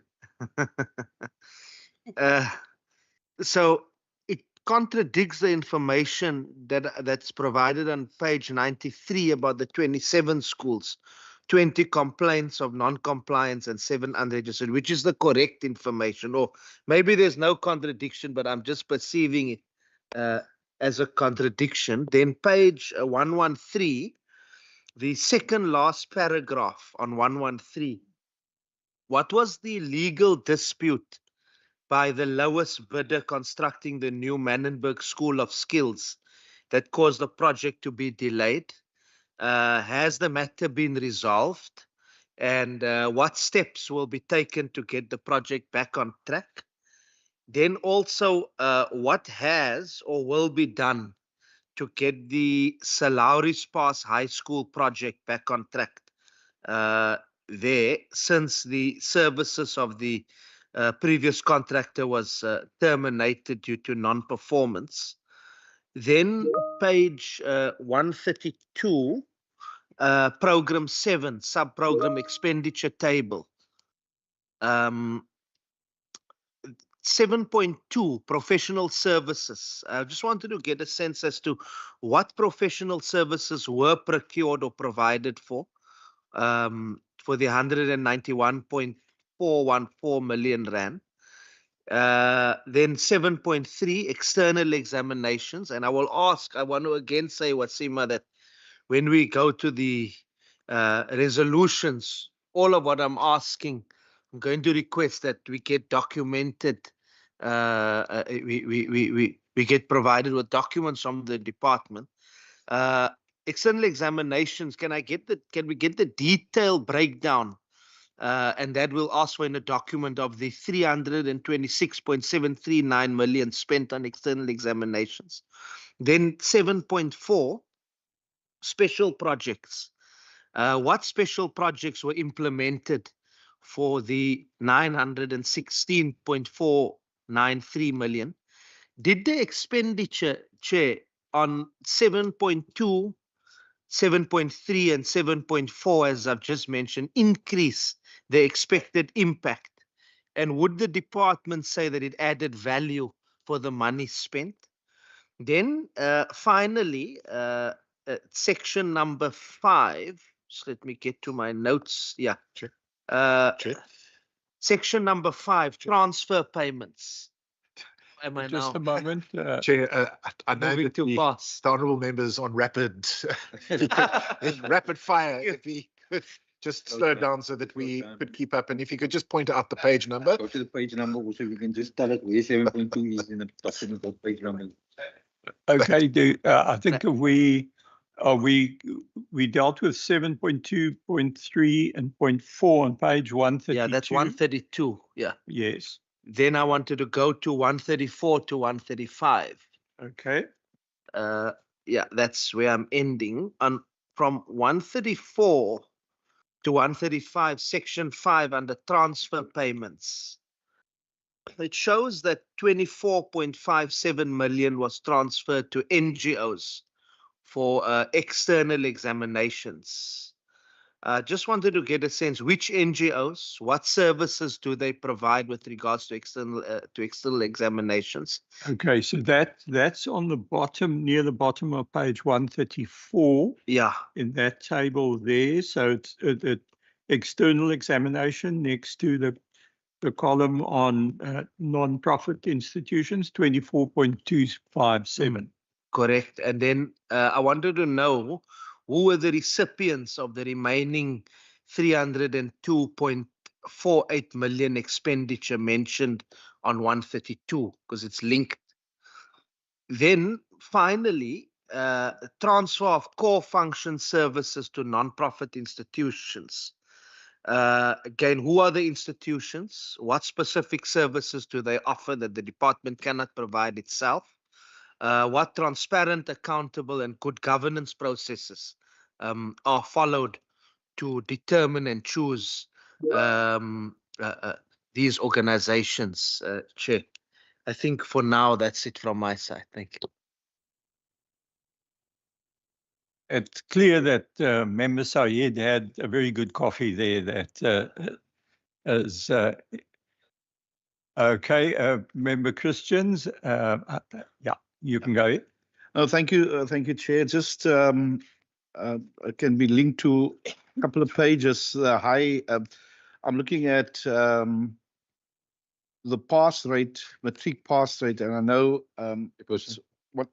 So it contradicts the information that's provided on page 93 about the 27 schools, 20 complaints of non-compliance and 7 unregistered, which is the correct information. Or maybe there's no contradiction, but I'm just perceiving it as a contradiction. Then page 113, the second last paragraph on 113. What was the legal dispute by the lowest bidder constructing the new Manenberg School of Skills that caused the project to be delayed? Has the matter been resolved? And what steps will be taken to get the project back on track? Then also, what has or will be done to get the Salauris Pass High School project back on track there, since the services of the previous contractor was terminated due to non-performance? Then page 132, program 7, sub-program expenditure table. 7.2 professional services. I just wanted to get a sense as to what professional services were procured or provided for the 191.414 million rand. Then 7.3 external examinations. And I want to again say, Wasima, that when we go to the resolutions, all of what I'm asking, I'm going to request that we get documented. We get provided with documents from the department. External examinations. Can we get the detailed breakdown? And that will also in a document of the 326.739 million spent on external examinations. Then 7.4 special projects. What special projects were implemented for the 916.493 million? Did the expenditure, Chair, on 7.2, 7.3 and 7.4, as I've just mentioned, increase the expected impact? And would the department say that it added value for the money spent? Then finally, section number 5, just let me get to my notes. Yeah. Sure. Section number 5, transfer payments. Am I Just now? a moment. Chair, I know Moving that too fast. the honourable members on rapid fire. If we could just slow down so that we could keep up, and if you could just point out the page number. Go to the page number, so we can just tell it where 7.2 is in the document of page number. Okay, I think we dealt with 7.2.3 and 0.4 on page 132. Yeah, that's 132. Yeah. Yes. Then I wanted to go to 134 to 135. Okay. Yeah, that's where I'm ending. From 134 to 135, section 5 under transfer payments. It shows that 24.57 million was transferred to NGOs for external examinations. Just wanted to get a sense, which NGOs, what services do they provide with regards to external examinations? Okay, so that's on the bottom, near the bottom of page 134. Yeah. In that table there. So it's the external examination next to the column on non-profit institutions, 24.257. Correct. And then I wanted to know who were the recipients of the remaining 302.48 million expenditure mentioned on 132, because it's linked. Then finally, transfer of core function services to non-profit institutions. Again, who are the institutions? What specific services do they offer that the department cannot provide itself? What transparent, accountable, and good governance processes are followed to determine and choose these organizations, Chair? I think for now, that's it from my side. Thank you. It's clear that Member Sayed had a very good coffee there that is okay. Member Christians, yeah, you can go. No, thank you, Chair. Just can be linked to a couple of pages. I'm looking at the pass rate, matric pass rate, and I know Because what.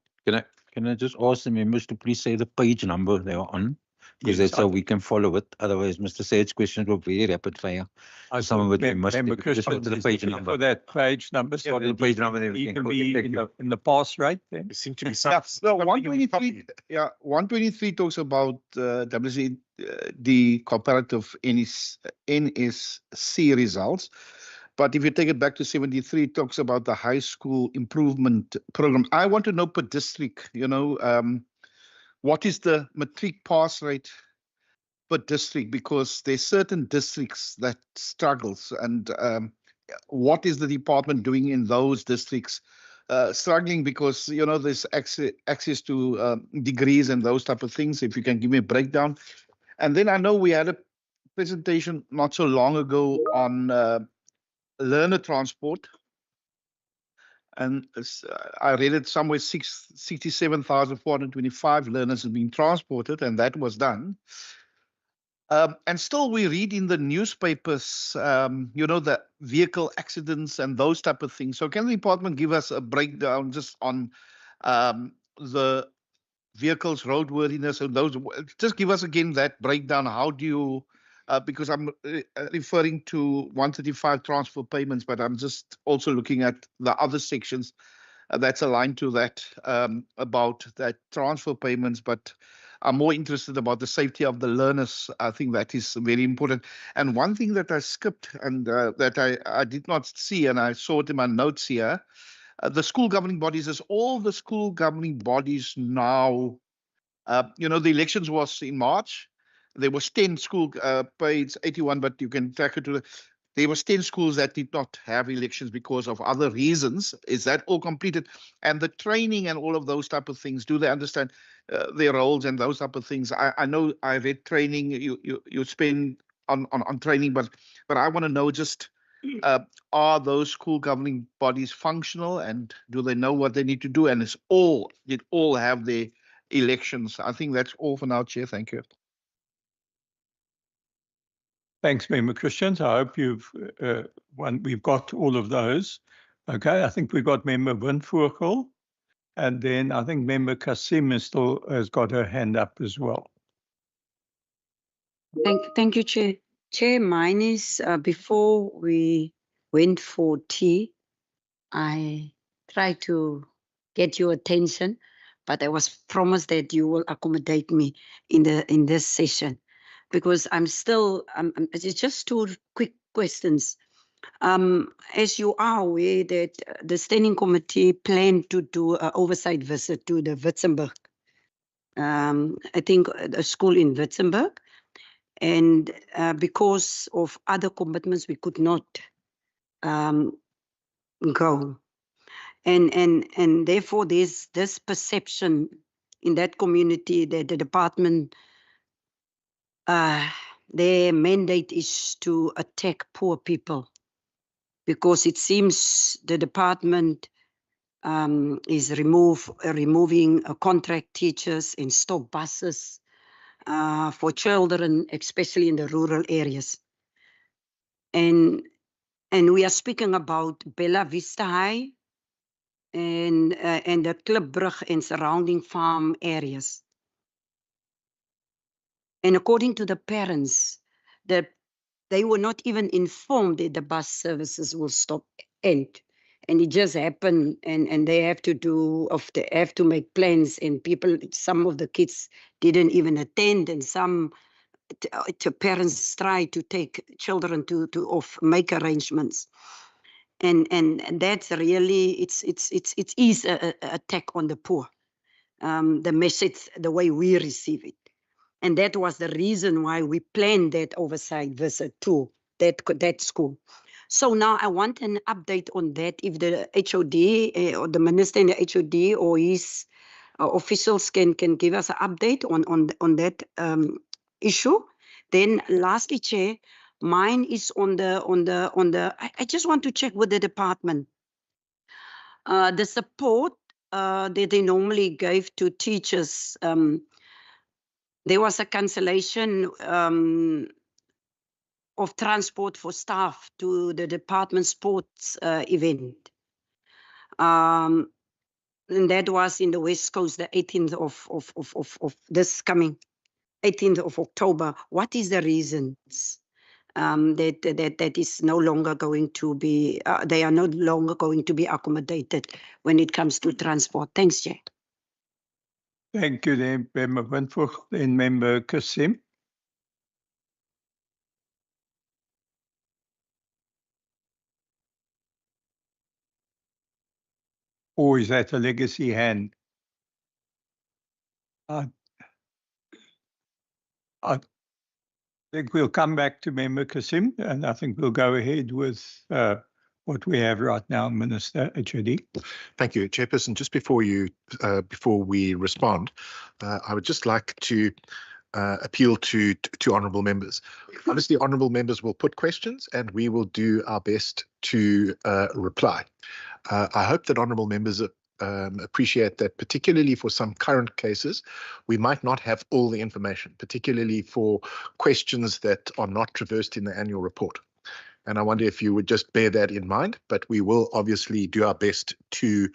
Can I just ask the members to please say the page number they are on? Because Yes, that's how we can follow it. Otherwise, Mr. Sayed's questions will be rapid fire. Some of it we must Member just go to the page number. For that page number, so the page number, then we you can can go. be Thank you. in the pass rate then. There seem to be Yeah, no, 123. Yeah, 123 talks about WC, the comparative NSC results. But if you take it back to 73, it talks about the high school improvement program. I want to know per district, what is the matric pass rate per district? Because there's certain districts that struggles, and what is the department doing in those districts struggling? Because there's access to degrees and those type of things. If you can give me a breakdown. And then I know we had a presentation not so long ago on learner transport. And I read it somewhere 67,425 learners have been transported, and that was done. And still we read in the newspapers, the vehicle accidents and those type of things. So can the department give us a breakdown just on the vehicles roadworthiness and those? Just give us again that breakdown. How do you, because I'm referring to 135 transfer payments, but I'm just also looking at the other sections that's aligned to that, about that transfer payments, but I'm more interested about the safety of the learners. I think that is very important. And one thing that I skipped and that I did not see, and I saw it in my notes here, the school governing bodies, is all the school governing bodies now, the elections was in March. There was 10 school, page 81, but you can track it to there was 10 schools that did not have elections because of other reasons. Is that all completed? And the training and all of those type of things, do they understand their roles and those type of things? I know I read training, you spend on training, but I want to know just, are those school governing bodies functional, and do they know what they need to do? And did all have their elections? I think that's all for now, Chair. Thank you. Thanks, Member Christians. I hope we've got all of those. Okay, I think we've got Member Windvoorgel, and then I think Member Kasim has got her hand up as well. Thank you, Chair. Chair, mine is before we went for tea, I tried to get your attention, but I was promised that you will accommodate me in this session, because it's just two quick questions. As you are aware that the standing committee planned to do an oversight visit to the Witzenberg, I think a school in Witzenberg, and because of other commitments, we could not go. And therefore, there's this perception in that community that the department, their mandate is to attack poor people, because it seems the department is removing contract teachers and stop buses for children, especially in the rural areas. And we are speaking about Bella Vista High and the Klipbrug and surrounding farm areas. And according to the parents, they were not even informed that the bus services will stop and it just happened, and they have to make plans, and some of the kids didn't even attend, and some parents try to take children to make arrangements. And that's really, it is an attack on the poor, the message, the way we receive it. And that was the reason why we planned that oversight visit to that school. So now I want an update on that, if the HOD or the minister in the HOD or his officials can give us an update on that issue. Then lastly, Chair, mine is on the I just want to check with the department. The support that they normally gave to teachers, there was a cancellation of transport for staff to the department sports event. And that was in the West Coast, the 18th of this coming 18th of October. What is the reasons that is no longer going to be, they are no longer going to be accommodated when it comes to transport? Thanks, Chair. Thank you, then, Member Windvoorgel and Member Kasim. Or is that a legacy hand? I think we'll come back to Member Kasim, and I think we'll go ahead with what we have right now, Minister HOD. Thank you, Chairperson. Just before we respond, I would just like to appeal to honourable members. Obviously, honourable members will put questions and we will do our best to reply. I hope that honourable members appreciate that, particularly for some current cases, we might not have all the information, particularly for questions that are not traversed in the annual report. And I wonder if you would just bear that in mind, but we will obviously do our best to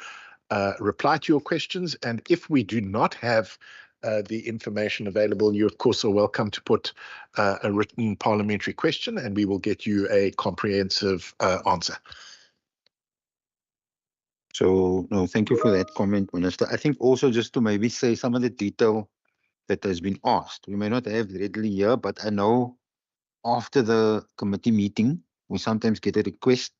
reply to your questions. And if we do not have the information available, you of course are welcome to put a written parliamentary question and we will get you a comprehensive answer. So, no, thank you for that comment, Minister. I think also just to maybe say some of the detail that has been asked. We may not have readily here, but I know after the committee meeting, we sometimes get a request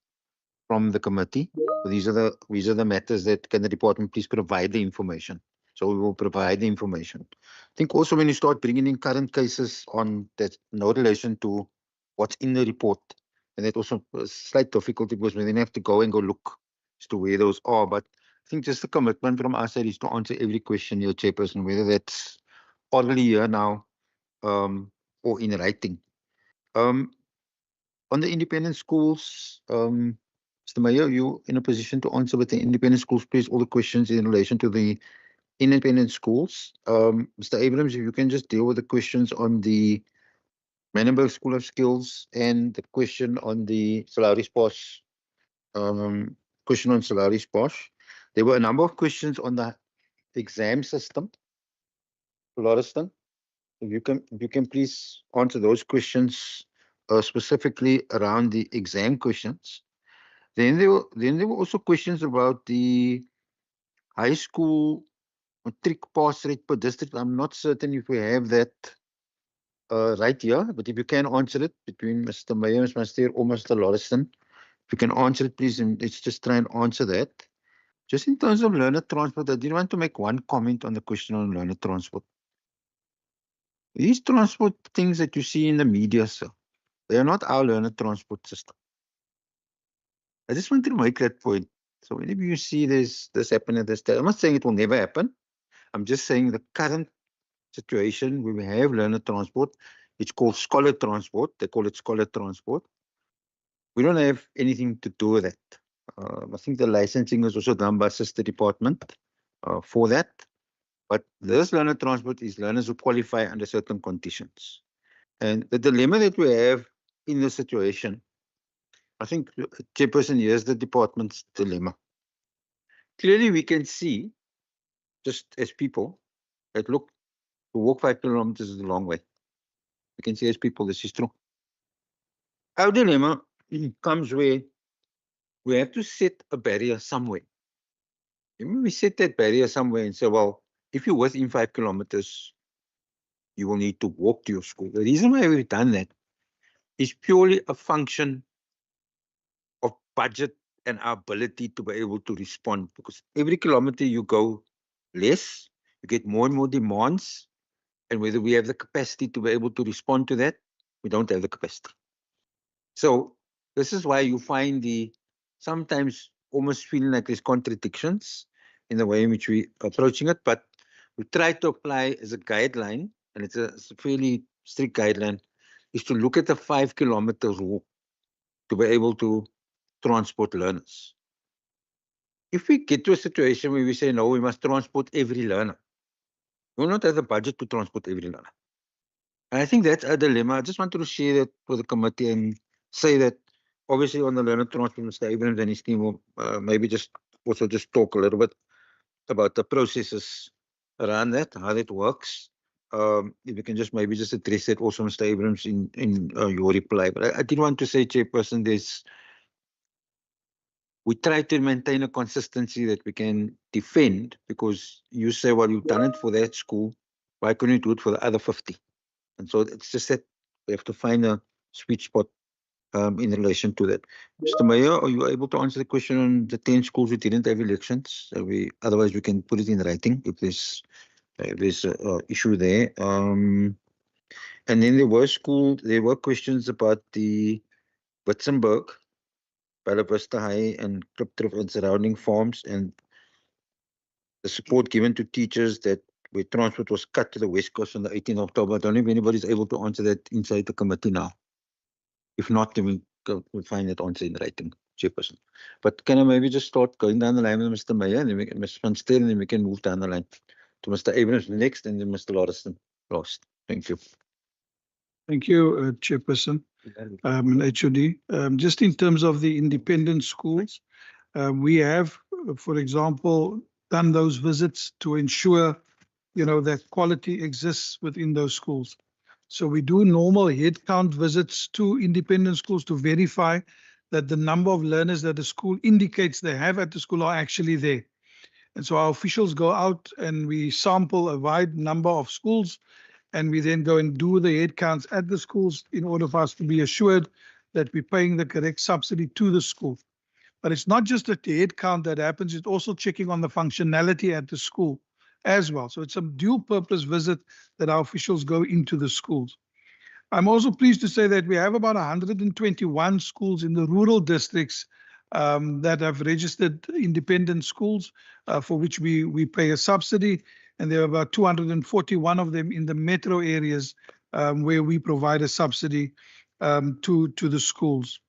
from the committee. These are the matters that can the department please provide the information. So we will provide the information. I think also when you start bringing in current cases on that no relation to what's in the report, and that also a slight difficulty because we then have to go look as to where those are. But I think just the commitment from our side is to answer every question here, Chairperson, whether that's orally here now or in writing. On the independent schools, Mr. Mayor, you in a position to answer with the independent schools, please, all the questions in relation to the independent schools. Mr. Abrams, if you can just deal with the questions on the Manenberg School of Skills and the question on the Salaris Posh, question on Salaris Posh. There were a number of questions on the exam system. Lauriston, if you can please answer those questions specifically around the exam questions. Then there were also questions about the high school matric pass rate per district. I'm not certain if we have that right here, but if you can answer it between Mr. Mayor, Mr. Master, or Mr. Lauriston, if you can answer it, please, and let's just try and answer that. Just in terms of learner transport, I did want to make one comment on the question on learner transport. These transport things that you see in the media, sir, they are not our learner transport system. I just want to make that point. So whenever you see this happen at this time, I'm not saying it will never happen. I'm just saying the current situation where we have learner transport, it's called scholar transport. They call it scholar transport. We don't have anything to do with that. I think the licensing is also done by sister department for that. But this learner transport is learners who qualify under certain conditions. And the dilemma that we have in this situation, I think, Chairperson, here's the department's dilemma. Clearly, we can see, just as people, that look, to walk 5 kilometers is a long way. We can see as people, this is true. Our dilemma comes where we have to set a barrier somewhere. We set that barrier somewhere and say, well, if you're within 5 kilometers, you will need to walk to your school. The reason why we've done that is purely a function of budget and our ability to be able to respond. Because every kilometer you go less, you get more and more demands. And whether we have the capacity to be able to respond to that, we don't have the capacity. So this is why you find the sometimes almost feeling like there's contradictions in the way in which we're approaching it. But we try to apply as a guideline, and it's a fairly strict guideline, is to look at the 5 kilometers walk to be able to transport learners. If we get to a situation where we say, no, we must transport every learner, we will not have the budget to transport every learner. And I think that's a dilemma. I just wanted to share that with the committee and say that obviously on the learner transport, Mr. Abrams and his team will maybe just also just talk a little bit about the processes around that, how that works. If you can just maybe just address that also, Mr. Abrams, in your reply. But I did want to say, Chairperson, we try to maintain a consistency that we can defend, because you say, well, you've done it for that school, why couldn't you do it for the other 50? And so it's just that we have to find a sweet spot in relation to that. Mr. Mayor, are you able to answer the question on the 10 schools who didn't have elections? Otherwise, we can put it in writing if there's an issue there. And then there were questions about the Witzenberg, Bella Vista High, and Klipdrift and surrounding farms, and the support given to teachers that where transport was cut to the West Coast on the 18th of October. I don't know if anybody's able to answer that inside the committee now. If not, then we'll find that answer in writing, Chairperson. But can I maybe just start going down the line with Mr. Meyer and then Mr. Van Steen, and then we can move down the line to Mr. Abrams next and then Mr. Lauriston last. Thank you. Thank you, Chairperson. And HOD. Just in terms of the independent schools, we have, for example, done those visits to ensure, that quality exists within those schools. So we do normal head count visits to independent schools to verify that the number of learners that the school indicates they have at the school are actually there. And so our officials go out and we sample a wide number of schools, and we then go and do the head counts at the schools in order for us to be assured that we're paying the correct subsidy to the school. But it's not just at the head count that happens, it's also checking on the functionality at the school as well. So it's a dual purpose visit that our officials go into the schools. I'm also pleased to say that we have about 121 schools in the rural districts that have registered independent schools for which we pay a subsidy. And there are about 241 of them in the metro areas where we provide a subsidy to the schools.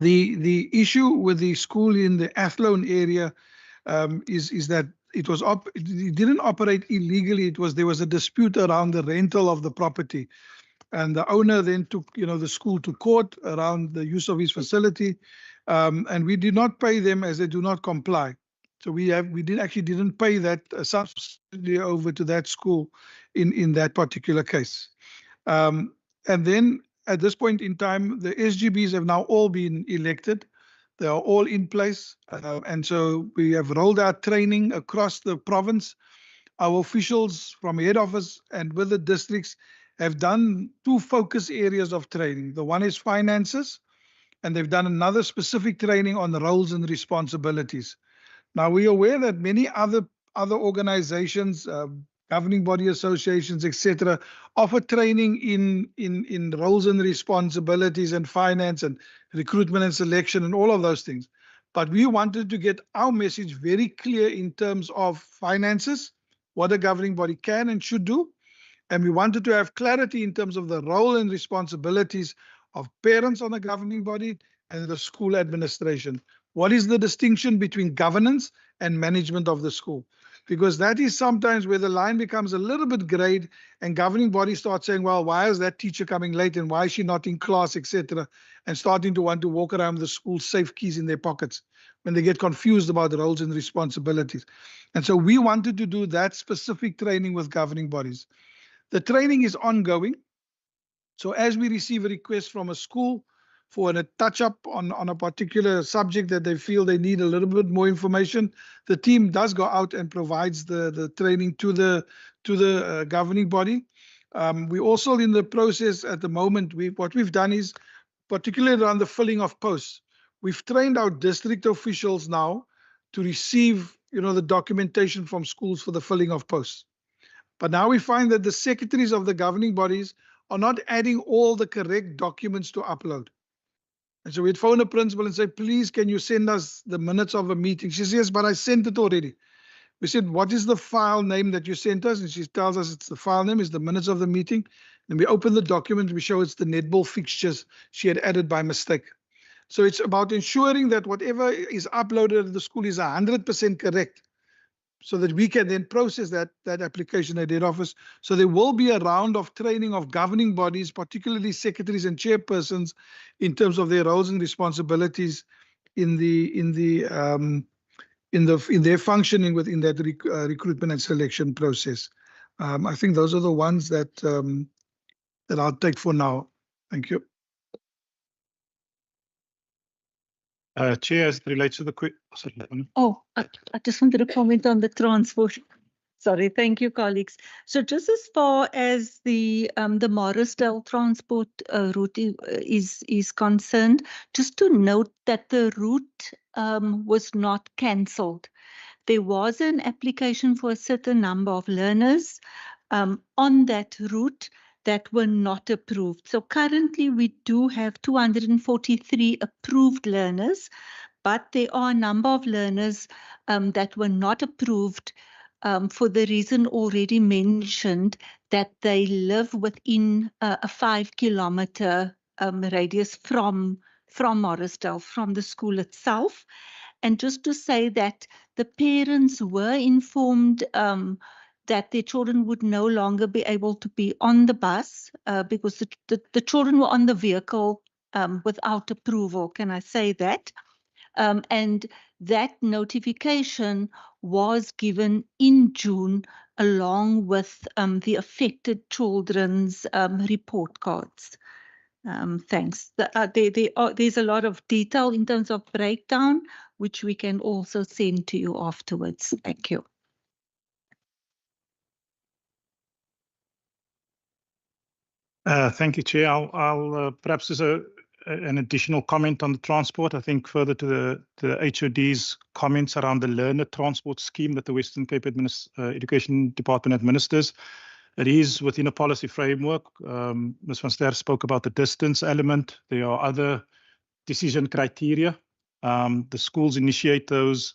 The issue with the school in the Athlone area is that it didn't operate illegally. There was a dispute around the rental of the property, and the owner then took the school to court around the use of his facility, and we did not pay them as they do not comply. So we didn't pay that subsidy over to that school in that particular case. And then at this point in time, the SGBs have now all been elected. They are all in place. And so we have rolled out training across the province. Our officials from head office and with the districts have done 2 focus areas of training. The one is finances, and they've done another specific training on the roles and responsibilities. Now, we are aware that many other organizations, governing body associations, etc., offer training in roles and responsibilities and finance and recruitment and selection and all of those things. But we wanted to get our message very clear in terms of finances, what a governing body can and should do. And we wanted to have clarity in terms of the role and responsibilities of parents on the governing body and the school administration. What is the distinction between governance and management of the school? Because that is sometimes where the line becomes a little bit grayed and governing bodies start saying, well, why is that teacher coming late and why is she not in class, etc., and starting to want to walk around the school safe keys in their pockets when they get confused about the roles and responsibilities. And so we wanted to do that specific training with governing bodies. The training is ongoing. So as we receive a request from a school for a touch-up on a particular subject that they feel they need a little bit more information, the team does go out and provides the training to the governing body. We also in the process at the moment, what we've done is, particularly around the filling of posts, we've trained our district officials now to receive the documentation from schools for the filling of posts. But now we find that the secretaries of the governing bodies are not adding all the correct documents to upload. And so we'd phone a principal and say, please, can you send us the minutes of a meeting? She says, yes, but I sent it already. We said, what is the file name that you sent us? And she tells us it's the file name is the minutes of the meeting. Then we open the document, we show it's the netball fixtures she had added by mistake. So it's about ensuring that whatever is uploaded at the school is 100% correct, so that we can then process that application at head office. So there will be a round of training of governing bodies, particularly secretaries and chairpersons, in terms of their roles and responsibilities in their functioning within that recruitment and selection process. I think those are the ones that I'll take for now. Thank you. Chair, as it relates to the I just wanted to comment on the transport. Sorry, thank you, colleagues. So just as far as the Morrisdale transport route is concerned, just to note that the route was not cancelled. There was an application for a certain number of learners on that route that were not approved. So currently we do have 243 approved learners, but there are a number of learners that were not approved for the reason already mentioned that they live within a 5-kilometer radius from Morrisdale, from the school itself. And just to say that the parents were informed that their children would no longer be able to be on the bus because the children were on the vehicle without approval. Can I say that? And that notification was given in June along with the affected children's report cards. Thanks. There's a lot of detail in terms of breakdown, which we can also send to you afterwards. Thank you. Thank you, Chair. I'll perhaps as an additional comment on the transport. I think further to the HOD's comments around the learner transport scheme that the Western Cape Education Department administers. It is within a policy framework. Ms. van Ster spoke about the distance element. There are other decision criteria. The schools initiate those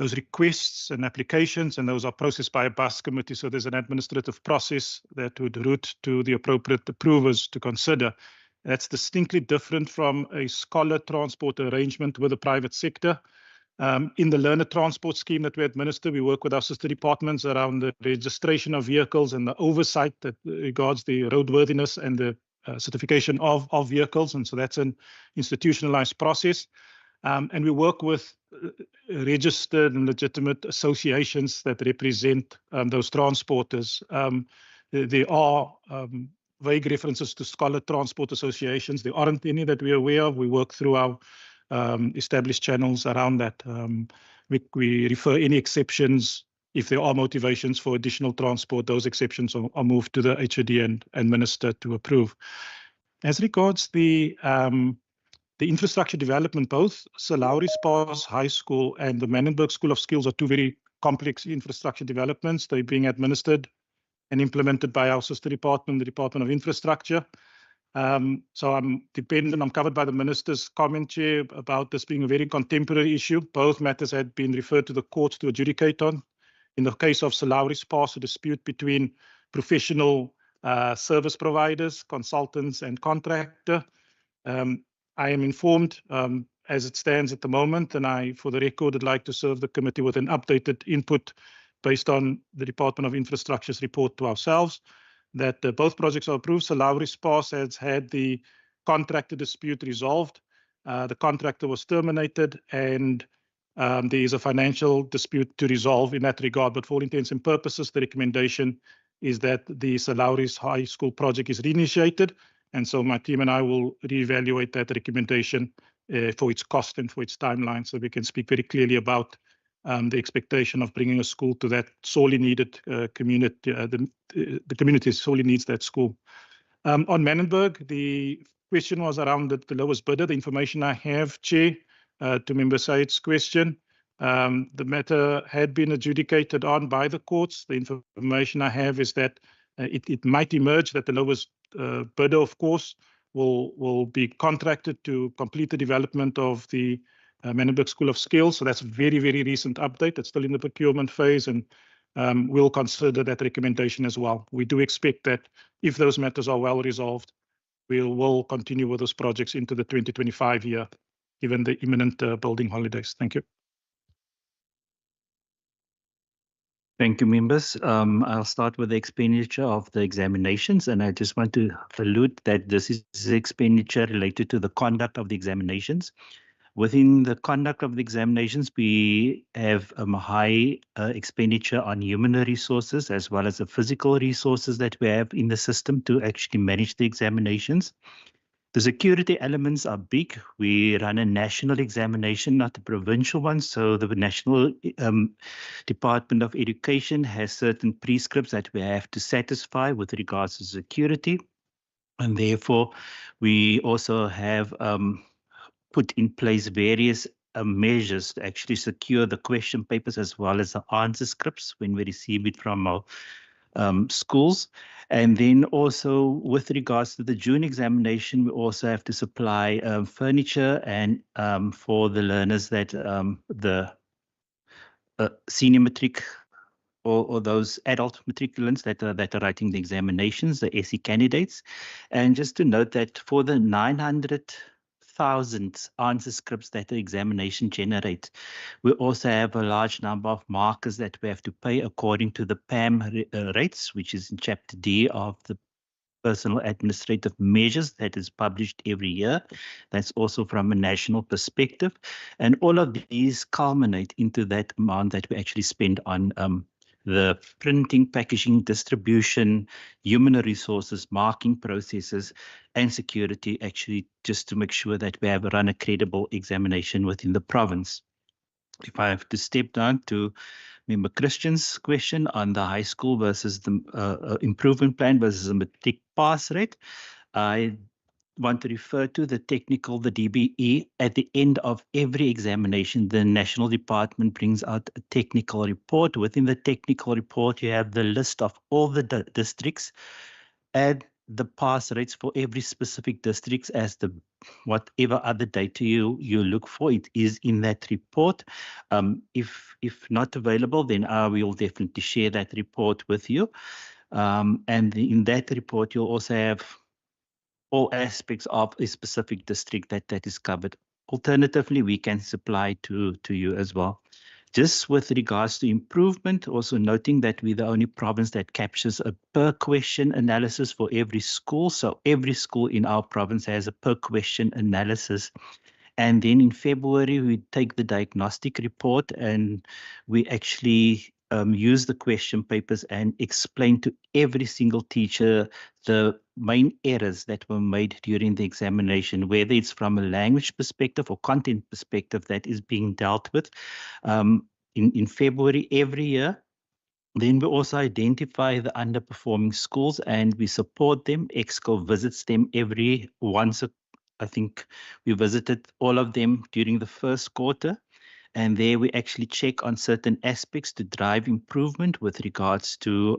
requests and applications, and those are processed by a bus committee. So there's an administrative process that would route to the appropriate approvers to consider. That's distinctly different from a scholar transport arrangement with the private sector. In the learner transport scheme that we administer, we work with our sister departments around the registration of vehicles and the oversight that regards the roadworthiness and the certification of vehicles. And so that's an institutionalized process. And we work with registered and legitimate associations that represent those transporters. There are vague references to scholar transport associations. There aren't any that we're aware of. We work through our established channels around that. We refer any exceptions, if there are motivations for additional transport, those exceptions are moved to the HOD and minister to approve. As regards the infrastructure development, both Salauri Spas High School and the Manenberg School of Skills are two very complex infrastructure developments. They're being administered and implemented by our sister department, the Department of Infrastructure. So I'm covered by the Minister's comment, Chair, about this being a very contemporary issue. Both matters had been referred to the courts to adjudicate on. In the case of Salauri Spas, a dispute between professional service providers, consultants, and contractor. I am informed as it stands at the moment, and I, for the record, would like to serve the committee with an updated input based on the Department of Infrastructure's report to ourselves, that both projects are approved. Salauri Spas has had the contractor dispute resolved. The contractor was terminated, and there is a financial dispute to resolve in that regard. But for all intents and purposes, the recommendation is that the Salauri High School project is reinitiated. And so my team and I will reevaluate that recommendation for its cost and for its timeline, so we can speak very clearly about the expectation of bringing a school to that sorely needed community. The community sorely needs that school. On Manenberg, the question was around the lowest bidder. The information I have, Chair, to Member Said's question, the matter had been adjudicated on by the courts. The information I have is that it might emerge that the lowest bidder, of course, will be contracted to complete the development of the Manenberg School of Skills. So that's a very, very recent update. It's still in the procurement phase, and we'll consider that recommendation as well. We do expect that if those matters are well resolved, we will continue with those projects into the 2025 year, given the imminent building holidays. Thank you. Thank you, members. I'll start with the expenditure of the examinations, and I just want to allude that this is expenditure related to the conduct of the examinations. Within the conduct of the examinations, we have a high expenditure on human resources as well as the physical resources that we have in the system to actually manage the examinations. The security elements are big. We run a national examination, not a provincial one. So the National Department of Education has certain prescripts that we have to satisfy with regards to security. And therefore, we also have put in place various measures to actually secure the question papers as well as the answer scripts when we receive it from our schools. And then also with regards to the June examination, we also have to supply furniture and for the learners that senior matric or those adult matriculants that are writing the examinations, the SE candidates. And just to note that for the 900,000 answer scripts that the examination generates, we also have a large number of markers that we have to pay according to the PAM rates, which is in Chapter D of the Personal Administrative Measures that is published every year. That's also from a national perspective. And all of these culminate into that amount that we actually spend on the printing, packaging, distribution, human resources, marking processes, and security, actually just to make sure that we have run a credible examination within the province. If I have to step down to Member Christian's question on the high school versus the improvement plan versus the matric pass rate, I want to refer to the technical, the DBE. At the end of every examination, the National Department brings out a technical report. Within the technical report, you have the list of all the districts and the pass rates for every specific districts as the whatever other data you look for. It is in that report. If not available, then we will definitely share that report with you. And in that report, you'll also have all aspects of a specific district that is covered. Alternatively, we can supply to you as well. Just with regards to improvement, also noting that we're the only province that captures a per question analysis for every school. So every school in our province has a per question analysis. And then in February, we take the diagnostic report and we actually use the question papers and explain to every single teacher the main errors that were made during the examination, whether it's from a language perspective or content perspective that is being dealt with in February every year. Then we also identify the underperforming schools and we support them. EXCO visits them every once I think we visited all of them during the first quarter. And there we actually check on certain aspects to drive improvement with regards to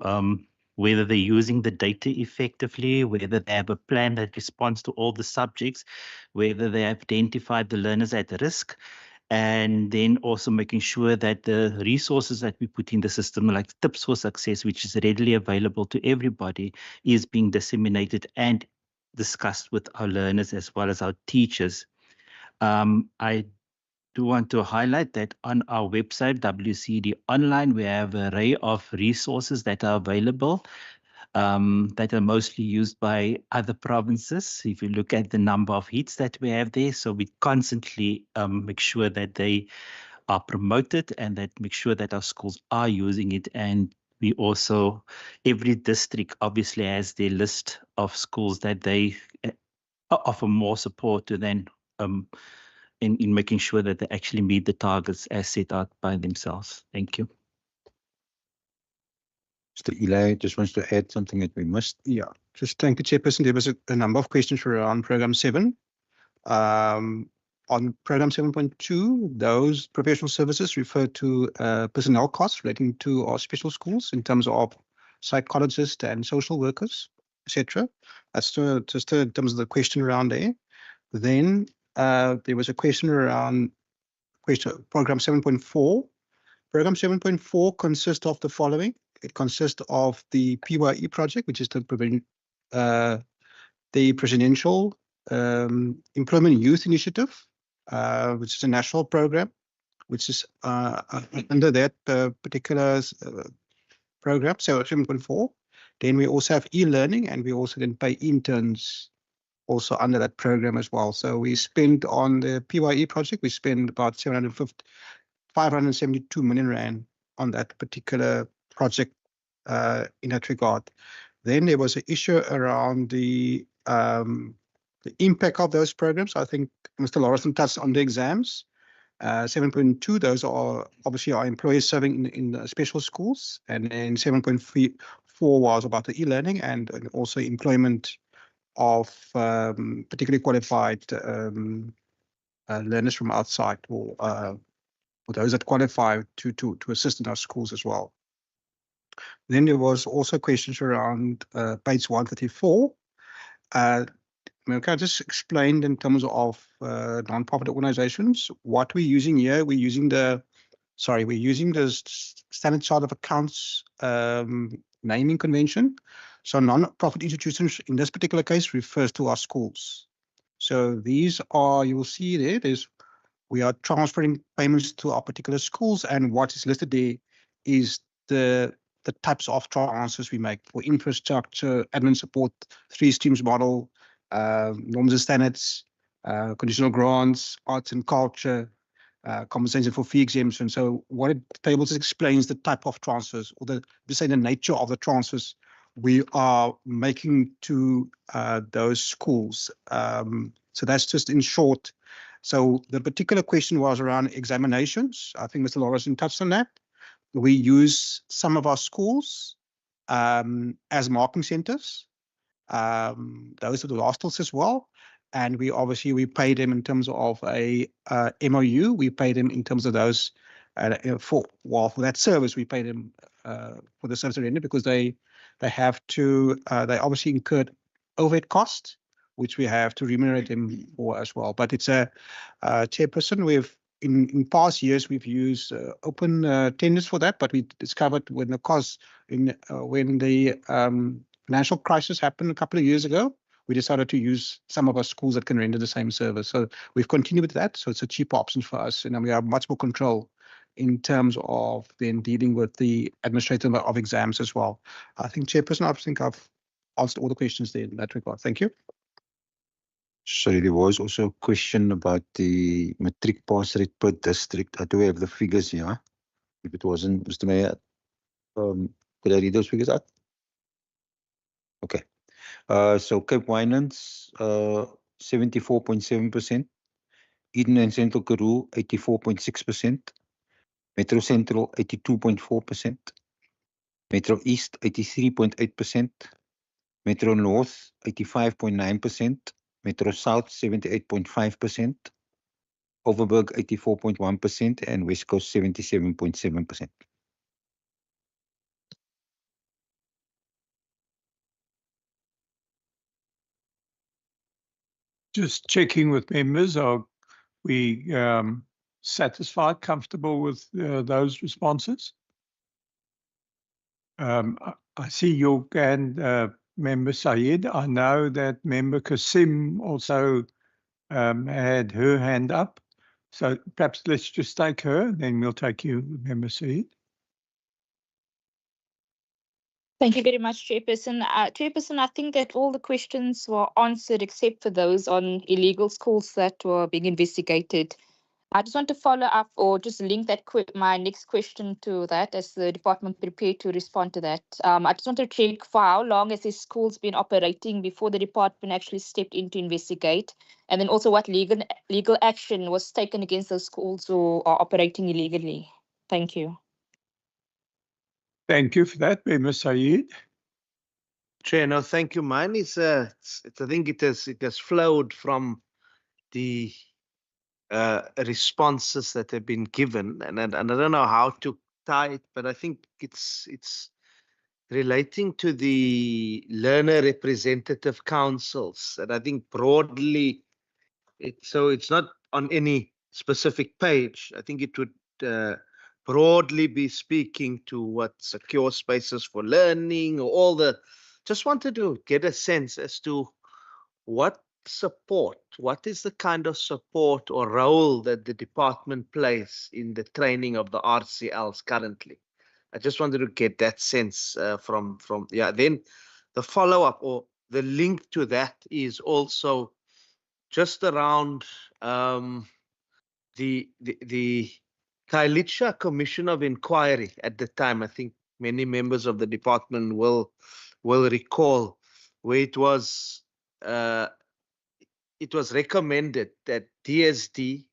whether they're using the data effectively, whether they have a plan that responds to all the subjects, whether they have identified the learners at risk, and then also making sure that the resources that we put in the system, like Tips for Success, which is readily available to everybody, is being disseminated and discussed with our learners as well as our teachers. I do want to highlight that on our website, WCD Online, we have an array of resources that are available that are mostly used by other provinces. If you look at the number of hits that we have there, so we constantly make sure that they are promoted and that make sure that our schools are using it. And we also, every district obviously has their list of schools that they offer more support to then in making sure that they actually meet the targets as set out by themselves. Thank you. Mr. Eli just wants to add something that we missed. Yeah, just thank you, Chairperson. There was a number of questions around Program 7. On Program 7.2, those professional services refer to personnel costs relating to our special schools in terms of psychologists and social workers, etc. That's just in terms of the question around there. Then there was a question around Program 7.4. Program 7.4 consists of the following. It consists of the PYE project, which is the Presidential Employment Youth Initiative, which is a national program, which is under that particular program, so 7.4. Then we also have e-learning, and we also then pay interns also under that program as well. So we spend on the PYE project, we spend about 572 million rand on that particular project in that regard. Then there was an issue around the impact of those programs. I think Mr. Lawrenson touched on the exams. 7.2, those are obviously our employees serving in special schools. And then 7.4 was about the e-learning and also employment of particularly qualified learners from outside or those that qualify to assist in our schools as well. Then there was also questions around page 134. Can I just explain in terms of non-profit organizations, what we're using here, we're using the sorry, we're using the Standard Chart of Accounts naming convention. So non-profit institutions in this particular case refers to our schools. So these are, you will see we are transferring payments to our particular schools, and what is listed there is the types of transfers we make for infrastructure, admin support, 3 streams model, norms and standards, conditional grants, arts and culture, compensation for fee exemption. So what the table just explains the type of transfers, or the nature of the transfers we are making to those schools. So that's just in short. So the particular question was around examinations. I think Mr. Lawrenson touched on that. We use some of our schools as marking centers. Those are the hostels as well. And we pay them in terms of a MOU. We pay them in terms of those for that service. We pay them for the service rendered, because they obviously incurred overhead costs, which we have to remunerate them for as well. But it's chairperson, in past years we've used open tenders for that, but we discovered when the financial crisis happened a couple of years ago, we decided to use some of our schools that can render the same service. So we've continued with that. So it's a cheaper option for us, and we have much more control in terms of then dealing with the administration of exams as well. I think, chairperson, I've answered all the questions there in that regard. Thank you. Sorry, there was also a question about the matric pass rate per district. I do have the figures here. If it wasn't, Mr. Mayor, could I read those figures out? Okay. So Cape Winelands, 74.7%. Eden and Central Karoo, 84.6%. Metro Central, 82.4%. Metro East, 83.8%. Metro North, 85.9%. Metro South, 78.5%. Overberg, 84.1%. And West Coast, 77.7%. Just checking with members, are we satisfied, comfortable with those responses? I see your hand, Member Sayed. I know that Member Kasim also had her hand up. So perhaps let's just take her, then we'll take you, Member Sayed. Thank you very much, Chairperson. Chairperson, I think that all the questions were answered except for those on illegal schools that were being investigated. I just want to follow up or just link that my next question to that as the department prepared to respond to that. I just want to check for how long has this schools been operating before the department actually stepped in to investigate, and then also what legal action was taken against those schools who are operating illegally. Thank you. Thank you for that, Member Sayed. Chair, no, thank you. Mine is, I think it has flowed from the responses that have been given, and I don't know how to tie it, but I think it's relating to the learner representative councils, and I think broadly, it's not on any specific page. I think it would broadly be speaking to what secure spaces for learning, or all the. Just wanted to get a sense as to what is the kind of support or role that the department plays in the training of the RCLs currently. I just wanted to get that sense from then the follow-up or the link to that is also just around the Kailicha Commission of Inquiry at the time. I think many members of the department will recall where it was recommended that DSD,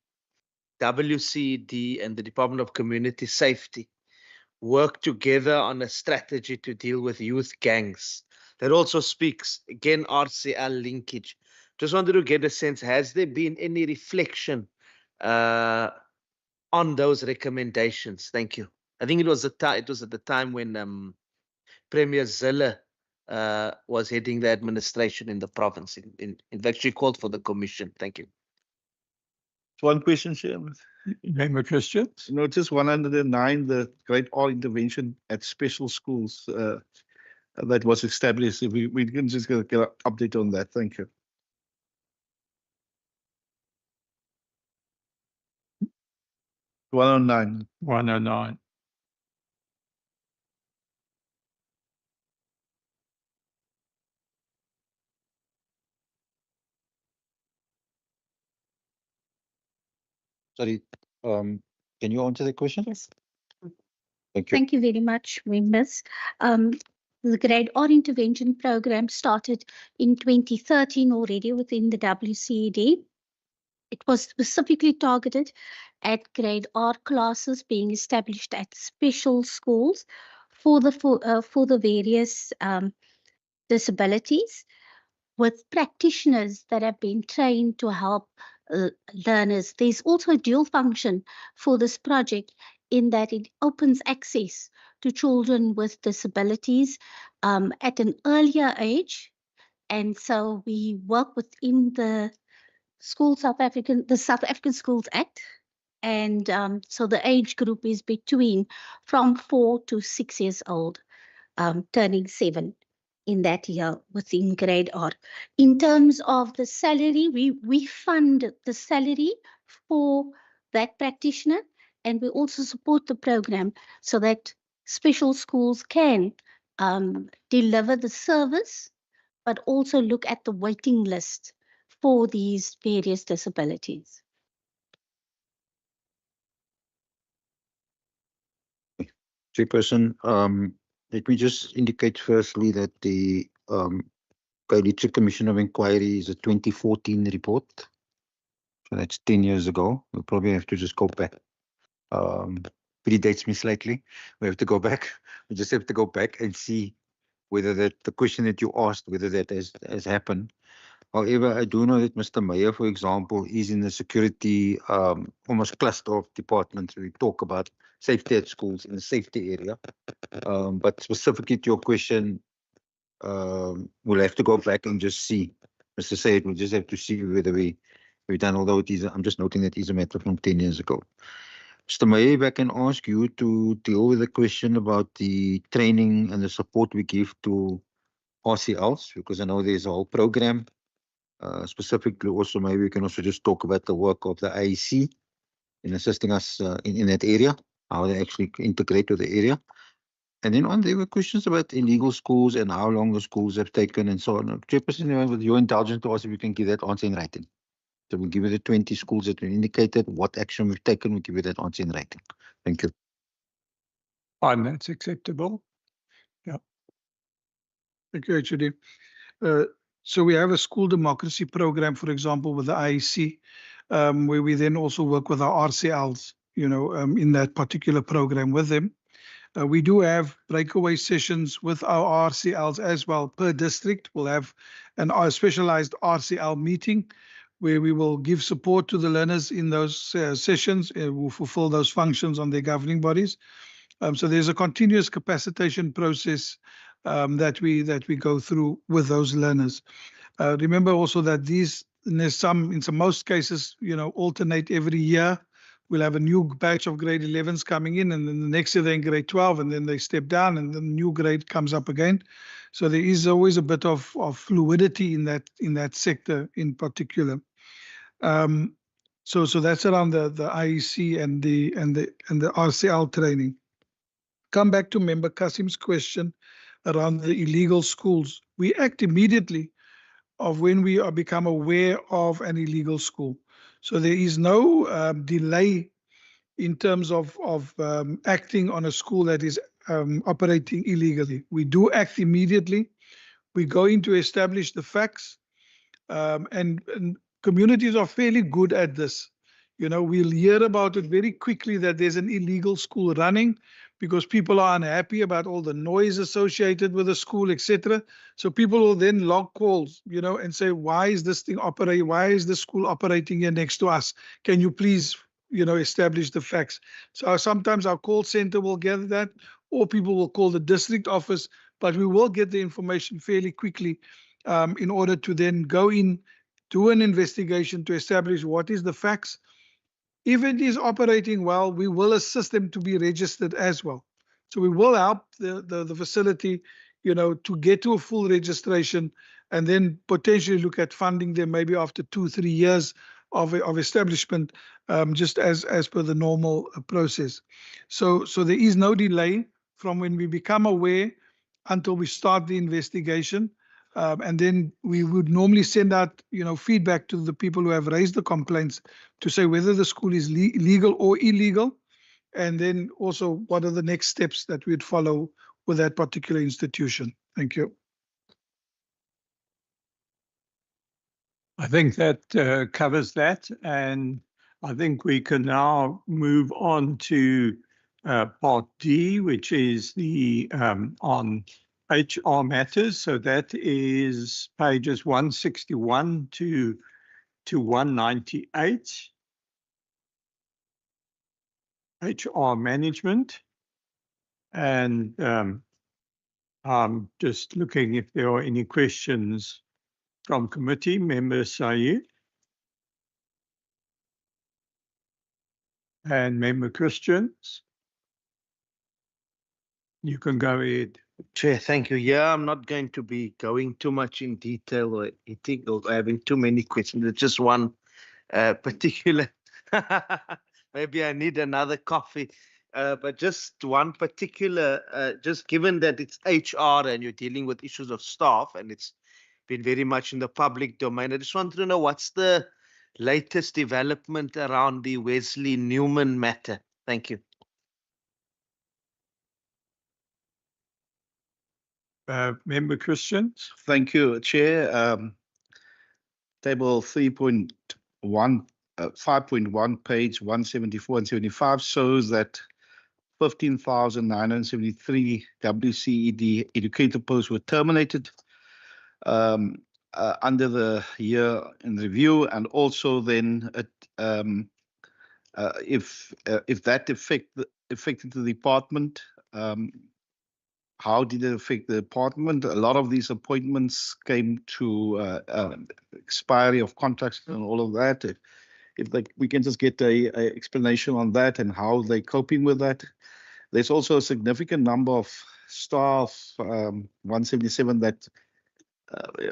WCD, and the Department of Community Safety work together on a strategy to deal with youth gangs. That also speaks, again, RCL linkage. Just wanted to get a sense, has there been any reflection on those recommendations? Thank you. I think it was at the time when Premier Zille was heading the administration in the province. In fact, she called for the commission. Thank you. One question, Chairman. Member Christians? Notice 109, the grade R intervention at special schools that was established. If we can just get an update on that. Thank you. (109). 109. Sorry, can you answer the question? Yes. Thank you. Thank you very much, members. The Grade R intervention program started in 2013 already within the WCED. It was specifically targeted at Grade R classes being established at special schools for the various disabilities, with practitioners that have been trained to help learners. There's also a dual function for this project in that it opens access to children with disabilities at an earlier age. And so we work within the South African Schools Act. And so the age group is between from 4 to 6 years old, turning 7 in that year within Grade R. In terms of the salary, we fund the salary for that practitioner, and we also support the program so that special schools can deliver the service, but also look at the waiting list for these various disabilities. Chairperson, let me just indicate firstly that the Coalition Commission of Inquiry is a 2014 report. So that's 10 years ago. We'll probably have to just go back. Predates me slightly. We have to go back. We just have to go back and see whether the question that you asked, whether that has happened. However, I do know that Mr. Meyer, for example, is in the security almost cluster of departments. We talk about safety at schools in the safety area. But specifically to your question, we'll have to go back and just see. Mr. Sayed, we'll just have to see whether we've done, although it is, I'm just noting that it is a matter from 10 years ago. Mr. Meyer, if I can ask you to deal with the question about the training and the support we give to RCLs, because I know there's a whole program. Specifically, also maybe we can also just talk about the work of the IEC in assisting us in that area, how they actually integrate with the area. And then there were questions about illegal schools and how long the schools have taken and so on. Chairperson, with your indulgence to us, if we can give that answer in writing. So we'll give you the 20 schools that we indicated, what action we've taken, we'll give you that answer in writing. Thank you. Fine, that's acceptable. Yeah. Thank you, HOD. So we have a school democracy program, for example, with the IEC, where we then also work with our RCLs, in that particular program with them. We do have breakaway sessions with our RCLs as well. Per district, we'll have a specialized RCL meeting where we will give support to the learners in those sessions, will fulfill those functions on their governing bodies. So there's a continuous capacitation process that we go through with those learners. Remember also that in most cases, alternate every year. We'll have a new batch of grade 11s coming in, and then the next year they're in grade 12, and then they step down, and then the new grade comes up again. So there is always a bit of fluidity in that sector in particular. So that's around the IEC and the RCL training. Come back to Member Kasim's question around the illegal schools. We act immediately of when we become aware of an illegal school. So there is no delay in terms of acting on a school that is operating illegally. We do act immediately. We go in to establish the facts, and communities are fairly good at this. We'll hear about it very quickly that there's an illegal school running because people are unhappy about all the noise associated with the school, etc. So people will then log calls, and say, why is this thing operating? Why is the school operating here next to us? Can you please, establish the facts? So sometimes our call center will gather that, or people will call the district office, but we will get the information fairly quickly in order to then go in, do an investigation to establish what is the facts, If it is operating well, we will assist them to be registered as well. So we will help the facility, to get to a full registration, and then potentially look at funding them maybe after 2-3 years of establishment, just as per the normal process. So there is no delay from when we become aware until we start the investigation. And then we would normally send out, feedback to the people who have raised the complaints to say whether the school is legal or illegal, and then also what are the next steps that we'd follow with that particular institution. Thank you. I think that covers that, and I think we can now move on to part D, which is the on HR matters. So that is pages 161 to 198. HR management, and I'm just looking if there are any questions from committee. Member Sayed and Member Christians. You can go ahead. Chair, thank you. Yeah, I'm not going to be going too much in detail or having too many questions. It's just one particular. Maybe I need another coffee. But just one particular, just given that it's HR and you're dealing with issues of staff and it's been very much in the public domain, I just wanted to know what's the latest development around the Wesley Newman matter. Thank you. Member Christians. Thank you, Chair. Table 3.1, 5.1, page 174 and 75 shows that 15,973 WCED educator posts were terminated under the year in review, and also then if that affected the department, how did it affect the department? A lot of these appointments came to expiry of contracts and all of that. If we can just get a explanation on that and how they're coping with that. There's also a significant number of staff, 177, that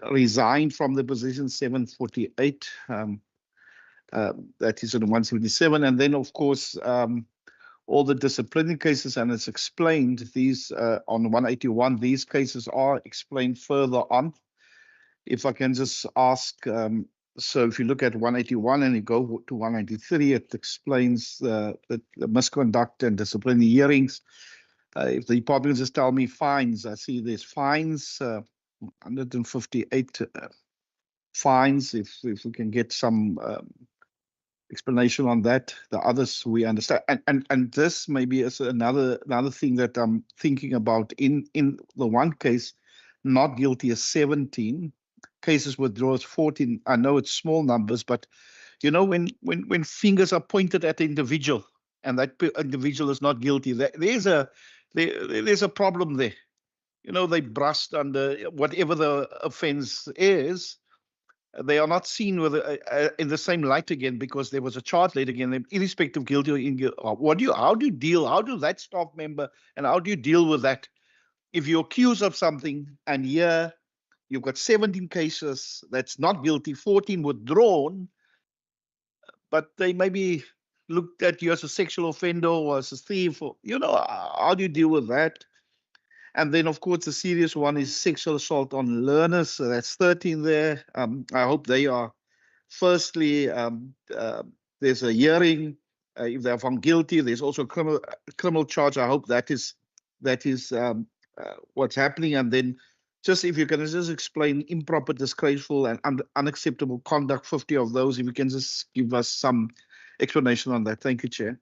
resigned from the position, 748. That is in 177. And then, of course, all the disciplinary cases, and it's explained, these on 181, these cases are explained further on. If I can just ask, so if you look at 181 and you go to 193, it explains the misconduct and disciplinary hearings. If the department just tell me fines, I see there's fines, 158 fines. If we can get some explanation on that. The others we understand, and this maybe is another thing that I'm thinking about. In the one case, not guilty is 17, cases withdraws 14. I know it's small numbers, but when fingers are pointed at the individual and that individual is not guilty, there's a problem there. They brushed under whatever the offense is. They are not seen with in the same light again because there was a charge laid again, irrespective of guilty or inguilty. How do that staff member, and how do you deal with that? If you're accused of something and here you've got 17 cases that's not guilty, 14 withdrawn, but they maybe looked at you as a sexual offender or as a thief, or, how do you deal with that? And then, of course, the serious one is sexual assault on learners. So that's 13 there. I hope they are. Firstly, there's a hearing. If they're found guilty, there's also a criminal charge. I hope that is what's happening. And then, just if you can just explain improper, disgraceful, and unacceptable conduct, 50 of those. If you can just give us some explanation on that. Thank you, Chair.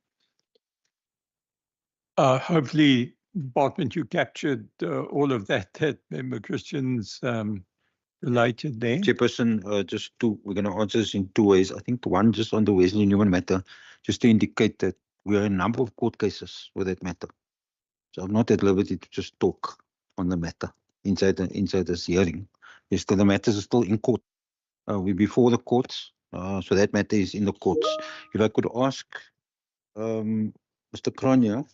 Hopefully, Department, you captured all of that Member Christians related there. Chairperson, we're going to answer this in two ways. I think one, just on the Wesley Newman matter, just to indicate that we are in a number of court cases with that matter. So I'm not at liberty to just talk on the matter inside this hearing. The matters are still in court. We're before the courts. So that matter is in the courts. If I could ask Mr. Cronje,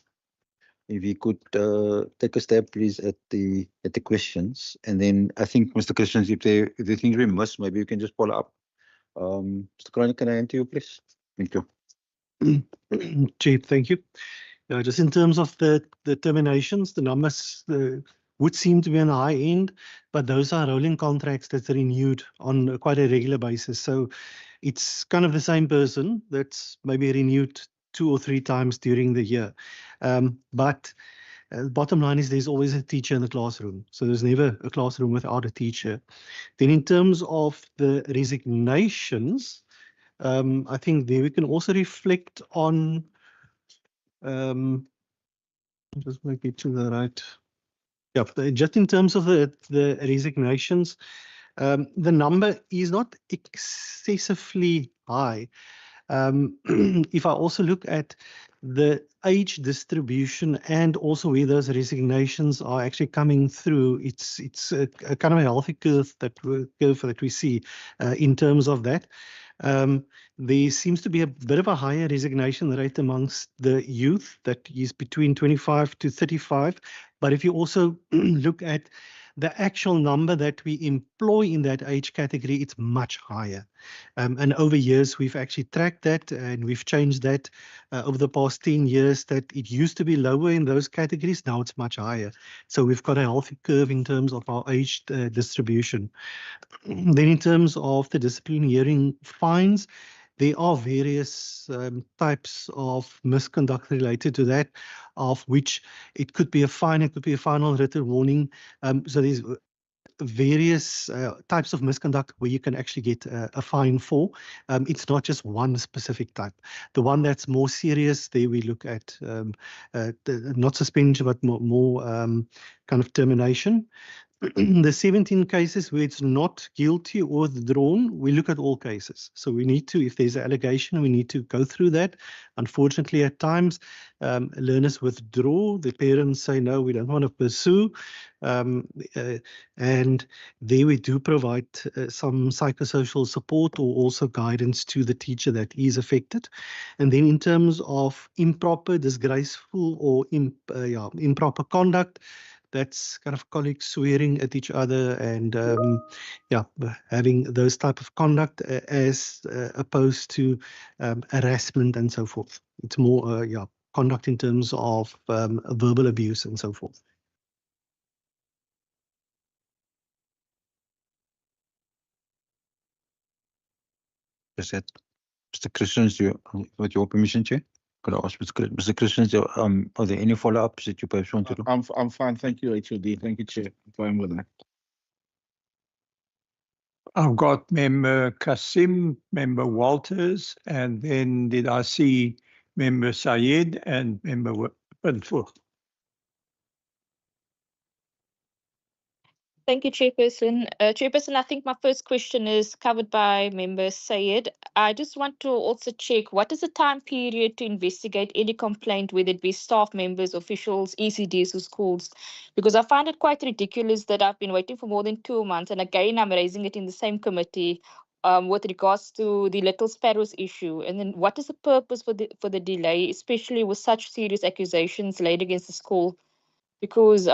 if he could take a stab, please, at the questions, and then I think Mr. Christians, if there things we missed, maybe you can just follow up. Mr. Cronje, can I hand to you, please? Thank you. Chief, thank you. Just in terms of the terminations, the numbers would seem to be on the high end, but those are rolling contracts that's renewed on quite a regular basis. So it's kind of the same person that's maybe renewed 2 or 3 times during the year. But bottom line is there's always a teacher in the classroom. So there's never a classroom without a teacher. Then in terms of the resignations, I think there we can also reflect on just make it to the right. Yeah, just in terms of the resignations, the number is not excessively high. If I also look at the age distribution and also where those resignations are actually coming through, it's a kind of a healthy curve that we see in terms of that. There seems to be a bit of a higher resignation rate amongst the youth that is between 25 to 35. But if you also look at the actual number that we employ in that age category, it's much higher. And over years, we've actually tracked that and we've changed that over the past 10 years that it used to be lower in those categories. Now it's much higher. So we've got a healthy curve in terms of our age distribution. Then in terms of the disciplinary fines, there are various types of misconduct related to that, of which it could be a fine, it could be a final written warning. So there's various types of misconduct where you can actually get a fine for. It's not just one specific type. The one that's more serious, there we look at not suspension, but more kind of termination. The 17 cases where it's not guilty or withdrawn, we look at all cases. So we need to, if there's an allegation, we need to go through that. Unfortunately, at times, learners withdraw. The parents say, no, we don't want to pursue. And there we do provide some psychosocial support or also guidance to the teacher that is affected. And then in terms of improper, disgraceful, or improper conduct, that's kind of colleagues swearing at each other and having those type of conduct as opposed to harassment and so forth. It's more conduct in terms of verbal abuse and so forth. Is that Mr. Christians, with your permission, Chair? Could I ask Mr. Christians, are there any follow-ups that you perhaps want to do? I'm fine. Thank you, HOD. Thank you, Chair. I'm fine with that. I've got Member Kasim, Member Walters, and then did I see Member Sayed and Member Pinto? Thank you, Chairperson. Chairperson, I think my first question is covered by Member Sayed. I just want to also check, what is the time period to investigate any complaint, whether it be staff members, officials, ECDs or schools? Because I find it quite ridiculous that I've been waiting for more than 2 months, and again, I'm raising it in the same committee with regards to the Little Sparrows issue. And then what is the purpose for the delay, especially with such serious accusations laid against the school? Because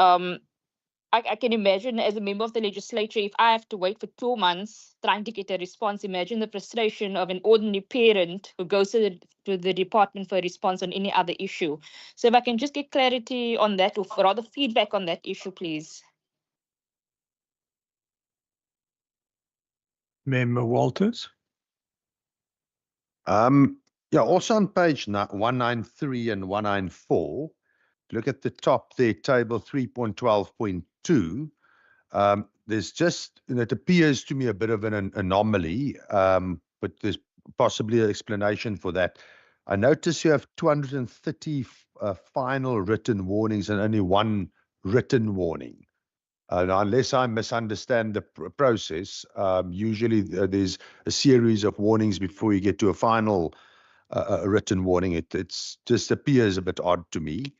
I can imagine as a member of the legislature, if I have to wait for 2 months trying to get a response, imagine the frustration of an ordinary parent who goes to the department for a response on any other issue. So if I can just get clarity on that, or rather feedback on that issue, please. Member Walters. Also on page 193 and 194, look at the top there, table 3.12.2. There's just, it appears to me a bit of an anomaly, but there's possibly an explanation for that. I notice you have 230 final written warnings and only 1 written warning. Now, unless I misunderstand the process, usually there's a series of warnings before you get to a final written warning. It just appears a bit odd to me.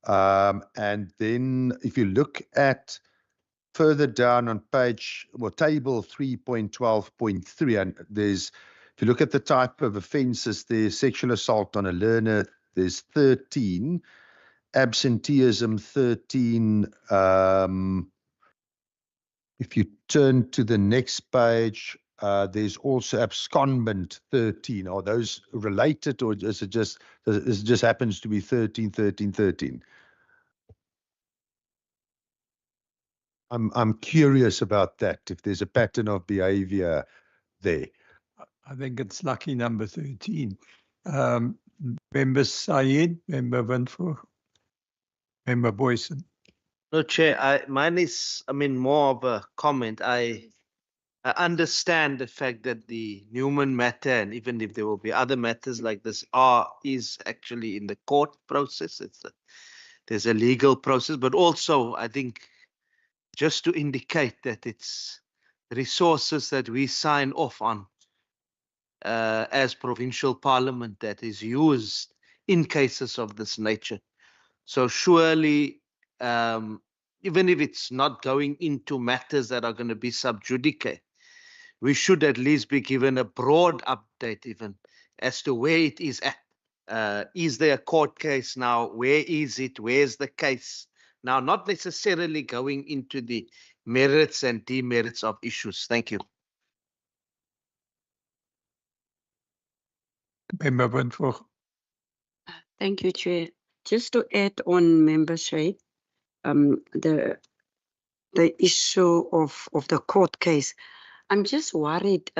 And then if you look at further down on table 3.12.3, and there's If you look at the type of offences, there's sexual assault on a learner, there's 13, absenteeism 13. If you turn to the next page, there's also abscondment 13. Are those related, or is it just happens to be 13, 13, 13? I'm curious about that, if there's a pattern of behavior there. I think it's lucky number 13. Member Sayed, Member Windvoort, Member Boyson. No, Chair, mine is, more of a comment. I understand the fact that the Newman matter, and even if there will be other matters like this, is actually in the court process. There's a legal process, but also I think just to indicate that it's resources that we sign off on as provincial parliament that is used in cases of this nature. So surely, even if it's not going into matters that are going to be sub judice, we should at least be given a broad update even as to where it is at. Is there a court case now? Where is it? Where's the case? Now, not necessarily going into the merits and demerits of issues. Thank you. Member Windvoort. Thank you, Chair. Just to add on, Member Shade, the issue of the court case, I'm just worried.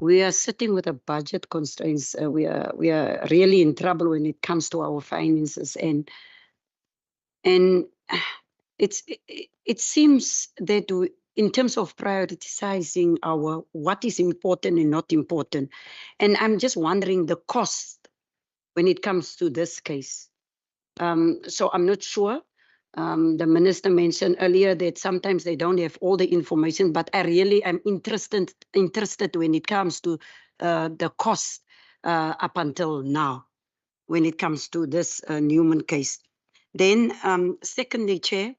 We are sitting with a budget constraints. We are really in trouble when it comes to our finances, and it seems that in terms of prioritizing what is important and not important, and I'm just wondering the cost when it comes to this case. So I'm not sure. The minister mentioned earlier that sometimes they don't have all the information, but I really am interested when it comes to the cost up until now, when it comes to this Newman case. Then secondly, Chair,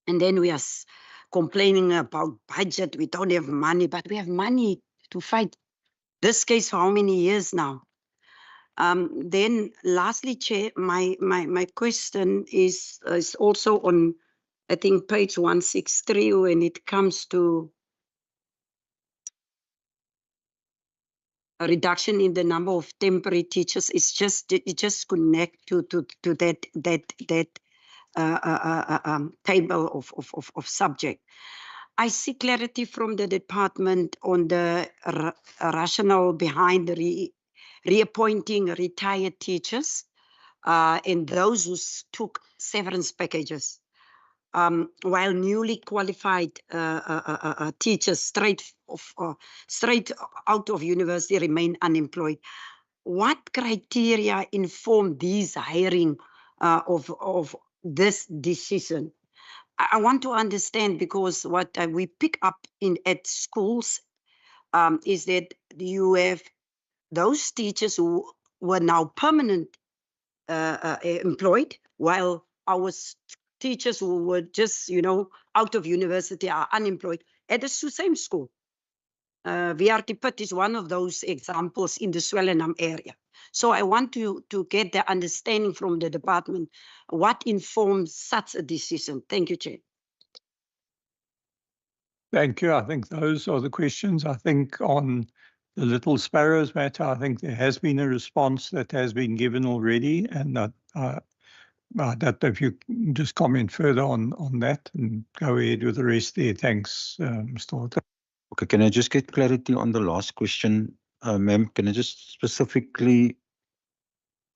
and then we are complaining about budget. We don't have money, but we have money to fight this case for how many years now? Then lastly, Chair, my question is also on, I think, page 163, when it comes to a reduction in the number of temporary teachers. It just connect to that table of subject. I see clarity from the department on the rationale behind reappointing retired teachers and those who took severance packages, while newly qualified teachers straight out of university remain unemployed. What criteria inform these hiring of this decision? I want to understand, because what we pick up at schools is that you have those teachers who were now permanent employed, while our teachers who were just, out of university are unemployed at the same school. VRT Pitt is one of those examples in the Swellenham area. So I want to get the understanding from the department what informs such a decision. Thank you, Chair. Thank you. I think those are the questions. I think on the Little Sparrows matter, I think there has been a response that has been given already, and that if you can just comment further on that and go ahead with the rest there. Thanks, Mr. Walter. Okay, can I just get clarity on the last question, ma'am? Can I just specifically,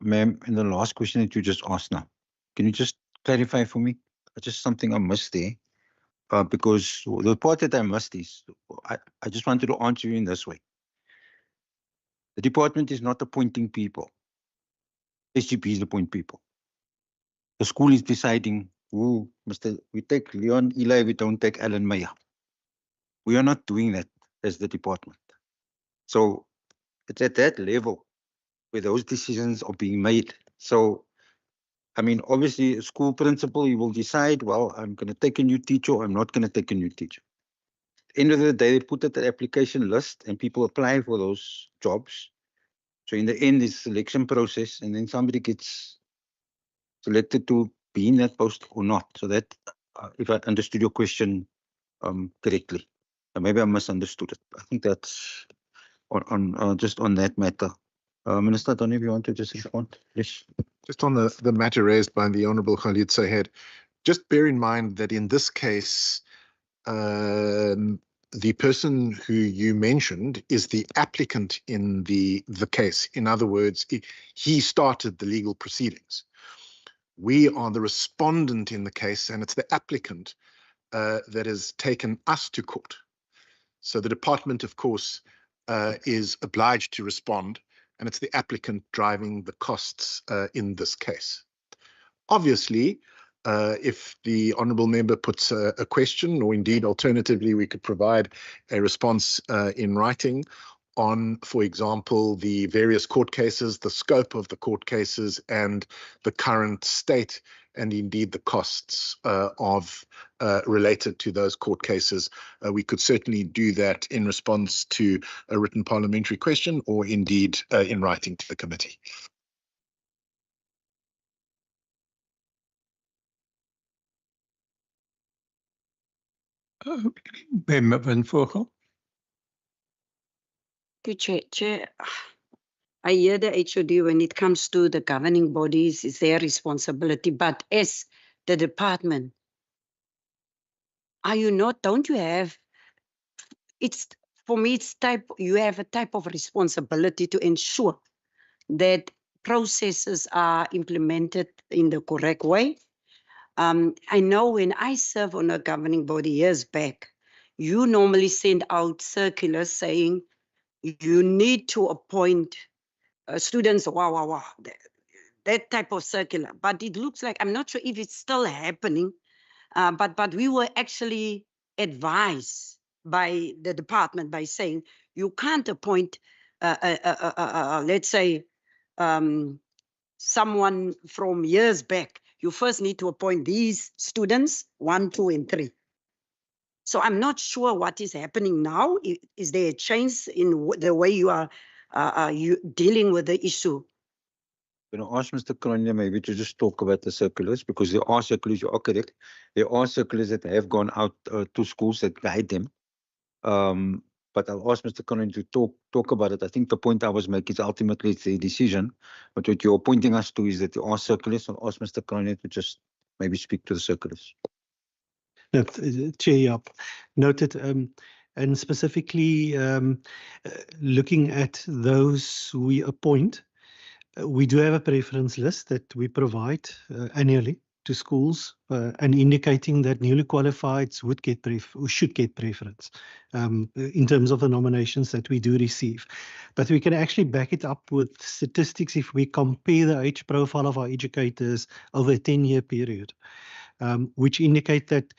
ma'am, in the last question that you just asked now, can you just clarify for me? Just something I missed there. Because the part that I missed is, I just wanted to answer you in this way. The department is not appointing people. SGP is appointing people. The school is deciding who, we take Leon Eli, we don't take Alan Meyer. We are not doing that as the department. So it's at that level where those decisions are being made. So, obviously, a school principal, you will decide, well, I'm going to take a new teacher or I'm not going to take a new teacher. end of the day, they put out the application list and people apply for those jobs. So in the end, it's a selection process, and then somebody gets selected to be in that post or not. So that, if I understood your question correctly, maybe I misunderstood it. I think that's on just on that matter. Minister, I don't know if you want to just respond. Yes. Just on the matter raised by the Honourable Khalid Sahed, just bear in mind that in this case, the person who you mentioned is the applicant in the case. In other words, he started the legal proceedings. We are the respondent in the case, and it's the applicant that has taken us to court. So the department, of course, is obliged to respond, and it's the applicant driving the costs in this case. Obviously, if the honourable member puts a question, or indeed alternatively we could provide a response in writing on, for example, the various court cases, the scope of the court cases, and the current state, and indeed the costs of related to those court cases, we could certainly do that in response to a written parliamentary question, or indeed in writing to the committee. Member Van Voorgel. Chair, I hear the HOD when it comes to the governing bodies, it's their responsibility. But as the department, are you not, don't you have, it's, for me, it's you have a type of responsibility to ensure that processes are implemented in the correct way. I know when I serve on a governing body years back, you normally send out circulars saying you need to appoint students, that type of circular. But it looks like, I'm not sure if it's still happening, but we were actually advised by the department by saying you can't appoint, let's say, someone from years back. You first need to appoint these students, 1, 2, and 3. So I'm not sure what is happening now. Is there a change in the way you are you dealing with the issue? You know, ask Mr. Kronya maybe to just talk about the circulars, because there are circulars, you are correct. There are circulars that have gone out to schools that guide them. But I'll ask Mr. Kronya to talk about it. I think the point I was making is ultimately it's a decision. But what you're pointing us to is that there are circulars. I'll ask Mr. Kronya to just maybe speak to the circulars. No, Chair, noted, and specifically looking at those we appoint, we do have a preference list that we provide annually to schools and indicating that newly qualifieds would get should get preference in terms of the nominations that we do receive. But we can actually back it up with statistics if we compare the age profile of our educators over a 10-year period, which indicate that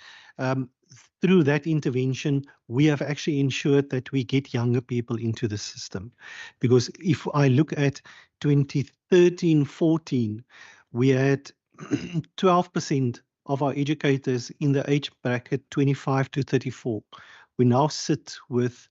through that intervention, we have actually ensured that we get younger people into the system. Because if I look at 2013-14, we had 12% of our educators in the age bracket 25 to 34. We now sit with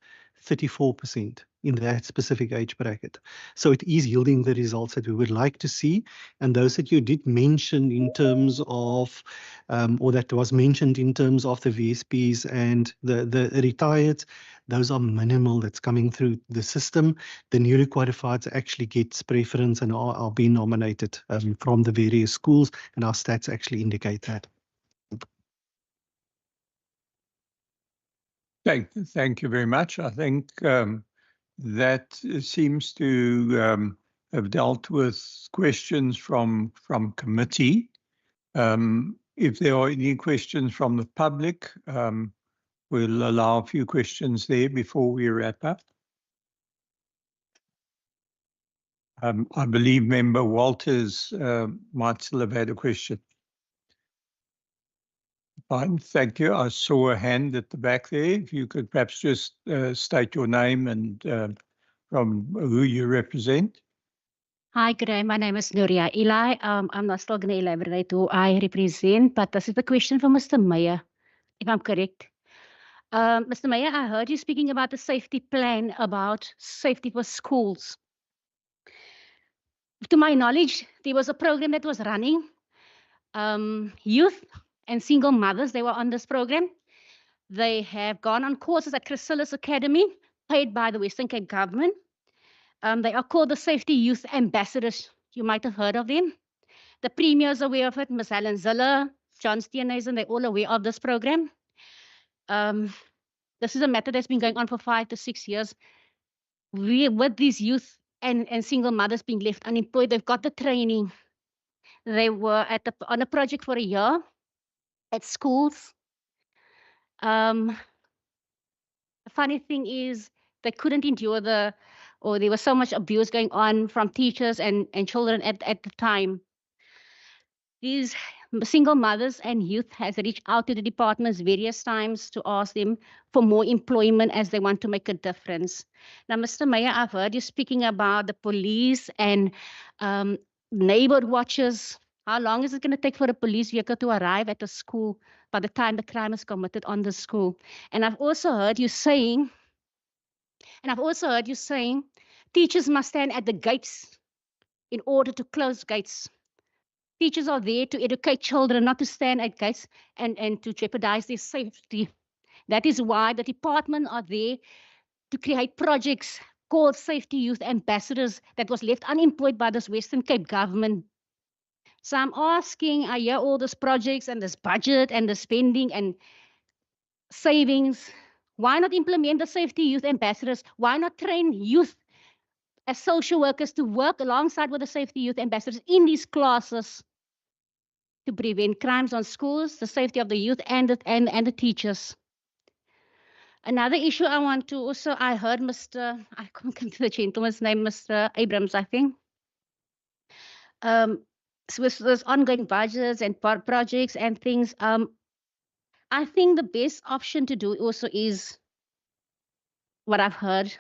34% in that specific age bracket. So it is yielding the results that we would like to see. And those that you did mention in terms of, or that was mentioned in terms of the VSPs and the retired, those are minimal that's coming through the system. The newly qualified actually gets preference and are being nominated from the various schools, and our stats actually indicate that. Thank you very much. I think that seems to have dealt with questions from committee. If there are any questions from the public, we'll allow a few questions there before we wrap up. I believe Member Walters might still have had a question. Fine, thank you. I saw a hand at the back there. If you could perhaps just state your name and from who you represent. Hi, good day. My name is Nuria Eli. I'm not still going to elaborate who I represent, but this is the question for Mr. Meyer, if I'm correct. Mr. Mayor, I heard you speaking about the safety plan about safety for schools. To my knowledge, there was a program that was running. Youth and single mothers, they were on this program. They have gone on courses at Chrysalis Academy, paid by the Western Cape government. They are called the Safety Youth Ambassadors. You might have heard of them. The Premier is aware of it, Ms. Helen Ziller, John Steenhuisen, they're all aware of this program. This is a matter that's been going on for 5 to 6 years. With these youth and single mothers being left unemployed, they've got the training. They were on a project for a year at schools. The funny thing is they couldn't endure there was so much abuse going on from teachers and children at the time. These single mothers and youth has reached out to the departments various times to ask them for more employment as they want to make a difference. Now, Mr. Mayor, I've heard you speaking about the police and neighborhood watchers. How long is it going to take for a police vehicle to arrive at a school by the time the crime is committed on the school? And I've also heard you saying, teachers must stand at the gates in order to close gates. Teachers are there to educate children, not to stand at gates and to jeopardize their safety. That is why the department are there to create projects called Safety Youth Ambassadors that was left unemployed by this Western Cape government. So I'm asking, I hear all these projects and this budget and the spending and savings. Why not implement the Safety Youth Ambassadors? Why not train youth as social workers to work alongside with the Safety Youth Ambassadors in these classes to prevent crimes on schools, the safety of the youth and the teachers? Another issue I want to also, I heard I can't come to the gentleman's name, Mr. Abrams, I think. So with those ongoing budgets and projects and things, I think the best option to do also is what I've heard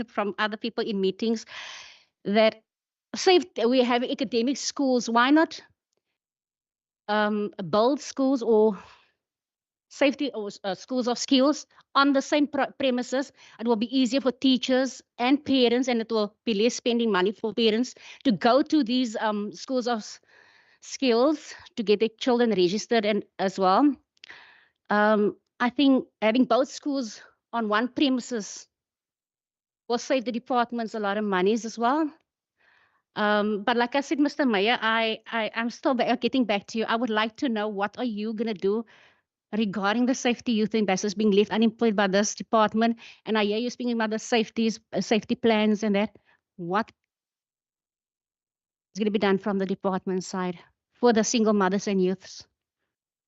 from other people in meetings, that we have academic schools. Why not build schools or safety or schools of skills on the same premises? It will be easier for teachers and parents, and it will be less spending money for parents to go to these schools of skills to get their children registered and as well. I think having both schools on one premises will save the departments a lot of monies as well. But like I said, Mr. Mayor, I'm still getting back to you. I would like to know, what are you going to do regarding the Safety Youth Ambassadors being left unemployed by this department? And I hear you speaking about the safety plans and that. What is going to be done from the department side for the single mothers and youths?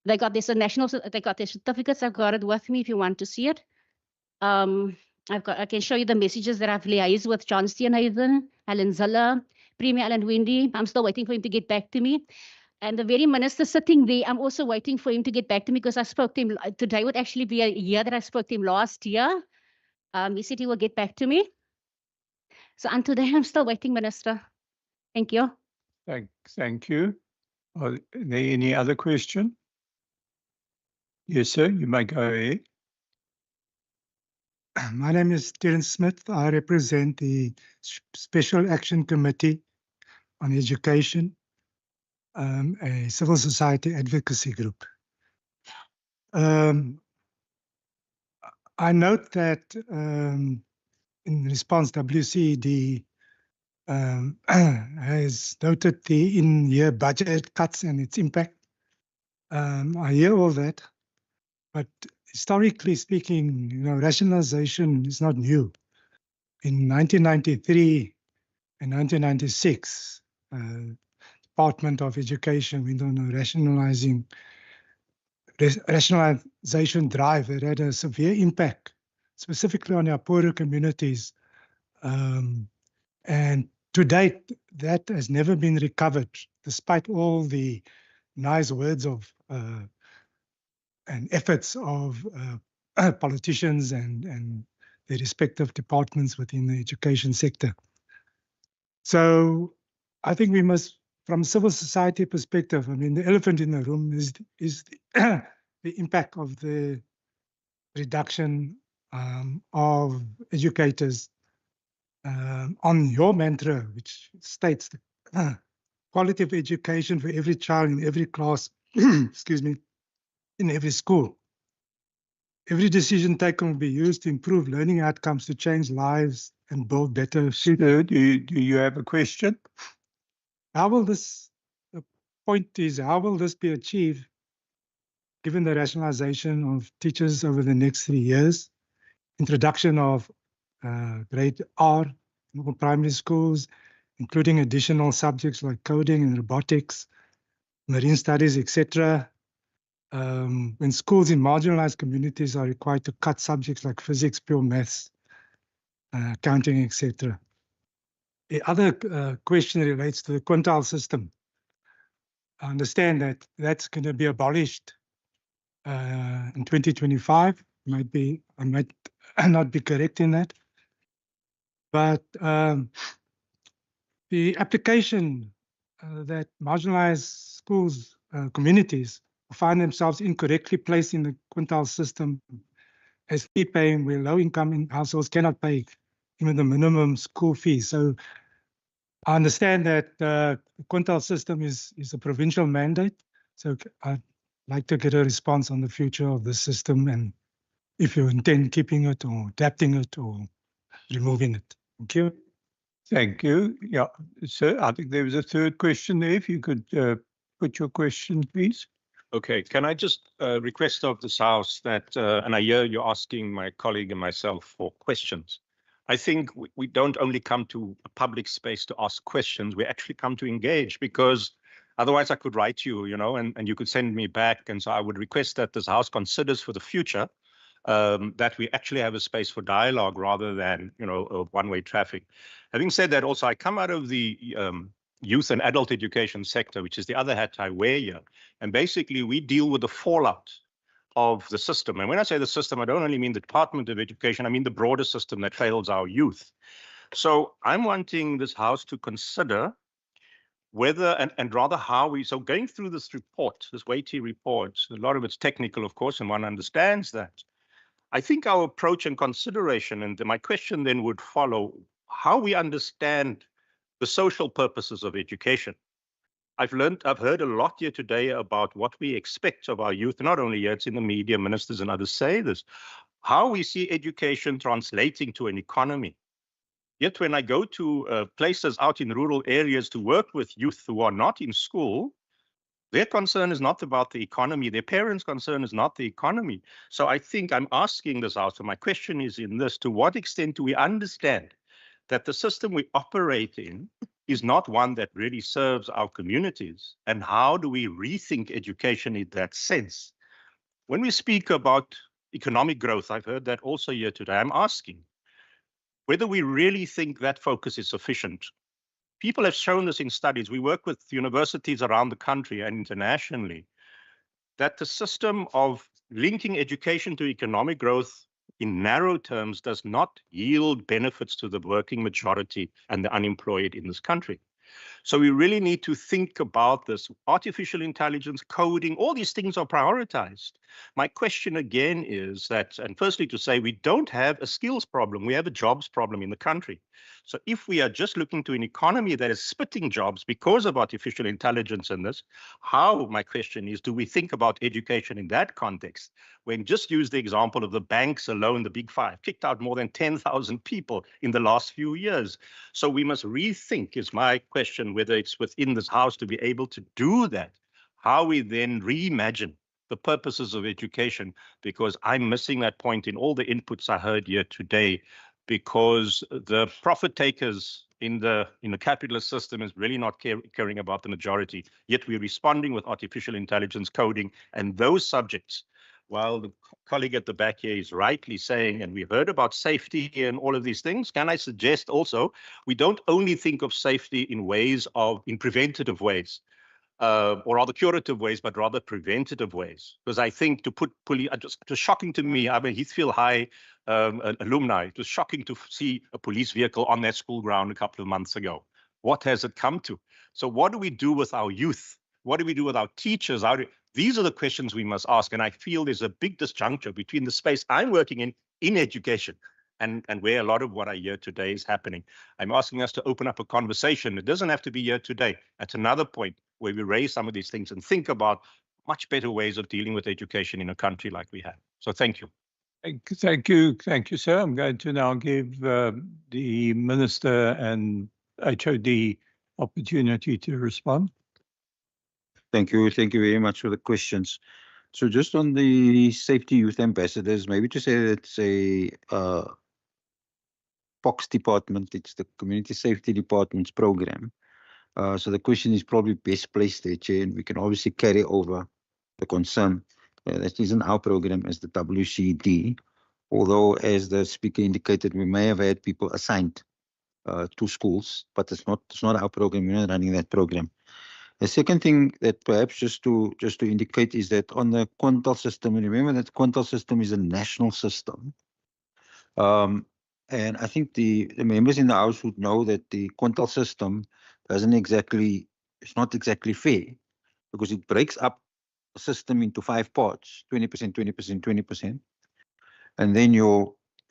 They got their certificates. I've got it with me if you want to see it. I can show you the messages that I've liaised with John Steenhuisen, Helen Ziller, Premier Alan Windy. I'm still waiting for him to get back to me. And the very minister sitting there, I'm also waiting for him to get back to me, because I spoke to him. Today would actually be a year that I spoke to him last year. He said he will get back to me. So until then, I'm still waiting, Minister. Thank you. Thank you. Are there any other question? Yes, sir, you may go ahead. My name is Terence Smith. I represent the Special Action Committee on Education, a civil society advocacy group. I note that in response, WCED has noted the in-year budget cuts and its impact. I hear all that, but historically speaking, rationalization is not new. In 1993 and 1996, Department of Education went on a rationalization drive that had a severe impact, specifically on our poorer communities. And to date, that has never been recovered, despite all the nice words of and efforts of politicians and the respective departments within the education sector. So I think we must, from civil society perspective, I mean, the elephant in the room is the, the impact of the reduction of educators on your mantra, which states the quality of education for every child in every class, excuse me, in every school. Every decision taken will be used to improve learning outcomes, to change lives and build better futures. Do you have a question? How will this, the point is, how will this be achieved given the rationalization of teachers over the next 3 years, introduction of grade R in all primary schools, including additional subjects like coding and robotics, marine studies, etc. When schools in marginalized communities are required to cut subjects like physics, pure maths, accounting, etc. The other question relates to the quintile system. I understand that that's going to be abolished in 2025. I might not be correct in that. But the application that marginalized schools, communities find themselves incorrectly placed in the quintile system as fee paying, where low-income households cannot pay even the minimum school fees. So I understand that the quintile system is a provincial mandate. So I'd like to get a response on the future of the system and if you intend keeping it or adapting it or removing it. Thank you. Thank you. Yeah, sir, I think there was a third question there. If you could put your question, please. Okay, can I just request of this House that, and I hear you're asking my colleague and myself for questions. I think we don't only come to a public space to ask questions, we actually come to engage, because otherwise I could write you, and you could send me back. And so I would request that this House considers for the future that we actually have a space for dialogue rather than, one-way traffic. Having said that, also, I come out of the youth and adult education sector, which is the other hat I wear here. And basically, we deal with the fallout of the system. And when I say the system, I don't only mean the Department of Education, I mean the broader system that fails our youth. So I'm wanting this House to consider whether and rather how so going through this report, this weighty report, a lot of it's technical, of course, and one understands that. I think our approach and consideration, and my question then would follow, how we understand the social purposes of education. I've heard a lot here today about what we expect of our youth, not only here, it's in the media, ministers and others say this, how we see education translating to an economy. Yet when I go to places out in rural areas to work with youth who are not in school, their concern is not about the economy. Their parents' concern is not the economy. So I think I'm asking this out. So my question is in this, to what extent do we understand that the system we operate in is not one that really serves our communities? And how do we rethink education in that sense? When we speak about economic growth, I've heard that also here today, I'm asking whether we really think that focus is sufficient. People have shown this in studies. We work with universities around the country and internationally, that the system of linking education to economic growth in narrow terms does not yield benefits to the working majority and the unemployed in this country. So we really need to think about this. Artificial intelligence, coding, all these things are prioritized. My question again is that, and firstly to say, we don't have a skills problem, we have a jobs problem in the country. So if we are just looking to an economy that is spitting jobs because of artificial intelligence in this, how, my question is, do we think about education in that context? When just use the example of the banks alone, the big five, kicked out more than 10,000 people in the last few years. So we must rethink, is my question, whether it's within this House to be able to do that, how we then reimagine the purposes of education, because I'm missing that point in all the inputs I heard here today, because the profit takers in the capitalist system is really not caring about the majority, yet we're responding with artificial intelligence, coding, and those subjects. While the colleague at the back here is rightly saying, and we heard about safety and all of these things, can I suggest also, we don't only think of safety in preventative ways, or rather curative ways, but rather preventative ways. Because I think to put police, it was shocking to me, I'm a Heathfield High alumni, it was shocking to see a police vehicle on that school ground a couple of months ago. What has it come to? So what do we do with our youth? What do we do with our teachers? These are the questions we must ask. And I feel there's a big disjuncture between the space I'm working in education, and where a lot of what I hear today is happening. I'm asking us to open up a conversation. It doesn't have to be here today. At another point where we raise some of these things and think about much better ways of dealing with education in a country like we have. So thank you. Thank you, sir. I'm going to now give the Minister and HOD opportunity to respond. Thank you very much for the questions. So just on the safety youth ambassadors, maybe to say that it's a POX department, it's the Community Safety Department's program. So the question is probably best placed there, Chair, and we can obviously carry over the concern. That isn't our program as the WCD, although as the speaker indicated, we may have had people assigned to schools, but it's not our program. We're not running that program. The second thing that perhaps just to indicate is that on the quintile system, and remember that the quintile system is a national system. And I think the members in the House would know that the quintile system it's not exactly fair, because it breaks up the system into 5 parts, 20%, 20%, 20%. And then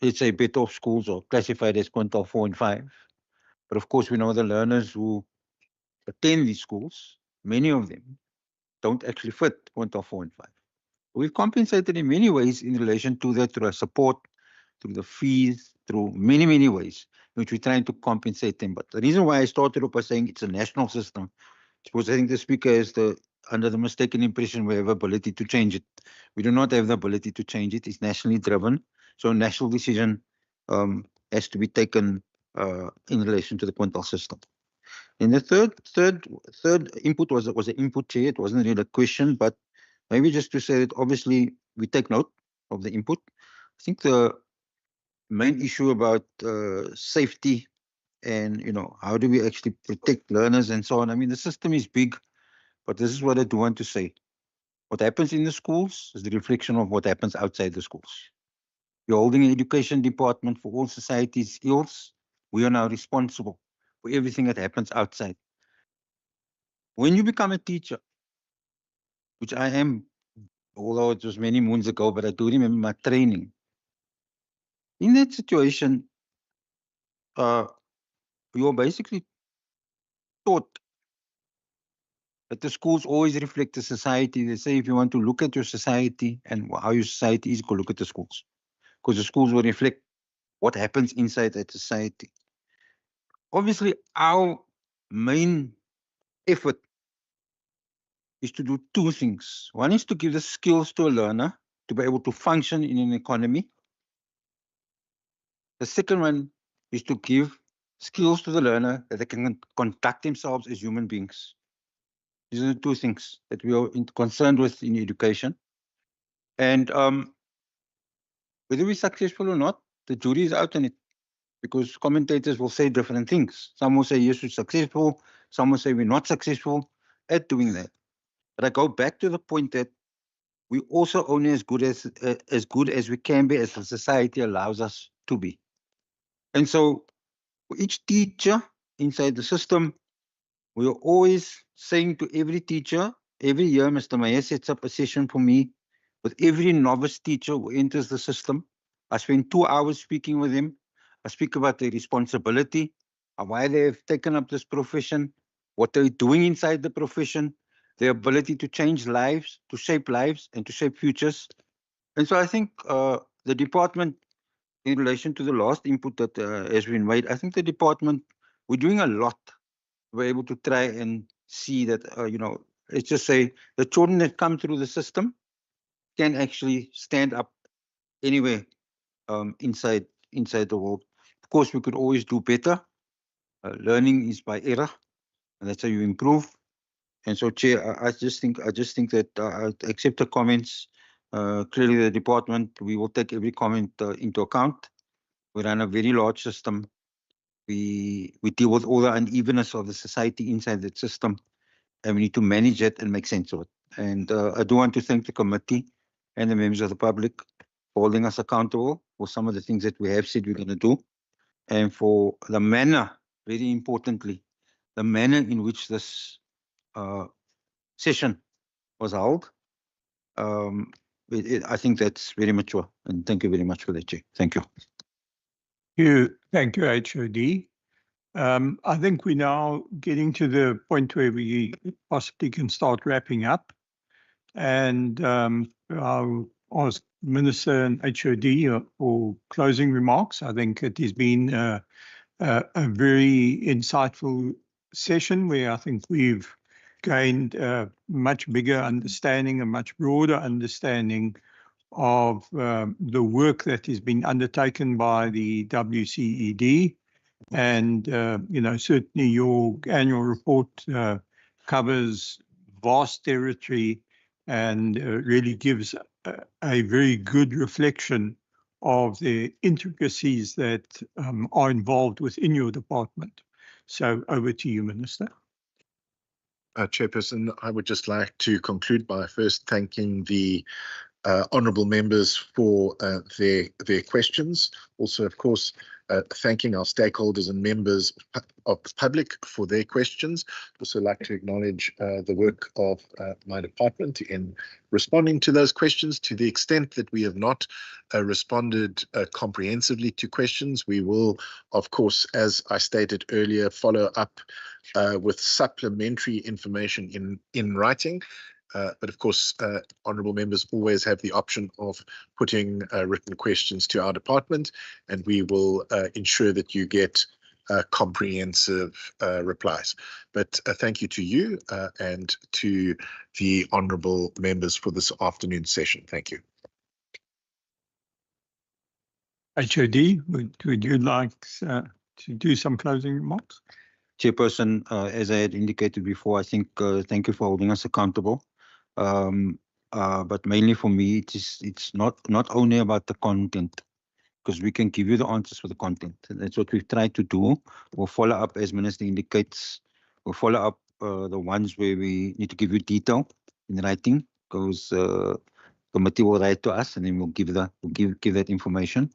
let's say better off schools are classified as quintile 4 and 5. But of course, we know the learners who attend these schools, many of them don't actually fit quintile 4 and 5. We've compensated in many ways in relation to that, through our support, through the fees, through many, many ways, in which we're trying to compensate them. But the reason why I started off by saying it's a national system is because I think the speaker is under the mistaken impression we have ability to change it. We do not have the ability to change it. It's nationally driven. So a national decision has to be taken in relation to the quintile system. And the third input was an input, Chair. It wasn't really a question, but maybe just to say that obviously we take note of the input. I think the main issue about safety and, how do we actually protect learners and so on. I mean, the system is big, but this is what I do want to say. What happens in the schools is the reflection of what happens outside the schools. You're holding an education department for all society's ills. We are now responsible for everything that happens outside. When you become a teacher, which I am, although it was many moons ago, but I do remember my training. In that situation, you are basically taught that the schools always reflect the society. They say if you want to look at your society and how your society is, go look at the schools, because the schools will reflect what happens inside that society. Obviously, our main effort is to do 2 things. One is to give the skills to a learner to be able to function in an economy. The second one is to give skills to the learner that they can conduct themselves as human beings. These are the 2 things that we are concerned with in education. And whether we're successful or not, the jury is out on it, because commentators will say different things. Some will say, yes, we're successful. Some will say we're not successful at doing that. But I go back to the point that we also only as good as we can be, as the society allows us to be. And so for each teacher inside the system, we are always saying to every teacher, every year, Mr. Mayor sets up a session for me with every novice teacher who enters the system. I spend 2 hours speaking with them. I speak about their responsibility, why they have taken up this profession, what they're doing inside the profession, their ability to change lives, to shape lives, and to shape futures. And so I think the department, in relation to the last input that has been made, I think the department, we're doing a lot. We're able to try and see that, let's just say the children that come through the system can actually stand up anywhere inside the world. Of course, we could always do better. Learning is by error, and that's how you improve. And so, Chair, I just think that I accept the comments. Clearly, the department, we will take every comment into account. We run a very large system. We deal with all the unevenness of the society inside that system, and we need to manage it and make sense of it. And I do want to thank the committee and the members of the public for holding us accountable for some of the things that we have said we're going to do, and for the manner, very importantly, the manner in which this session was held. I think that's very mature, and thank you very much for that, Chair. Thank you. Thank you, HOD. I think we're now getting to the point where we possibly can start wrapping up. And I'll ask Minister and HOD for closing remarks. I think it has been a very insightful session where I think we've gained a much bigger understanding, a much broader understanding of the work that has been undertaken by the WCED. And, you know, certainly your annual report covers vast territory and really gives a very good reflection of the intricacies that are involved within your department. So over to you, Minister. Chairperson, I would just like to conclude by first thanking the honourable members for their questions. Also, of course, thanking our stakeholders and members of the public for their questions. Also like to acknowledge the work of my department in responding to those questions. To the extent that we have not responded comprehensively to questions, we will, of course, as I stated earlier, follow up with supplementary information in writing. But of course, honourable members always have the option of putting written questions to our department, and we will ensure that you get comprehensive replies. But thank you to you and to the honourable members for this afternoon session. Thank you. HOD, would you like to do some closing remarks? Chairperson, as I had indicated before, I think thank you for holding us accountable. But mainly for me, it's not only about the content, because we can give you the answers for the content. That's what we've tried to do. We'll follow up, as Minister indicates. We'll follow up the ones where we need to give you detail in writing, because committee will write to us, and then we'll give that information.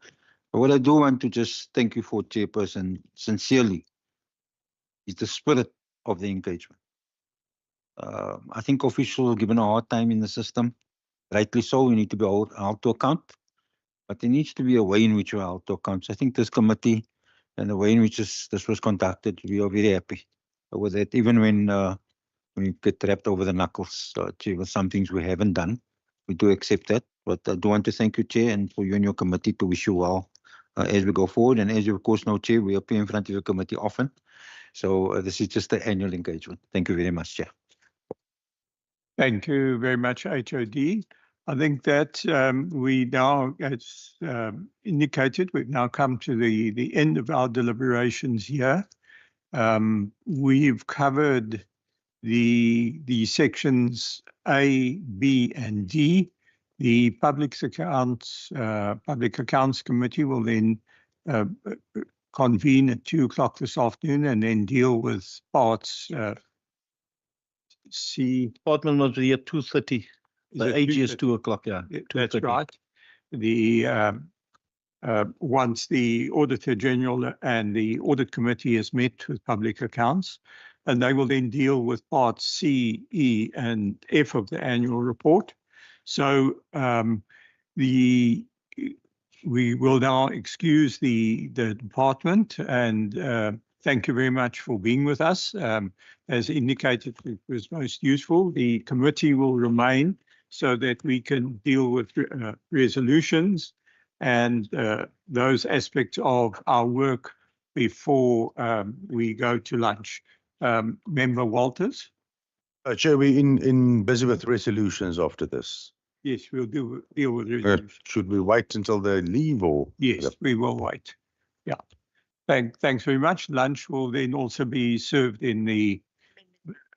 But what I do want to just thank you for, Chairperson, sincerely, is the spirit of the engagement. I think officials are given a hard time in the system. Rightly so, we need to be held to account. But there needs to be a way in which we're held to account. So I think this committee and the way in which this was conducted, we are very happy with that. Even when we get wrapped over the knuckles, with some things we haven't done, we do accept that. But I do want to thank you, Chair, and for you and your committee to wish you well as we go forward. And as you, of course, know, Chair, we appear in front of your committee often. So this is just the annual engagement. Thank you very much, Chair. Thank you very much, HOD. I think that we now, as indicated, we've now come to the end of our deliberations here. We've covered the sections A, B, and D. The Public Accounts Committee will then convene at 2 o'clock this afternoon and then deal with parts C. Department must be at 2:30. The AG is 2 o'clock, yeah. That's right. Once the Auditor General and the Audit Committee has met with public accounts, and they will then deal with parts C, E, and F of the annual report. So we will now excuse the department and thank you very much for being with us. As indicated, it was most useful. The committee will remain so that we can deal with resolutions and those aspects of our work before we go to lunch. Member Walters? Chair, we're busy with resolutions after this. Yes, we'll deal with resolutions. Should we wait until they leave or? Yes, we will wait. Yeah. Thanks very much. Lunch will then also be served in the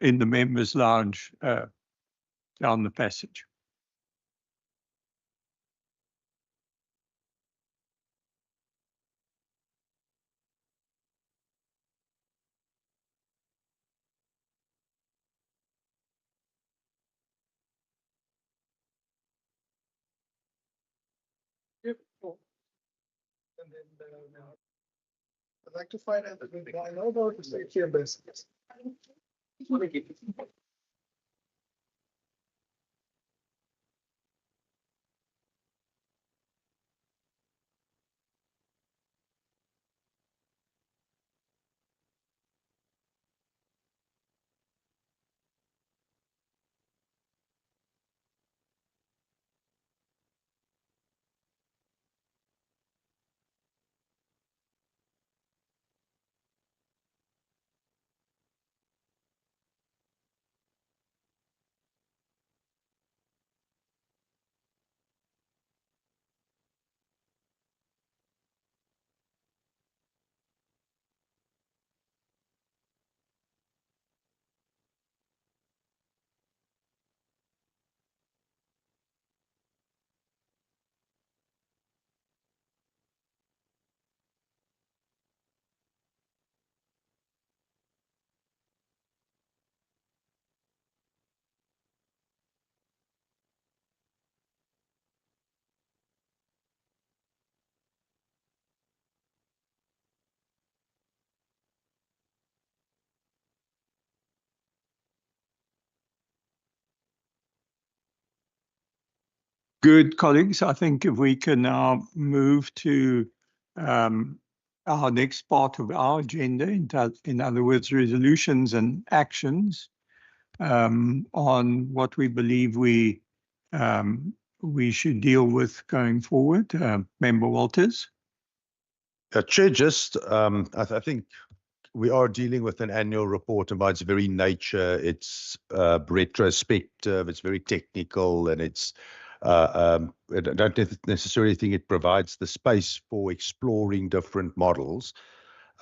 members' lounge down the passage. Yep. And then I'd like to find out I know about the safety ambassadors. Good, colleagues. I think if we can now move to our next part of our agenda, in other words, resolutions and actions on what we believe we should deal with going forward. Member Walters. Chair, just I think we are dealing with an annual report, and by its very nature, it's retrospective, it's very technical, and it's I don't necessarily think it provides the space for exploring different models.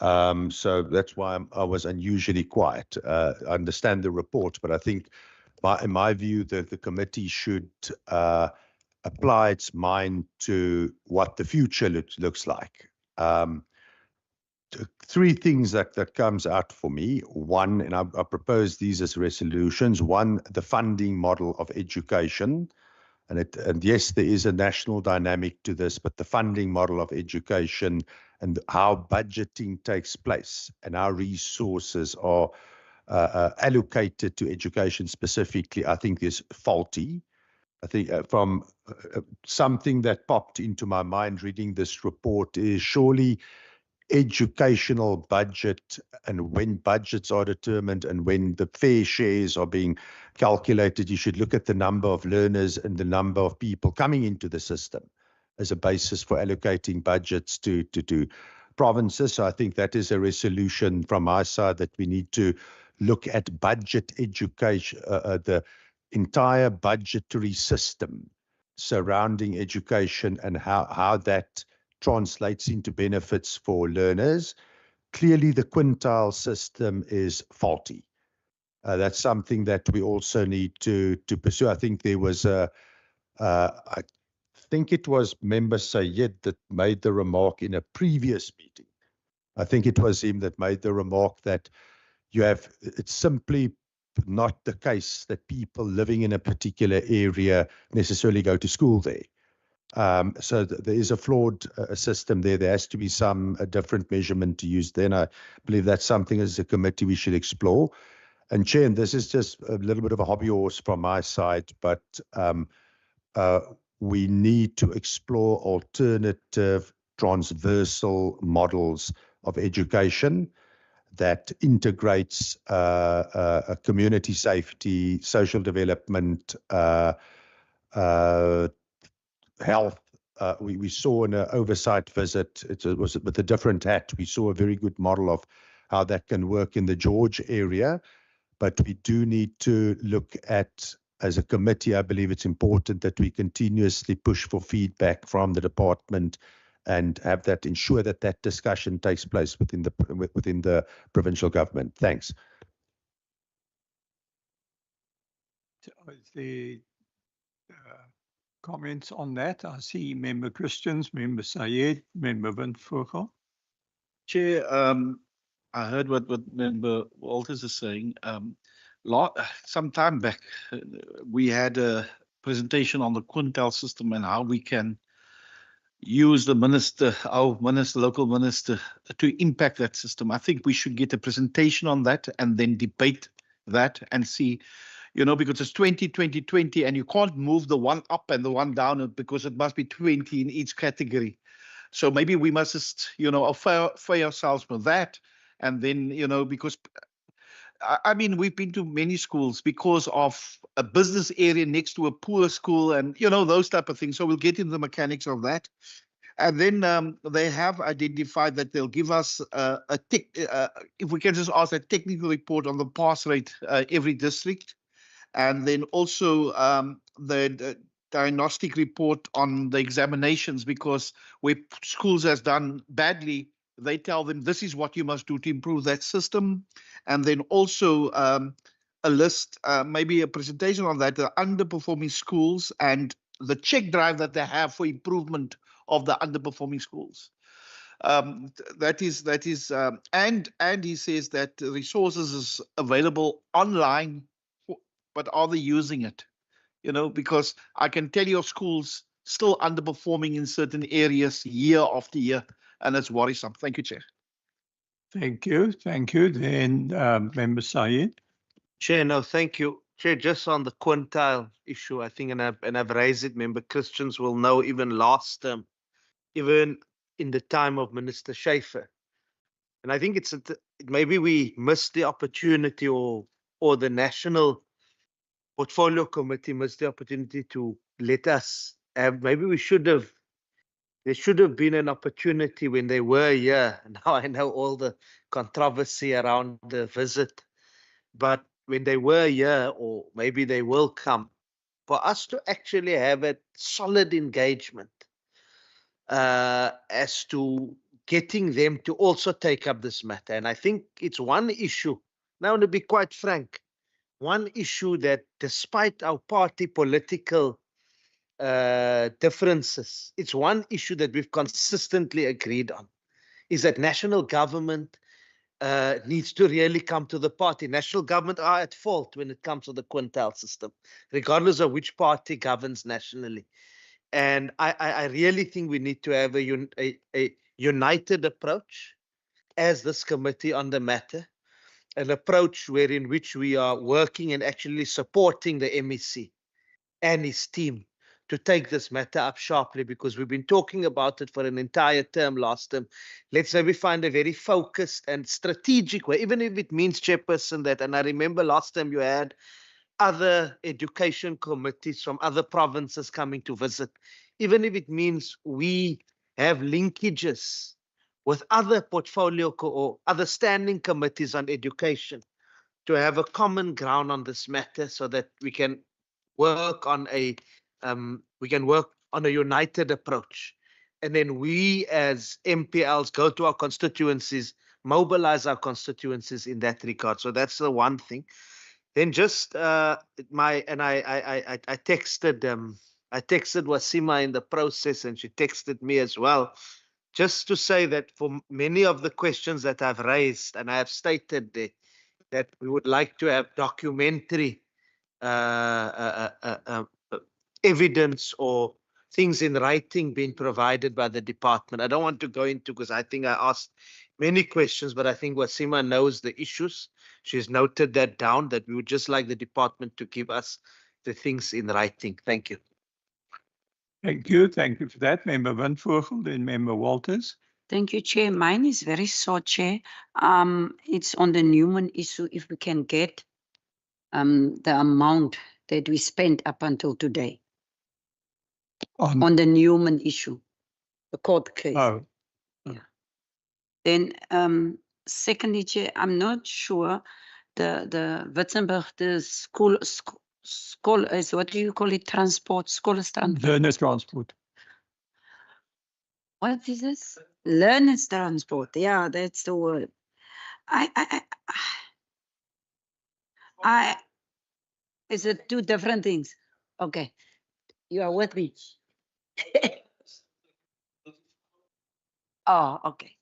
So that's why I was unusually quiet. I understand the report, but I think, in my view, the committee should apply its mind to what the future looks like. Three things that comes out for me. One, and I propose these as resolutions. One, the funding model of education. And yes, there is a national dynamic to this, but the funding model of education and how budgeting takes place and how resources are allocated to education specifically, I think is faulty. I think from something that popped into my mind reading this report is surely educational budget, and when budgets are determined and when the fair shares are being calculated, you should look at the number of learners and the number of people coming into the system as a basis for allocating budgets to provinces. So I think that is a resolution from my side, that we need to look at budget education, the entire budgetary system surrounding education and how that translates into benefits for learners. Clearly, the quintile system is faulty. That's something that we also need to pursue. I think there was I think it was Member Sayed that made the remark in a previous meeting. I think it was him that made the remark that it's simply not the case that people living in a particular area necessarily go to school there. So there is a flawed system there. There has to be some different measurement to use. Then I believe that's something as a committee we should explore. And Chair, and this is just a little bit of a hobby horse from my side, but we need to explore alternative transversal models of education that integrates community safety, social development, health. We saw in an oversight visit, it was with a different hat, we saw a very good model of how that can work in the George area. But we do need to look at, as a committee, I believe it's important that we continuously push for feedback from the department and have that, ensure that that discussion takes place within the provincial government. Thanks. Is there comments on that? I see Member Christians, Member Sayed, Member Van Vogel. Chair, I heard what Member Walters is saying. Some time back, we had a presentation on the quintile system and how we can use the minister, our minister, local minister, to impact that system. I think we should get a presentation on that and then debate that and see, because it's 20, and you can't move the one up and the one down because it must be 20 in each category. So maybe we must just, affay ourselves with that. And then, because I mean, we've been to many schools because of a business area next to a poor school and, those type of things. So we'll get into the mechanics of that. And then they have identified that they'll give us if we can just ask a technical report on the pass rate every district. And then also the diagnostic report on the examinations, because where schools has done badly, they tell them this is what you must do to improve that system. And then also a list, maybe a presentation on that, the underperforming schools and the check drive that they have for improvement of the underperforming schools. That is, and he says that resources is available online, but are they using it? Because I can tell you schools still underperforming in certain areas year after year, and it's worrisome. Thank you, Chair. Thank you. Then Member Sayed. Chair, no, thank you. Chair, just on the quintile issue, I think, and I've raised it, member Christians will know even last term, even in the time of Minister Schaefer. And I think maybe we missed the opportunity, or the National Portfolio Committee missed the opportunity to let us have, maybe there should have been an opportunity when they were here. Now I know all the controversy around the visit, but when they were here, or maybe they will come, for us to actually have a solid engagement as to getting them to also take up this matter. And I think it's one issue, now to be quite frank, one issue that despite our party political differences, it's one issue that we've consistently agreed on, is that national government needs to really come to the party. National government are at fault when it comes to the quintile system, regardless of which party governs nationally. And I really think we need to have a united approach as this committee on the matter, an approach wherein which we are working and actually supporting the MEC and his team to take this matter up sharply, because we've been talking about it for an entire term last term. Let's maybe find a very focused and strategic way, even if it means, Chairperson, that, and I remember last time you had other education committees from other provinces coming to visit, even if it means we have linkages with other portfolio or other standing committees on education to have a common ground on this matter, so that we can work on a united approach. And then we as MPLs go to our constituencies, mobilize our constituencies in that regard. So that's the one thing. Then just I texted Wasima in the process, and she texted me as well, just to say that for many of the questions that I've raised, and I have stated there, that we would like to have documentary evidence or things in writing being provided by the department. I don't want to go into, because I think I asked many questions, but I think Wasima knows the issues. She's noted that down, that we would just like the department to give us the things in writing. Thank you. Thank you. Thank you for that. Member Windvogel, then Member Walters. Thank you, Chair. Mine is very short, Chair. It's on the Newman issue. If we can get the amount that we spent up until today on the Newman issue, the court case. Oh. Yeah. Then secondly, Chair, I'm not sure the Witzenberg, the school is, what do you call it? Transport, scholars transport. Learners transport. What is this? Learners transport. Yeah, that's the word. Is it two different things? Okay, you are with me. Oh, okay.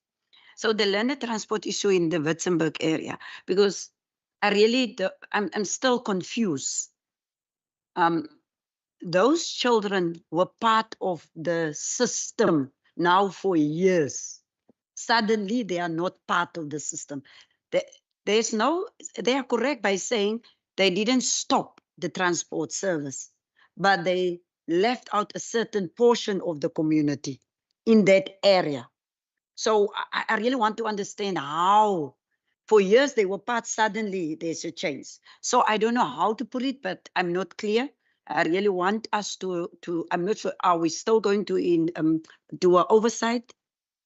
So the learner transport issue in the Witzenberg area, because I'm still confused. Those children were part of the system now for years. Suddenly they are not part of the system. They are correct by saying they didn't stop the transport service, but they left out a certain portion of the community in that area. So I really want to understand how for years they were part, suddenly there's a change. So I don't know how to put it, but I'm not clear. I really want us to I'm not sure, are we still going to do an oversight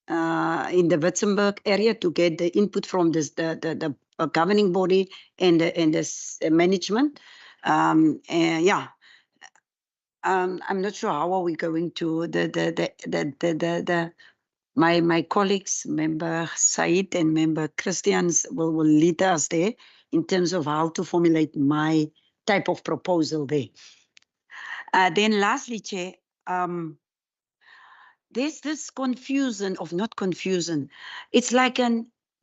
in the Witzenberg area to get the input from the governing body and the management? Yeah. I'm not sure how are we going to my colleagues, Member Said and Member Christians will lead us there in terms of how to formulate my type of proposal there. Then lastly, Chair, there's this confusion of not confusion. It's like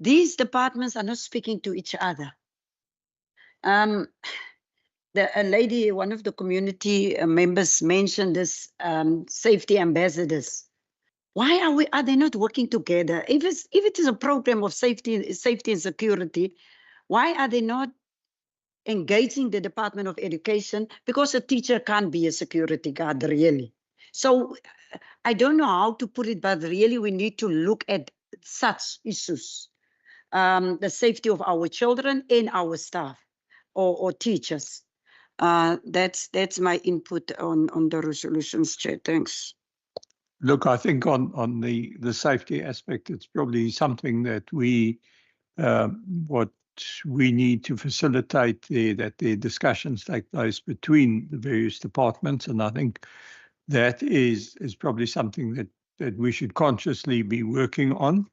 these departments are not speaking to each other. A lady, one of the community members mentioned this safety ambassadors. Why are they not working together? If it is a program of safety and security, why are they not engaging the Department of Education, because a teacher can't be a security guard, really. So I don't know how to put it, but really we need to look at such issues, the safety of our children and our staff or teachers. That's my input on the resolutions, Chair. Thanks. Look, I think on the safety aspect, it's probably something that what we need to facilitate that the discussions take place between the various departments, and I think that is probably something that we should consciously be working on,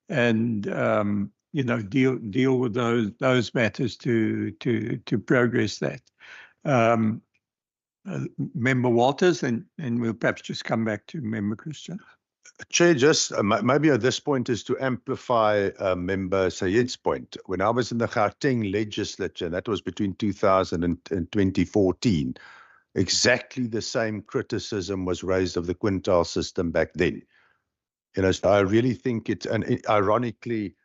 and deal with those matters to progress that. Member Walters, and we'll perhaps just come back to Member Christian. Chair, just maybe at this point is to amplify Member Sayed's point. When I was in the Gauteng legislature, that was between 2000 and 2014, exactly the same criticism was raised of the quintile system back then. So I really think it's, and ironically,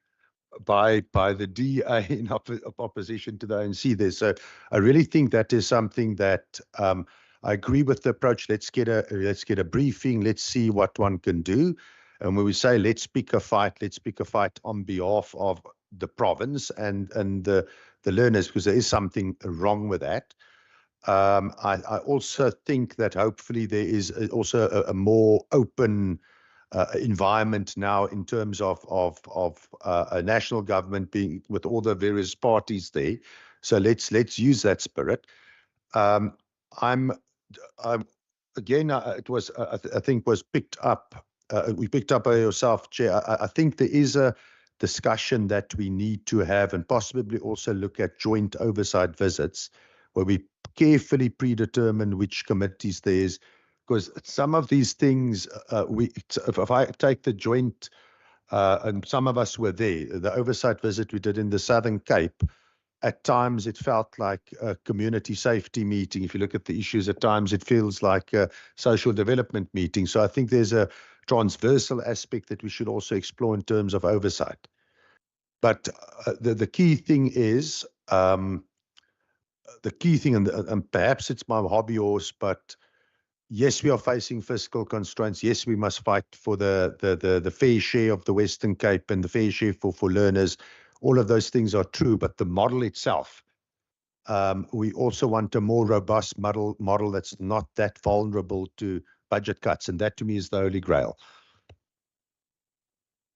by the DA in opposition to the ANC there. So I really think that is something that I agree with the approach. Let's get a briefing. Let's see what one can do. And when we say let's pick a fight on behalf of the province and the learners, because there is something wrong with that. I also think that hopefully there is also a more open environment now in terms of a national government being with all the various parties there. So let's use that spirit. Again, it was I think was picked up. We picked up by yourself, Chair. I think there is a discussion that we need to have, and possibly also look at joint oversight visits, where we carefully predetermine which committees there is. Because some of these things, if I take the joint, and some of us were there, the oversight visit we did in the Southern Cape, at times it felt like a community safety meeting. If you look at the issues, at times it feels like a social development meeting. So I think there's a transversal aspect that we should also explore in terms of oversight. But the key thing is, and perhaps it's my hobby horse, but yes, we are facing fiscal constraints. Yes, we must fight for the fair share of the Western Cape and the fair share for learners. All of those things are true, but the model itself, we also want a more robust model that's not that vulnerable to budget cuts, and that to me is the holy grail.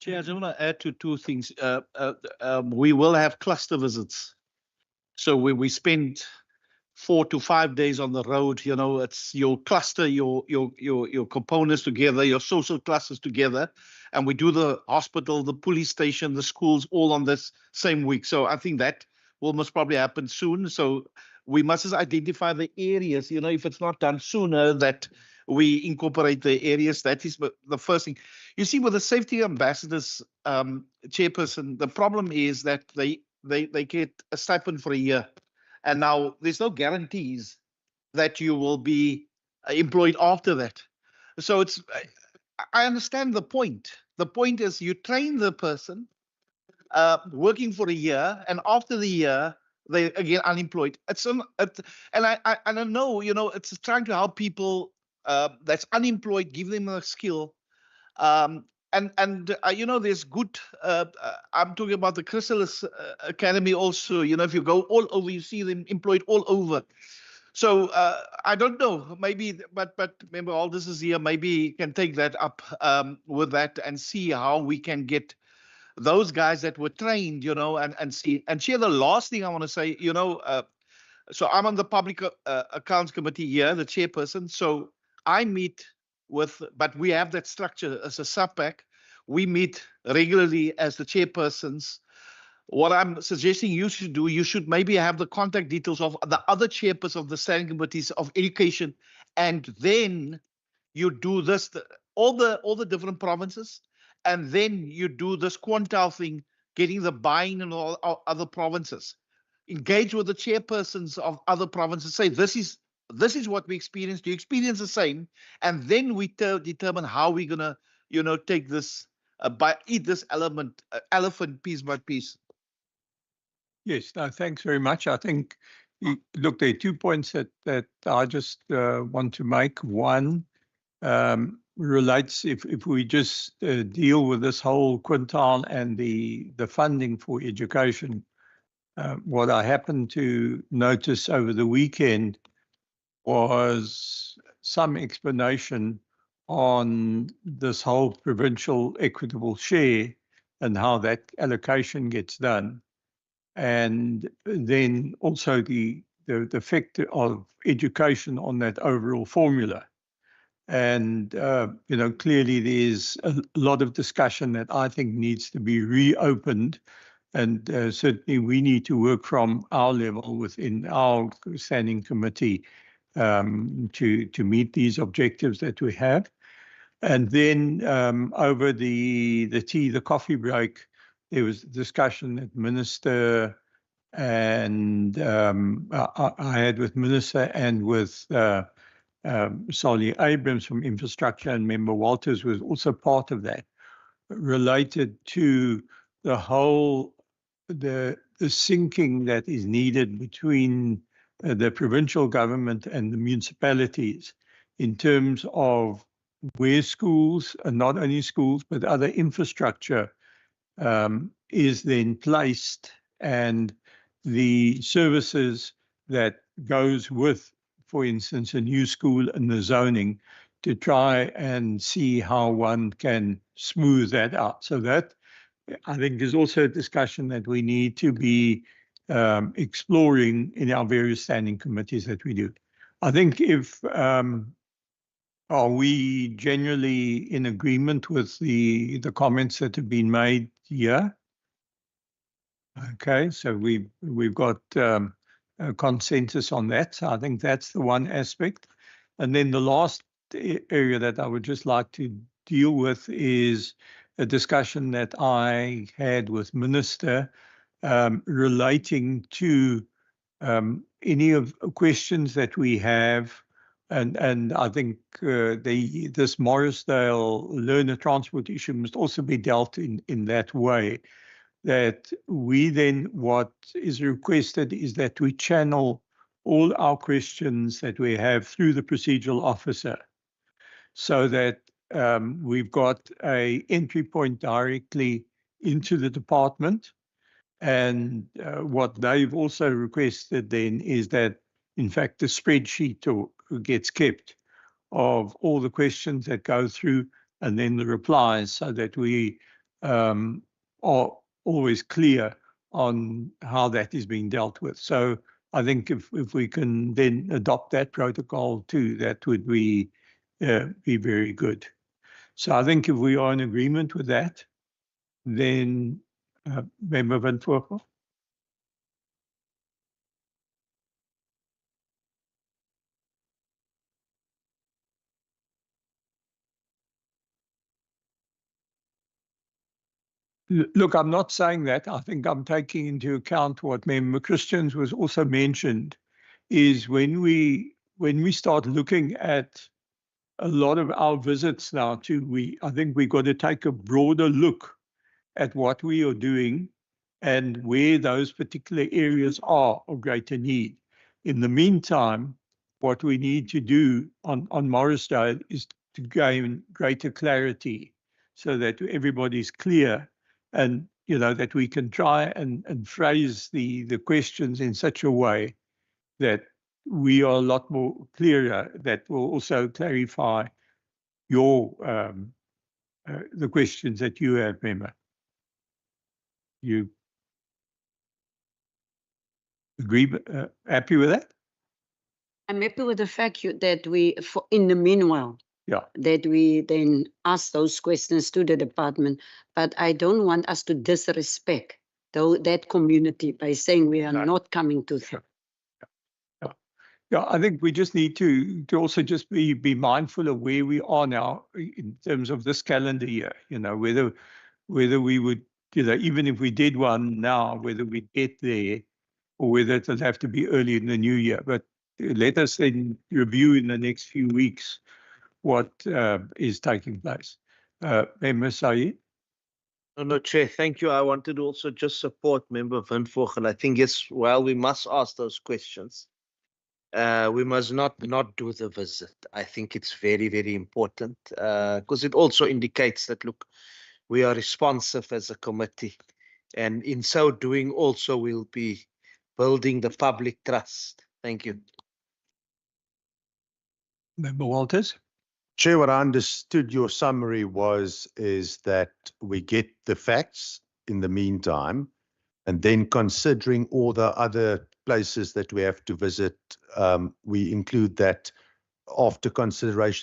Chair, I just want to add to two things. We will have cluster visits. So we spend 4 to 5 days on the road, it's your cluster, your components together, your social clusters together, and we do the hospital, the police station, the schools all on this same week. So I think that will most probably happen soon. So we must just identify the areas, if it's not done sooner, that we incorporate the areas. That is the first thing. You see, with the safety ambassadors, Chairperson, the problem is that they get a stipend for a year. And now there's no guarantees that you will be employed after that. So I understand the point. The point is you train the person working for a year, and after the year, they again unemployed. And I know, it's trying to help people that's unemployed, give them a skill. There's good, I'm talking about the Chrysalis Academy also, if you go all over, you see them employed all over. So I don't know, maybe, but remember all this is here, maybe you can take that up with that and see how we can get those guys that were trained, and see. And Chair, the last thing I want to say, so I'm on the Public Accounts Committee here, the chairperson, so I meet but we have that structure as a sub-pack. We meet regularly as the chairpersons. What I'm suggesting you should do, you should maybe have the contact details of the other chairpersons of the standing committees of education, and then you do this, all the different provinces, and then you do this quintile thing, getting the buy-in in all other provinces. Engage with the chairpersons of other provinces, say this is what we experience. Do you experience the same? And then we determine how we're gonna, take this, eat this elephant piece by piece. Yes, no, thanks very much. I think, look, there are 2 points that I just want to make. One relates, if we just deal with this whole quintile and the funding for education, what I happened to notice over the weekend was some explanation on this whole provincial equitable share and how that allocation gets done. And then also the effect of education on that overall formula. And, you know, clearly there's a lot of discussion that I think needs to be reopened. And certainly we need to work from our level within our standing committee to meet these objectives that we have. And then over the coffee break, there was discussion that Minister and I had with Minister and with Solly Abrams from Infrastructure, and Member Walters was also part of that, related to the whole, the syncing that is needed between the provincial government and the municipalities in terms of where schools, and not only schools, but other infrastructure is then placed, and the services that goes with, for instance, a new school and the zoning, to try and see how one can smooth that out. So that, I think, is also a discussion that we need to be exploring in our various standing committees that we do. I think if, are we generally in agreement with the comments that have been made here? Okay, so we've got a consensus on that. So I think that's the one aspect. And then the last area that I would just like to deal with is a discussion that I had with Minister relating to any of questions that we have. And I think this Morrisdale learner transport issue must also be dealt in that way, that we then, what is requested is that we channel all our questions that we have through the procedural officer, so that we've got a entry point directly into the department. And what they've also requested then is that, in fact, the spreadsheet gets kept of all the questions that go through and then the replies, so that we are always clear on how that is being dealt with. So I think if we can then adopt that protocol too, that would be very good. So I think if we are in agreement with that, then Member Van Voorkel. Look, I'm not saying that. I think I'm taking into account what Member Christians was also mentioned, is when we start looking at a lot of our visits now too, I think we've got to take a broader look at what we are doing and where those particular areas are of greater need. In the meantime, what we need to do on Morrisdale is to gain greater clarity, so that everybody's clear, and you know, that we can try and phrase the questions in such a way that we are a lot more clearer, that will also clarify your the questions that you have, Member. You agree, happy with that? I'm happy with the fact that we, in the meanwhile, that we then ask those questions to the department. But I don't want us to disrespect that community by saying we are not coming to them. Yeah, I think we just need to also just be mindful of where we are now in terms of this calendar year. You know, whether we would, you know, even if we did one now, whether we get there, or whether it'll have to be early in the new year. But let us then review in the next few weeks what is taking place. Member Saeed? No, Chair, thank you. I wanted to also just support Member Van Vogel. I think, yes, while we must ask those questions, we must not do the visit. I think it's very, very important because it also indicates that, look, we are responsive as a committee. And in so doing, also we'll be building the public trust. Thank you. Member Walters? Chair, what I understood your summary is that we get the facts in the meantime, and then considering all the other places that we have to visit, we include that after considering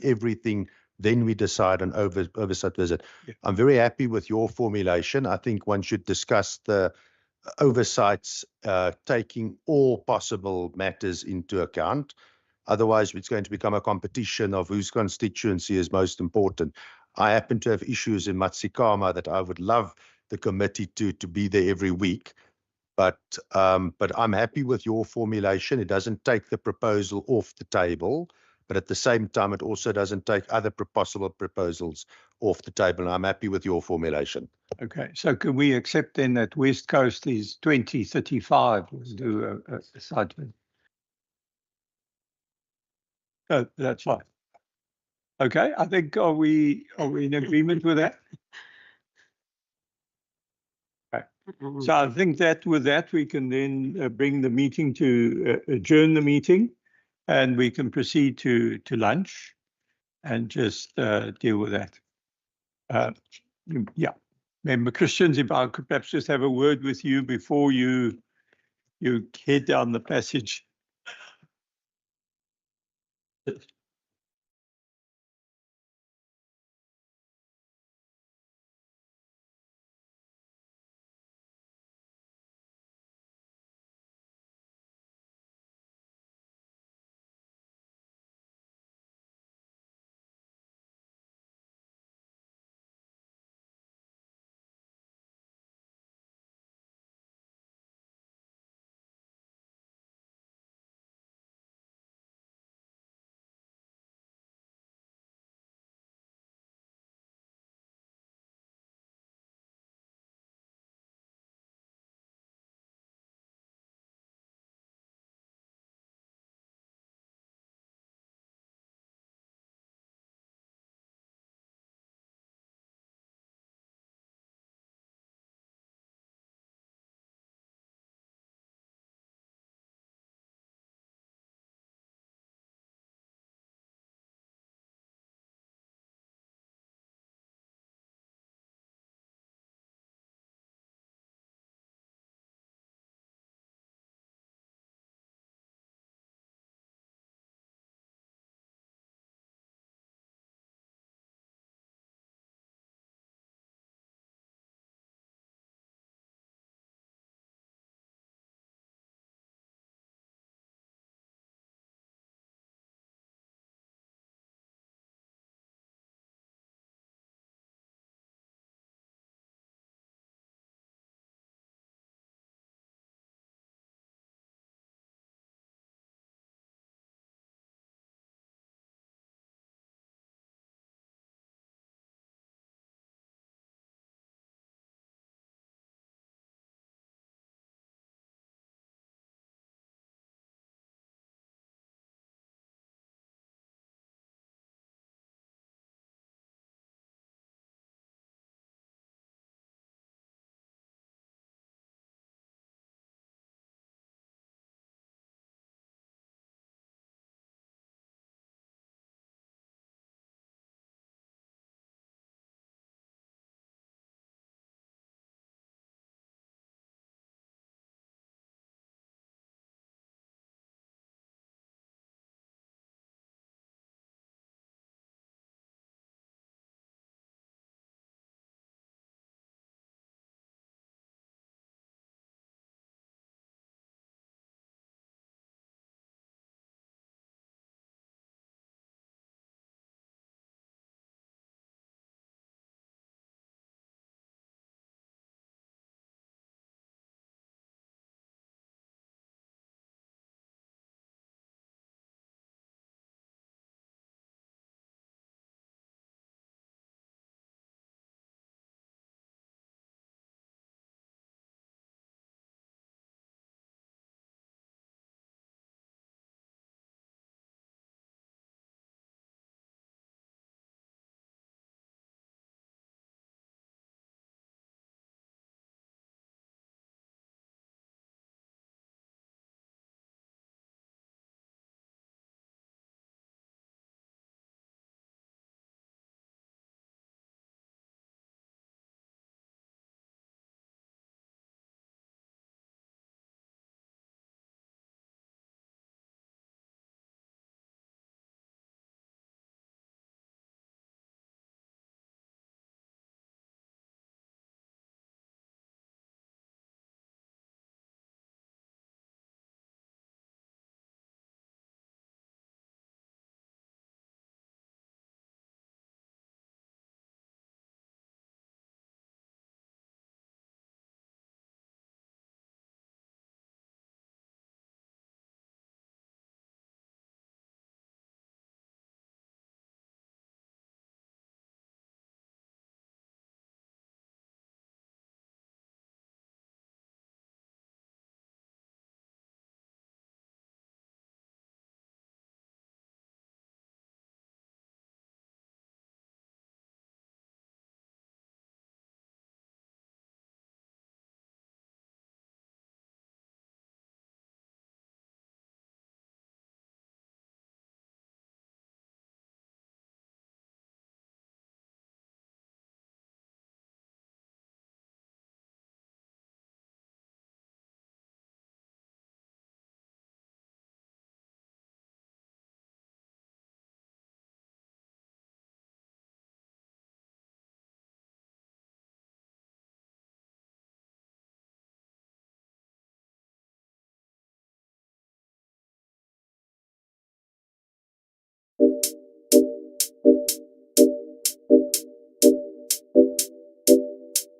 everything, then we decide on oversight visit. Yeah. I'm very happy with your formulation. I think one should discuss the oversights, taking all possible matters into account. Otherwise, it's going to become a competition of whose constituency is most important. I happen to have issues in Matsikama that I would love the committee to be there every week. But I'm happy with your formulation. It doesn't take the proposal off the table, but at the same time, it also doesn't take other possible proposals off the table. And I'm happy with your formulation. Okay, so can we accept then that West Coast is 2035? We'll do a site visit. That's fine. Okay, I think are we in agreement with that? Okay. So I think that with that we can then bring the meeting to adjourn the meeting, and we can proceed to lunch and just deal with that. Yeah, Member Christians, if I could perhaps just have a word with you before you head down the passage.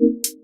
you.